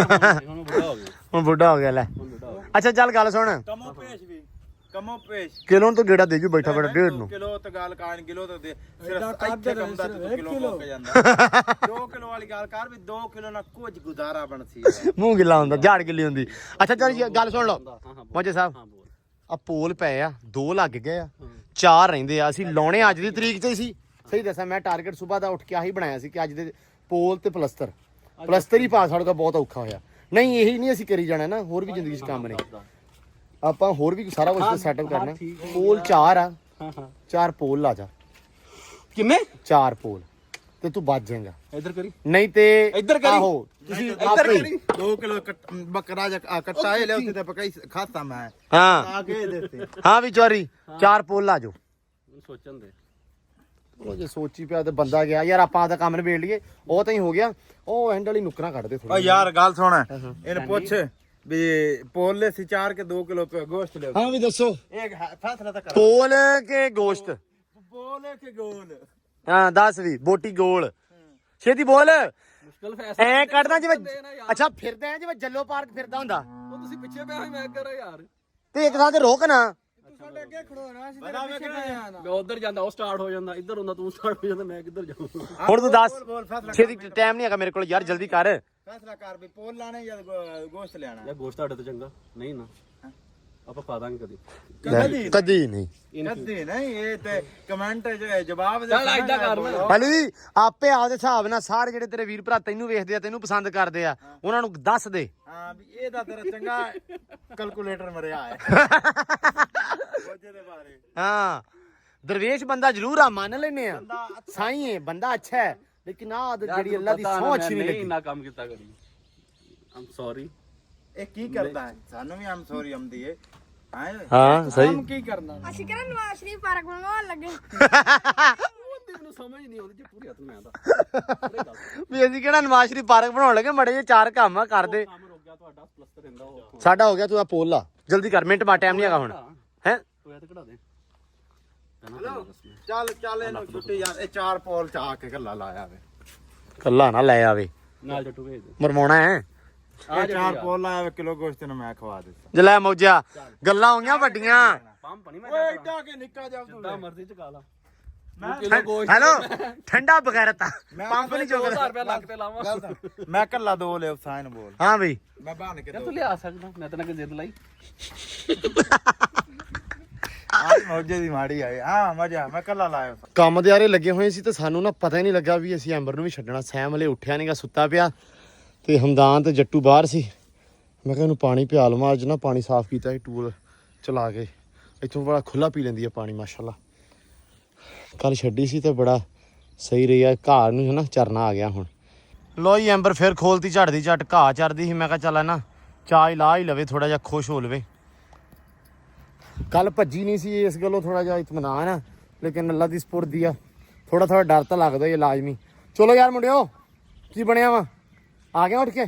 ਹੁਣ ਬੁੱਢਾ ਹੋ ਗਿਆ ਹੁਣ ਬੁੱਢਾ ਹੋ ਗਿਆ ਲੈ। ਅੱਛਾ ਚੱਲ ਗੱਲ ਸੁਣ, ਕਮੋ ਪੇਸ਼ ਵੀ ਕਮੋ ਪੇਸ਼ ਕਿਲੋ ਨੂੰ ਤਾਂ ਗੇੜਾ ਦੇ ਜੂ ਬੈਠਾ ਬੈਠਾ 1.5 ਨੂੰ। ਕਿਲੋ ਤੇ ਗੱਲ ਕਾਣ ਕਿਲੋ ਤੇ ਦੇ ਸਿਰਫ ਇੱਥੇ ਕੰਮਦਾ ਤੇ ਕਿਲੋ ਮੁੱਕ ਜਾਂਦਾ। 2 ਕਿਲੋ ਵਾਲੀ ਗੱਲ ਕਰ ਵੀ 2 ਕਿਲੋ ਨਾਲ ਕੁਝ ਗੁਜ਼ਾਰਾ ਬਣਸੀ। ਮੂੰਹ ਗਿੱਲਾ ਹੁੰਦਾ, ਝਾੜ ਗਿੱਲੀ ਹੁੰਦੀ। ਅੱਛਾ ਚੱਲ ਜੀ ਗੱਲ ਸੁਣ ਲਓ ਮੋਜੇ ਸਾਹਿਬ, ਆ ਪੋਲ ਪਏ ਆ, 2 ਲੱਗ ਗਏ ਆ, 4 ਰਹਿੰਦੇ ਆ। ਅਸੀਂ ਲਾਉਣੇ ਅੱਜ ਦੀ ਤਰੀਕ ਤੇ ਸੀ। ਸਹੀ ਦੱਸਾਂ ਮੈਂ ਟਾਰਗੇਟ ਸਵੇਰ ਦਾ ਉੱਠ ਕੇ ਆਹੀ ਬਣਾਇਆ ਸੀ ਕਿ ਅੱਜ ਦੇ ਪੋਲ ਤੇ ਪਲਸਤਰ ਹੀ ਪਾ ਸਾਡਾ ਬਹੁਤ ਔਖਾ ਹੋਇਆ। ਨਹੀਂ ਇਹੀ ਨਹੀਂ ਅਸੀਂ ਕਰੀ ਜਾਣਾ ਨਾ, ਹੋਰ ਵੀ ਜ਼ਿੰਦਗੀ 'ਚ ਕੰਮ ਨੇ, ਆਪਾਂ ਹੋਰ ਵੀ ਸਾਰਾ ਕੁਝ ਸੈਟਅਪ ਕਰਨਾ। ਪੋਲ 4 ਆ, 4 ਪੋਲ ਲਾ ਜਾ। ਕਿੰਨੇ 4 ਪੋਲ ਤੇ ਤੂੰ ਬਚ ਜਾਏਗਾ। ਇੱਧਰ ਕਰੀ ਨਹੀਂ ਤੇ ਇੱਧਰ ਕਰੀ। ਆਹੋ ਤੁਸੀਂ ਇੱਧਰ ਆਪੇ ਕਰੀ 2 ਕਿਲੋ ਬੱਕਰਾ ਜਾਂ ਕੱਟਾ ਇਹ ਲੈ ਉੱਤੇ ਤੇ ਪਕਾਈ ਖਾਤਾ ਮੈਂ ਹਾਂ ਆ ਕੇ ਦੇਤੇ। ਹਾਂ ਵੀ ਚੋਰੀ 4 ਪੋਲ ਲਾ ਜਾਓ। ਸੋਚਣ ਦੇ ਉਹ ਜੇ ਸੋਚੀ ਪਿਆ ਤੇ ਬੰਦਾ ਗਿਆ ਯਾਰ, ਆਪਾਂ ਆਪਦਾ ਕੰਮ ਨਿਬੇੜ ਲਈਏ। ਉਹ ਤਾਂ ਹੀ ਹੋ ਗਿਆ। ਉਹ ਹੈਂਡ ਵਾਲੀ ਨੁਕਰਾਂ ਕੱਢ ਦੇ ਓ ਥੋੜਾ ਯਾਰ ਗੱਲ ਸੁਣ, ਇਹਨੂੰ ਪੁੱਛ ਵੀ ਪੋਲੇ ਸੀ 4 ਕੇ 2 ਕਿਲੋ ਗੋਸ਼ਤ ਲਿਓ। ਹਾਂ ਵੀ ਦੱਸੋ, ਇੱਕ ਫੈਸਲਾ ਤਾਂ ਕਰ। ਪੋਲ ਕੇ ਗੋਸ਼ਤ? ਪੋਲੇ ਕੇ ਗੋਲ ਹਾਂ ਦੱਸ ਵੀ, ਬੋਟੀ ਗੋਲ, ਛੇਤੀ ਬੋਲ। ਮੁਸ਼ਕਲ ਫੈਸਲਾ ਐ ਕੱਢਦਾ ਜਿਵੇਂ, ਅੱਛਾ ਫਿਰਦਾ ਐ ਜਿਵੇਂ ਜੱਲੋ ਪਾਰਕ ਫਿਰਦਾ ਹੁੰਦਾ। ਉਹ ਤੁਸੀਂ ਪਿੱਛੇ ਪਿਆ ਮੈਂ ਕਰਾਂ ਯਾਰ। ਤੇ ਇੱਕ ਥਾਂ ਤੇ ਰੋਕ ਨਾ। ਸਾਡੇ ਅੱਗੇ ਖੜੋਣਾ ਸੀ, ਤੇਰੇ ਪਿੱਛੇ ਪੈ ਜਾਣਾ। ਮੈਂ ਉਧਰ ਜਾਂਦਾ ਉਹ ਸਟਾਰਟ ਹੋ ਜਾਂਦਾ, ਇੱਧਰ ਹੁੰਦਾ ਤੂੰ ਸਟਾਰਟ ਹੋ ਜਾਂਦਾ, ਮੈਂ ਕਿੱਧਰ ਜਾਵਾਂ। ਹੁਣ ਤੂੰ ਦੱਸ, ਬੋਲ ਫੈਸਲਾ ਛੇਤੀ ਟਾਈਮ ਨਹੀਂ ਹੈਗਾ ਮੇਰੇ ਕੋਲ ਯਾਰ, ਜਲਦੀ ਕਰ। ਫੈਸਲਾ ਕਰ ਵੀ ਪੋਲ ਲਾਣੇ ਜਾਂ ਗੋਸ਼ਤ ਲੈਣਾ। ਯਾਰ ਗੋਸ਼ਤ ਤੁਹਾਡੇ ਤੋਂ ਚੰਗਾ ਨਹੀਂ ਨਾ, ਆਪਾਂ ਪਾ ਦਾਂਗੇ ਕਦੀ। ਕਦੀ ਨਹੀਂ। ਕਦੇ ਨਹੀਂ, ਇਹ ਤੇ ਕਮੈਂਟ ਜਵਾਬ ਦੇ। ਚੱਲ ਏਦਾਂ ਕਰ ਲੈ। ਪਹਿਲੀ ਆਪੇ ਆਪਦੇ ਹਿਸਾਬ ਨਾਲ ਸਾਰੇ ਜਿਹੜੇ ਤੇਰੇ ਵੀਰ ਭਰਾ ਤੈਨੂੰ ਵੇਖਦੇ ਆ, ਤੈਨੂੰ ਪਸੰਦ ਕਰਦੇ ਆ, ਉਹਨਾਂ ਨੂੰ ਦੱਸ ਦੇ। ਹਾਂ ਵੀ ਇਹਦਾ ਤੇਰਾ ਚੰਗਾ ਕੈਲਕੂਲੇਟਰ ਮਰਿਆ ਹੈ ਉਹਦੇ ਦੇ ਬਾਰੇ। ਹਾਂ ਦਰਵੇਸ਼ ਬੰਦਾ ਜ਼ਰੂਰ ਆ, ਮੰਨ ਲੈਨੇ ਆ, ਸਾਈਂ ਹੈ ਬੰਦਾ ਅੱਛਾ ਹੈ, ਲੇਕਿਨ ਆ ਜਿਹੜੀ ਅੱਲਾ ਦੀ ਸੌਂ ਅੱਛੀ ਨਹੀਂ ਲੱਗੀ। ਇੰਨਾ ਕੰਮ ਕੀਤਾ ਕਰੀ। ਆਮ ਸੌਰੀ। ਇਹ ਕੀ ਕਰਦਾ ਹੈ? ਸਾਨੂੰ ਵੀ ਆਮ ਸੌਰੀ ਆਉਂਦੀ ਹੈ। ਹਾਂ ਸਹੀ। ਕੰਮ ਕੀ ਕਰਨਾ? ਅਸੀਂ ਕਿਹੜਾ ਨਵਾਜ਼ ਸ਼ਰੀਫ ਪਾਰਕ ਬਣਾਉਣ ਲੱਗੇ। ਮੈਨੂੰ ਸਮਝ ਨਹੀਂ ਆਉਂਦੀ ਜੇ ਪੂਰੀ ਹੱਥ ਮੈਂ ਦਾ ਵੀ ਅਸੀਂ ਕਿਹੜਾ ਨਵਾਜ਼ ਸ਼ਰੀਫ ਪਾਰਕ ਬਣਾਉਣ ਲੱਗੇ, ਮੜੇ ਜੇ 4 ਕੰਮ ਆ ਕਰਦੇ। ਕੰਮ ਰੁਕ ਗਿਆ ਤੁਹਾਡਾ, ਪਲਸਤਰ ਰਹਿੰਦਾ ਉਹ। ਸਾਡਾ ਹੋ ਗਿਆ, ਤੂੰ ਆ ਪੋਲ ਲਾ ਜਲਦੀ ਕਰ, ਮਿੰਟ ਮਾ ਟਾਈਮ ਨਹੀਂ ਹੈਗਾ ਹੁਣ। ਹੈ ਤੂੰ ਇਹ ਤੇ ਕਢਾ ਦੇ। ਚੱਲ ਇਹਨੂੰ ਛੁੱਟੀ ਯਾਰ, ਇਹ 4 ਪੋਲ ਚ ਆ ਕੇ ਗੱਲਾਂ ਲਾਇਆ ਵੇ। ਕੱਲਾ ਨਾ ਲੈ ਆਵੇ, ਨਾਲ ਜੱਟੂ ਭੇਜ ਦੇ। ਮਰਵਾਉਣਾ ਹੈ। ਇਹ 4 ਪੋਲ ਲਾਇਆ ਵੇ, ਕਿਲੋ ਗੋਸ਼ਤ ਨੂੰ ਮੈਂ ਖਵਾ ਦਿੱਤਾ। ਜੇ ਲੈ ਮੌਜਾ, ਗੱਲਾਂ ਹੋਈਆਂ ਵੱਡੀਆਂ। ਪੰਪ ਨਹੀਂ ਮੈਂ ਓਏ ਏਡਾ ਕੇ ਨਿੱਕਾ ਜਾ ਤੂੰ ਜਿੱਦਾਂ ਮਰਜ਼ੀ ਚਕਾ ਲਾ। ਹੈਲੋ ਠੰਡਾ ਬਗੈਰਤਾ ਪੰਪ ਨਹੀਂ ਚੋਕਦਾ। 2000 ਰੁਪਏ ਲੱਗ ਤੇ ਲਾਵਾਂ। ਮੈਂ ਕੱਲਾ 2 ਲਿਓ, ਸਾਈਨ ਬੋਲ। ਹਾਂ ਬਈ ਮੈਂ ਬਣ ਕੇ ਯਾਰ ਤੂੰ ਲਿਆ ਸਕਦਾ, ਮੈਂ ਤਾਂ ਨਾ ਕਿ ਜ਼ਿੱਦ ਲਾਈ। ਆਹ ਮੌਜੇ ਦੀ ਮਾੜੀ ਆਏ। ਹਾਂ ਮਜ਼ਾ, ਮੈਂ ਕੱਲਾ ਲਾਇਆ। ਕੰਮ ਦੇ ਆਰੇ ਲੱਗੇ ਹੋਏ ਸੀ ਤੇ ਸਾਨੂੰ ਨਾ ਪਤਾ ਹੀ ਨਹੀਂ ਲੱਗਾ ਵੀ ਅਸੀਂ ਐਂਬਰ ਨੂੰ ਵੀ ਛੱਡਣਾ। ਸੈਮ ਹਲੇ ਉੱਠਿਆ ਨਹੀਂਗਾ, ਸੁੱਤਾ ਪਿਆ, ਤੇ ਹਮਦਾਨ ਤੇ ਜੱਟੂ ਬਾਹਰ ਸੀ। ਮੈਂ ਕਿਹਾ ਇਹਨੂੰ ਪਾਣੀ ਪਿਆ ਲਵਾਂ। ਅੱਜ ਨਾ ਪਾਣੀ ਸਾਫ਼ ਕੀਤਾ ਸੀ ਟੂਲ ਚਲਾ ਕੇ, ਇੱਥੋਂ ਬੜਾ ਖੁੱਲਾ ਪੀ ਲੈਂਦੀ ਆ ਪਾਣੀ ਮਾਸ਼ਾਅੱਲਾ। ਕੱਲ ਛੱਡੀ ਸੀ ਤੇ ਬੜਾ ਸਹੀ ਰਹੀ ਆ। ਘਾਹ ਨੂੰ ਨਾ ਚਰਨਾ ਆ ਗਿਆ ਹੁਣ। ਲੋ ਜੀ ਐਂਬਰ ਫਿਰ ਖੋਲਤੀ ਝੜਦੀ ਝਟ, ਘਾਹ ਚਰਦੀ ਸੀ। ਮੈਂ ਕਿਹਾ ਚੱਲ ਨਾ ਚਾਹ ਹੀ ਲਾ ਹੀ ਲਵੇ, ਥੋੜਾ ਜਿਹਾ ਖੁਸ਼ ਹੋ ਲਵੇ। ਕੱਲ ਭੱਜੀ ਨਹੀਂ ਸੀ, ਇਸ ਗੱਲੋਂ ਥੋੜਾ ਜਿਹਾ ਇਤਮਾਨਾਨ ਆ, ਲੇਕਿਨ ਅੱਲਾ ਦੀ ਸਪੁਰਦੀ ਆ। ਥੋੜਾ ਡਰ ਤਾਂ ਲੱਗਦਾ ਇਹ ਲਾਜ਼ਮੀ। ਚਲੋ ਯਾਰ ਮੁੰਡਿਓ, ਕੀ ਬਣਿਆ ਵਾ? ਆ ਗਿਆ ਉੱਠ ਕੇ?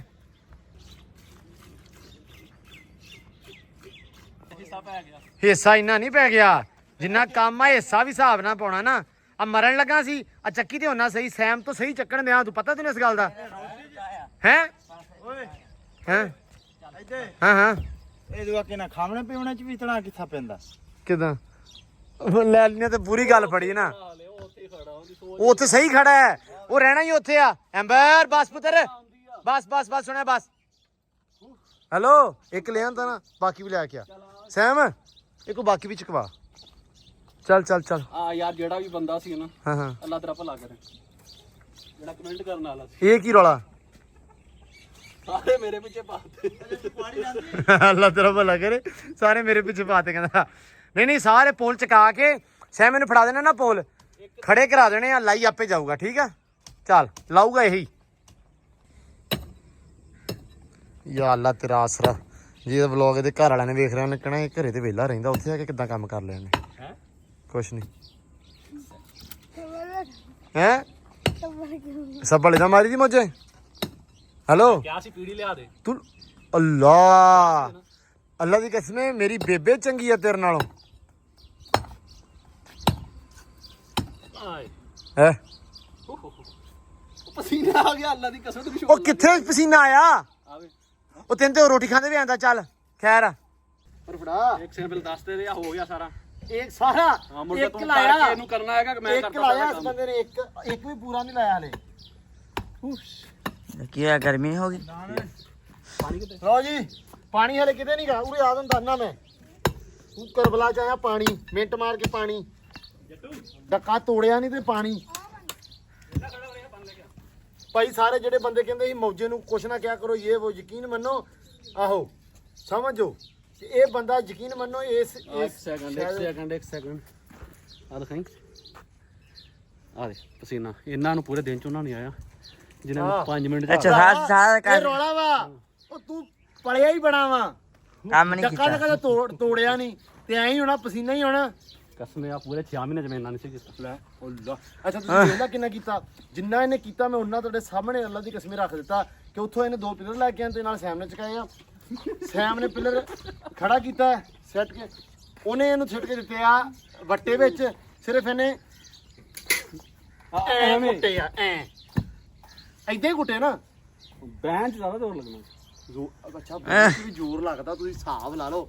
ਹਿੱਸਾ ਇੰਨਾ ਨਹੀਂ ਪੈ ਗਿਆ ਜਿੰਨਾ ਕੰਮ ਆ। ਹਿੱਸਾ ਵੀ ਹਿਸਾਬ ਨਾਲ ਪਾਉਣਾ ਨਾ। ਆ ਮਰਨ ਲੱਗਾ ਸੀ, ਆ ਚੱਕੀ ਤੇ ਹੋਣਾ ਸਹੀ, ਸੈਮ ਤੋਂ ਸਹੀ ਚੱਕਣ ਦਿਆਂ। ਤੂੰ ਪਤਾ ਤੈਨੂੰ ਇਸ ਗੱਲ ਦਾ? ਹੈ ਹਾਂ ਹਾਂ ਹਾਂ। ਇਹ ਦੁਆ ਕਿ ਨਾ ਖਾਵਣੇ ਪੀਵਣੇ ਚ ਵੀ ਇਤਨਾ ਕਿੱਥਾ ਪੈਂਦਾ? ਕਿਦਾਂ ਲੈ ਲੈਣੇ ਤੇ ਪੂਰੀ ਗੱਲ ਫੜੀ ਨਾ। ਉਹ ਉੱਥੇ ਸਹੀ ਖੜਾ ਹੈ, ਉਹ ਰਹਿਣਾ ਹੀ ਉੱਥੇ ਆ। ਐਂਬਰ ਬਸ ਪੁੱਤਰ, ਬਸ ਬਸ ਬਸ ਸੁਣਿਆ ਬਸ। ਹੈਲੋ ਇੱਕ ਲੈ ਆਂਦਾ ਨਾ, ਬਾਕੀ ਵੀ ਲੈ ਕੇ ਆ। ਸੈਮ ਇੱਕ ਬਾਕੀ ਵੀ ਚਕਵਾ। ਚੱਲ ਚੱਲ ਚੱਲ। ਆ ਯਾਰ ਜਿਹੜਾ ਵੀ ਬੰਦਾ ਸੀ ਨਾ, ਹਾਂ ਹਾਂ ਅੱਲਾ ਤੇਰਾ ਭਲਾ ਕਰੇ। ਜਿਹੜਾ ਕਮੈਂਟ ਕਰਨ ਵਾਲਾ ਸੀ, ਇਹ ਕੀ ਰੌਲਾ? ਸਾਰੇ ਮੇਰੇ ਪਿੱਛੇ ਪਾਤੇ। ਅੱਲਾ ਤੇਰਾ ਭਲਾ ਕਰੇ, ਸਾਰੇ ਮੇਰੇ ਪਿੱਛੇ ਪਾਤੇ ਕਹਿੰਦਾ। ਨਹੀਂ ਨਹੀਂ ਸਾਰੇ ਪੋਲ ਚਕਾ ਕੇ ਸੈਮ ਮੈਨੂੰ ਫੜਾ ਦੇਣਾ ਨਾ, ਪੋਲ ਖੜੇ ਕਰਾ ਦੇਣੇ ਆ, ਲਾਈ ਆਪੇ ਜਾਊਗਾ। ਠੀਕ ਆ ਚੱਲ ਲਾਊਗਾ ਇਹੀ। ਯਾ ਅੱਲਾ ਤੇਰਾ ਆਸਰਾ। ਜੇ ਵਲੌਗ ਇਹਦੇ ਘਰ ਵਾਲਿਆਂ ਨੇ ਵੇਖ ਲਿਆ, ਉਹਨੇ ਕਹਿਣਾ ਇਹ ਘਰੇ ਤੇ ਵਿਹਲਾ ਰਹਿੰਦਾ, ਉੱਥੇ ਜਾ ਕੇ ਕਿੱਦਾਂ ਕੰਮ ਕਰ ਲਿਆ ਇਹਨੇ। ਕੁਛ ਨਹੀਂ ਹੈ ਸਭ ਬੜੇ ਦਾ ਮਾਰੀ ਦੀ ਮੋਜੇ। ਹੈਲੋ ਕਿਆ ਸੀ ਪੀੜੀ ਲਿਆ ਦੇ ਤੂੰ? ਅੱਲਾ ਅੱਲਾ ਦੀ ਕਸਮ ਹੈ, ਮੇਰੀ ਬੇਬੇ ਚੰਗੀ ਆ ਤੇਰੇ ਨਾਲੋਂ। ਆਏ ਹੈ ਪਸੀਨਾ ਆ ਗਿਆ, ਅੱਲਾ ਦੀ ਕਸਮ ਤੈਨੂੰ ਉਹ ਕਿੱਥੇ ਪਸੀਨਾ ਆਇਆ? ਆਵੇ ਉਹ ਤੈਨੂੰ ਤੇ ਰੋਟੀ ਖਾਂਦੇ ਵੀ ਆਂਦਾ। ਚੱਲ ਖੈਰ ਆ ਪਰ ਫੜਾ ਇੱਕ ਸੈਂਪਲ ਦੱਸ ਦੇ ਰਿਹਾ, ਹੋ ਗਿਆ ਸਾਰਾ। ਇੱਕ ਸਾਰਾ ਹਾਂ ਮੁਰਗਾ ਇੱਕ ਤੂੰ ਲਾਇਆ, ਕਰਕੇ ਇਹਨੂੰ ਕਰਨਾ ਹੈਗਾ ਕਿ ਮੈਂ ਇੱਕ ਕਰਦਾ ਲਾਇਆ ਇਸ ਕੰਮ? ਬੰਦੇ ਨੇ। ਇੱਕ ਵੀ ਪੂਰਾ ਨਹੀਂ ਲਾਇਆ ਹਲੇ। ਕੀ ਆ ਗਰਮੀ ਹੋ ਗਈ? ਲਓ ਜੀ ਪਾਣੀ ਹਲੇ ਕਿਤੇ ਨਹੀਂ ਗਾ, ਉਰੇ ਆ ਦਿੰਦਾ ਨਾ ਮੈਂ। ਤੂੰ ਕਰਬਲਾ ਚ ਆਇਆ ਪਾਣੀ, ਮਿੰਟ ਮਾਰ ਕੇ ਪਾਣੀ ਡੱਕਾ ਤੋੜਿਆ ਨਹੀਂ ਤੇ ਪਾਣੀ। ਭਾਈ ਸਾਰੇ ਜਿਹੜੇ ਬੰਦੇ ਕਹਿੰਦੇ ਸੀ ਮੌਜੇ ਨੂੰ ਕੁਛ ਨਾ ਕਿਹਾ ਕਰੋ ਇਹ ਉਹ ਯਕੀਨ ਮੰਨੋ ਆਹੋ ਸਮਝੋ ਕਿ ਇਹ ਬੰਦਾ ਯਕੀਨ ਮੰਨੋ ਇਸ ਇੱਕ ਸੈਕਿੰਡ ਆ ਦਿਖਾਈ ਆ ਦੇ ਪਸੀਨਾ ਇਹਨਾਂ ਨੂੰ ਪੂਰੇ ਦਿਨ ਚ ਉਹਨਾਂ ਨਹੀਂ ਆਇਆ ਜਿਹਨਾਂ ਨੂੰ 5 ਮਿੰਟ ਚ ਅੱਛਾ ਸਾਰਾ ਇਹ ਕਰ ਰੌਲਾ ਵਾ ਉਹ ਤੂੰ ਪਲਿਆ ਹੀ ਬਣਾ ਵਾ ਕੰਮ ਨਹੀਂ ਟੱਕਾ ਕੀਤਾ ਟੱਕਾ ਤੋੜਿਆ ਨਹੀਂ ਤੇ ਐਂ ਹੀ ਹੋਣਾ ਪਸੀਨਾ ਹੀ ਹੋਣਾ ਕਸਮ ਆ ਪੂਰੇ 6 ਮਹੀਨੇ ਚ ਮੈਂ ਇੰਨਾ ਨਹੀਂ ਸੀ ਕੀਤਾ ਲੈ ਅੱਲਾ ਅੱਛਾ ਤੁਸੀਂ ਇਹਦਾ ਕਿੰਨਾ ਕੀਤਾ ਜਿੰਨਾ ਇਹਨੇ ਕੀਤਾ ਮੈਂ ਉਹਨਾਂ ਤੁਹਾਡੇ ਸਾਹਮਣੇ ਅੱਲਾ ਦੀ ਕਸਮੇ ਰੱਖ ਦਿੱਤਾ ਕਿ ਉੱਥੋਂ ਇਹਨੇ 2 ਪਿਲਰ ਲੈ ਕੇ ਆਏ ਤੇ ਨਾਲ ਸੈਮ ਨੇ ਚੁਕਾਏ ਆ ਸੈਮ ਨੇ ਪਿਲਰ ਖੜਾ ਕੀਤਾ ਸੈੱਟ ਕੇ ਉਹਨੇ ਇਹਨੂੰ ਛਿੱਟ ਕੇ ਦਿੱਤੇ ਆ ਵੱਟੇ ਵਿੱਚ ਸਿਰਫ ਇਹਨੇ ਐ ਕੁੱਟੇ ਆ ਐ ਏਦਾਂ ਹੀ ਕੁੱਟੇ ਨਾ ਬੈਂਚ ਜ਼ਿਆਦਾ ਜ਼ੋਰ ਲੱਗਣਾ ਅੱਛਾ ਬਹੁਤ ਵੀ ਜ਼ੋਰ ਲੱਗਦਾ ਤੁਸੀਂ ਹਿਸਾਬ ਲਾ ਲਓ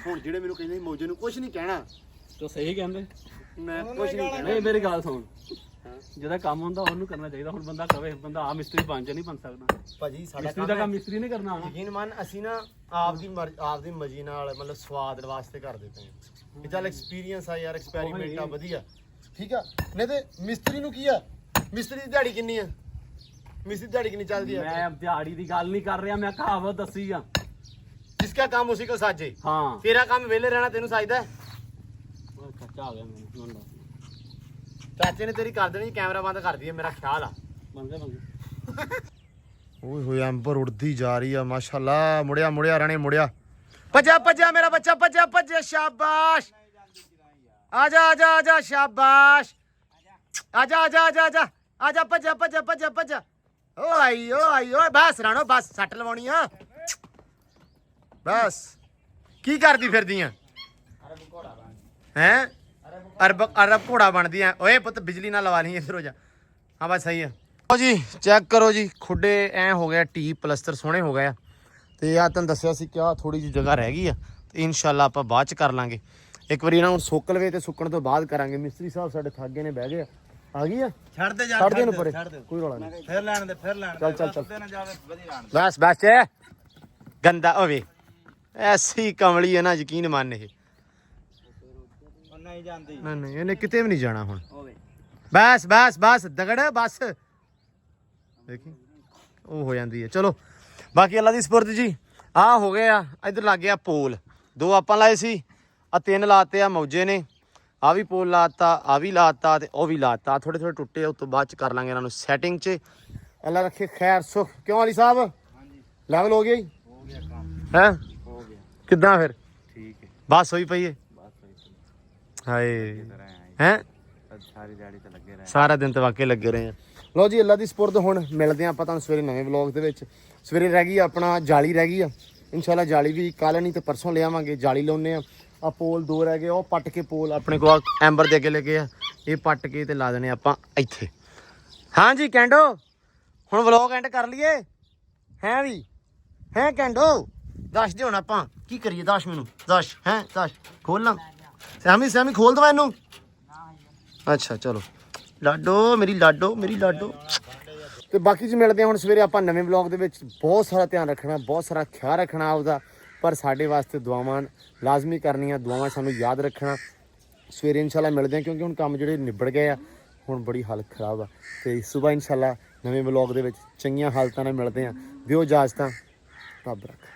ਹੁਣ ਜਿਹੜੇ ਮੈਨੂੰ ਕਹਿੰਦੇ ਮੌਜੇ ਨੂੰ ਕੁਝ ਨਹੀਂ ਕਹਿਣਾ ਤੋ ਸਹੀ ਕਹਿੰਦੇ ਮੈਂ ਕੁਝ ਨਹੀਂ ਕਹਿਣਾ ਨਹੀਂ ਮੇਰੀ ਗੱਲ ਸੁਣ ਜਿਹਦਾ ਕੰਮ ਹੁੰਦਾ ਉਹਨੂੰ ਕਰਨਾ ਚਾਹੀਦਾ ਹੁਣ ਬੰਦਾ ਕਵੇ ਬੰਦਾ ਆ ਮਿਸਤਰੀ ਬਣ ਨਹੀਂ ਬਣ ਸਕਦਾ ਭਾਜੀ ਸਾਡਾ ਮਿਸਤਰੀ ਦਾ ਕੰਮ ਮਿਸਤਰੀ ਨੇ ਕਰਨਾ ਵਾ ਯਕੀਨ ਮੰਨ ਅਸੀਂ ਨਾ ਆਪਦੀ ਮਰਜ਼ੀ ਨਾਲ ਮਤਲਬ ਸਵਾਦ ਵਾਸਤੇ ਕਰ ਦਿੱਤੇ ਹਾਂ ਕਿ ਚੱਲ ਐਕਸਪੀਰੀਅੰਸ ਆ ਯਾਰ ਐਕਸਪੈਰੀਮੈਂਟ ਆ ਵਧੀਆ ਠੀਕ ਆ ਨਹੀਂ ਤੇ ਮਿਸਤਰੀ ਨੂੰ ਕੀ ਆ ਮਿਸਤਰੀ ਦੀ ਦਿਹਾੜੀ ਕਿੰਨੀ ਆ ਮਿਸਤਰੀ ਦੀ ਦਿਹਾੜੀ ਕਿੰਨੀ ਚੱਲਦੀ ਆ ਮੈਂ ਦਿਹਾੜੀ ਦੀ ਗੱਲ ਨਹੀਂ ਕਰ ਰਿਹਾ ਮੈਂ ਕਹਾਵਤ ਦੱਸੀ ਆ ਜਿਸਕਾ ਕੰਮ ਉਸੇ ਕੋ ਸਾਜੇ ਹਾਂ ਤੇਰਾ ਕੰਮ ਵਿਹਲੇ ਰਹਿਣਾ ਤੈਨੂੰ ਸਾਜਦਾ ਉਹ ਖੱਚਾ ਆ ਗਿਆ ਮੈਨੂੰ ਹੁਣ ਚਾਚੇ ਨੇ ਤੇਰੀ ਕਰ ਦੇਣੀ ਕੈਮਰਾ ਬੰਦ ਕਰ ਦਈਏ ਮੇਰਾ ਖਿਆਲ ਆ ਬੰਦੇ ਓਏ ਹੋਏ ਐਂਬਰ ਉੜਦੀ ਜਾ ਰਹੀ ਆ ਮਾਸ਼ਾਅੱਲਾ ਮੁੜਿਆ ਰਾਣੇ ਮੁੜਿਆ ਭੱਜਾ ਮੇਰਾ ਬੱਚਾ ਭੱਜਿਆ ਸ਼ਾਬਾਸ਼ ਆਜਾ ਸ਼ਾਬਾਸ਼ ਆਜਾ ਭੱਜਾ ਓਏ ਬਸ ਰਾਣੋ ਬਸ ਸੱਟ ਲਵਾਉਣੀ ਆ ਬਸ ਕੀ ਕਰਦੀ ਫਿਰਦੀ ਆ ਹੈਂ ਅਰਬ ਘੋੜਾ ਬਣਦੀ ਆ ਓਏ ਪੁੱਤ ਬਿਜਲੀ ਨਾ ਲਵਾ ਲਈ ਇਧਰ ਹੋ ਜਾ ਹਾਂ ਬਸ ਸਹੀ ਆ ਲਓ ਜੀ ਚੈੱਕ ਕਰੋ ਜੀ ਖੁੱਡੇ ਐ ਹੋ ਗਿਆ ਟੀ ਪਲਸਤਰ ਸੋਹਣੇ ਹੋ ਗਏ ਆ ਤੇ ਆ ਤੁਹਾਨੂੰ ਦੱਸਿਆ ਸੀ ਕਿ ਆ ਥੋੜੀ ਜਿਹੀ ਜਗ੍ਹਾ ਰਹਿ ਗਈ ਆ ਤੇ ਇਨਸ਼ਾਅੱਲਾ ਆਪਾਂ ਬਾਅਦ ਚ ਕਰ ਲਾਂਗੇ ਇੱਕ ਵਾਰੀ ਇਹਨਾਂ ਨੂੰ ਸੁੱਕ ਲਵੇ ਤੇ ਸੁੱਕਣ ਤੋਂ ਬਾਅਦ ਕਰਾਂਗੇ ਮਿਸਤਰੀ ਸਾਹਿਬ ਸਾਡੇ ਥੱਗੇ ਨੇ ਬਹਿ ਗਏ ਆ ਗਈ ਆ ਛੱਡ ਦੇ ਜਾ ਛੱਡ ਦੇ ਨੂੰ ਪਰੇ ਕੋਈ ਰੌਲਾ ਨਹੀਂ ਫਿਰ ਲੈਣ ਦੇ ਚੱਲ ਤੇ ਨਾ ਜਾਵੇ ਵਧੀਆ ਲੈਣ ਬਸ ਗੰਦਾ ਹੋਵੇ ਐਸੀ ਕਮਲੀ ਹੈ ਨਾ ਯਕੀਨ ਮੰਨ ਇਹ ਉਹ ਨਹੀਂ ਜਾਂਦੀ ਨਹੀਂ ਇਹਨੇ ਕਿਤੇ ਵੀ ਨਹੀਂ ਜਾਣਾ ਹੁਣ ਬਸ ਦਗੜ ਬਸ ਦੇਖੀ ਉਹ ਹੋ ਜਾਂਦੀ ਹੈ ਚਲੋ ਬਾਕੀ ਅੱਲਾ ਦੀ ਸਪੁਰਦ ਜੀ ਆ ਹੋ ਗਏ ਆ ਇਧਰ ਲੱਗ ਗਿਆ ਪੋਲ 2 ਆਪਾਂ ਲਾਏ ਸੀ ਆ 3 ਲਾਤੇ ਆ ਮੌਜੇ ਨੇ ਆ ਵੀ ਪੋਲ ਲਾਤਾ ਆ ਵੀ ਲਾਤਾ ਤੇ ਉਹ ਵੀ ਲਾਤਾ ਥੋੜੇ ਟੁੱਟੇ ਉਸ ਤੋਂ ਬਾਅਦ ਚ ਕਰ ਲਾਂਗੇ ਇਹਨਾਂ ਨੂੰ ਸੈਟਿੰਗ ਚ ਅੱਲਾ ਰੱਖੇ ਖੈਰ ਸੁਖ ਕਿਉਂ ਅਲੀ ਸਾਹਿਬ ਹਾਂਜੀ ਲੈਵਲ ਹੋ ਗਿਆ ਜੀ ਹੋ ਗਿਆ ਕੰਮ ਹੈ ਹੋ ਗਿਆ ਕਿੱਦਾਂ ਫਿਰ ਠੀਕ ਹੈ ਬਸ ਹੋਈ ਪਈ ਹੈ ਬਸ ਹਾਏ ਹੈ ਸਾਰੀ ਦਿਹਾੜੀ ਤੇ ਲੱਗੇ ਰਹੇ ਸਾਰਾ ਦਿਨ ਤੇ ਵਾਕੇ ਲੱਗੇ ਰਹੇ ਆ ਲਓ ਜੀ ਅੱਲਾ ਦੀ ਸਪੁਰਦ ਹੁਣ ਮਿਲਦੇ ਆ ਆਪਾਂ ਤੁਹਾਨੂੰ ਸਵੇਰੇ ਨਵੇਂ ਵਲੌਗ ਦੇ ਵਿੱਚ ਸਵੇਰੇ ਰਹਿ ਗਈ ਆਪਣਾ ਜਾਲੀ ਰਹਿ ਗਈ ਆ ਇਨਸ਼ਾਅੱਲਾ ਜਾਲੀ ਵੀ ਕੱਲ ਨਹੀਂ ਤੇ ਪਰਸੋਂ ਲਿਆਵਾਂਗੇ ਜਾਲੀ ਲਾਉਨੇ ਆ ਪੋਲ 2 ਰਹਿ ਗਏ ਉਹ ਪੱਟ ਕੇ ਪੋਲ ਆਪਣੇ ਕੋਲ ਐਂਬਰ ਦੇ ਅੱਗੇ ਲੱਗੇ ਆ ਇਹ ਪੱਟ ਕੇ ਤੇ ਲਾ ਦੇਣੇ ਆਪਾਂ ਇੱਥੇ ਹਾਂਜੀ ਕੈਂਡੋ ਹੁਣ ਵਲੌਗ ਐਂਡ ਕਰ ਲਈਏ ਹੈ ਵੀ ਹੈ ਕੈਂਡੋ ਦੱਸ ਦਿਓ ਹੁਣ ਆਪਾਂ ਕੀ ਕਰੀਏ ਦੱਸ ਮੈਨੂੰ ਦੱਸ ਖੋਲਣਾ ਸੈਮੀ ਖੋਲ ਦਵਾ ਇਹਨੂੰ ਅੱਛਾ ਚਲੋ ਲਾਡੋ ਮੇਰੀ ਲਾਡੋ ਤੇ ਬਾਕੀ ਜੀ ਮਿਲਦੇ ਹਾਂ ਹੁਣ ਸਵੇਰੇ ਆਪਾਂ ਨਵੇਂ ਵਲੌਗ ਦੇ ਵਿੱਚ ਬਹੁਤ ਸਾਰਾ ਧਿਆਨ ਰੱਖਣਾ ਬਹੁਤ ਸਾਰਾ ਖਿਆਲ ਰੱਖਣਾ ਆਪਦਾ ਪਰ ਸਾਡੇ ਵਾਸਤੇ ਦੁਆਵਾਂ ਲਾਜ਼ਮੀ ਕਰਨੀਆਂ ਦੁਆਵਾਂ ਸਾਨੂੰ ਯਾਦ ਰੱਖਣਾ ਸਵੇਰੇ ਇਨਸ਼ਾਅੱਲਾ ਮਿਲਦੇ ਹਾਂ ਕਿਉਂਕਿ ਹੁਣ ਕੰਮ ਜਿਹੜੇ ਨਿਬੜ ਗਏ ਆ ਹੁਣ ਬੜੀ ਹਾਲਤ ਖਰਾਬ ਆ ਤੇ ਸਵੇਰ ਇਨਸ਼ਾਅੱਲਾ ਨਵੇਂ ਵਲੌਗ ਦੇ ਵਿੱਚ ਚੰਗੀਆਂ ਹਾਲਤਾਂ ਨਾਲ ਮਿਲਦੇ ਹਾਂ ਦਿਓ ਇਜਾਜ਼ਤਾਂ ਰੱਬ ਰੱਖੇ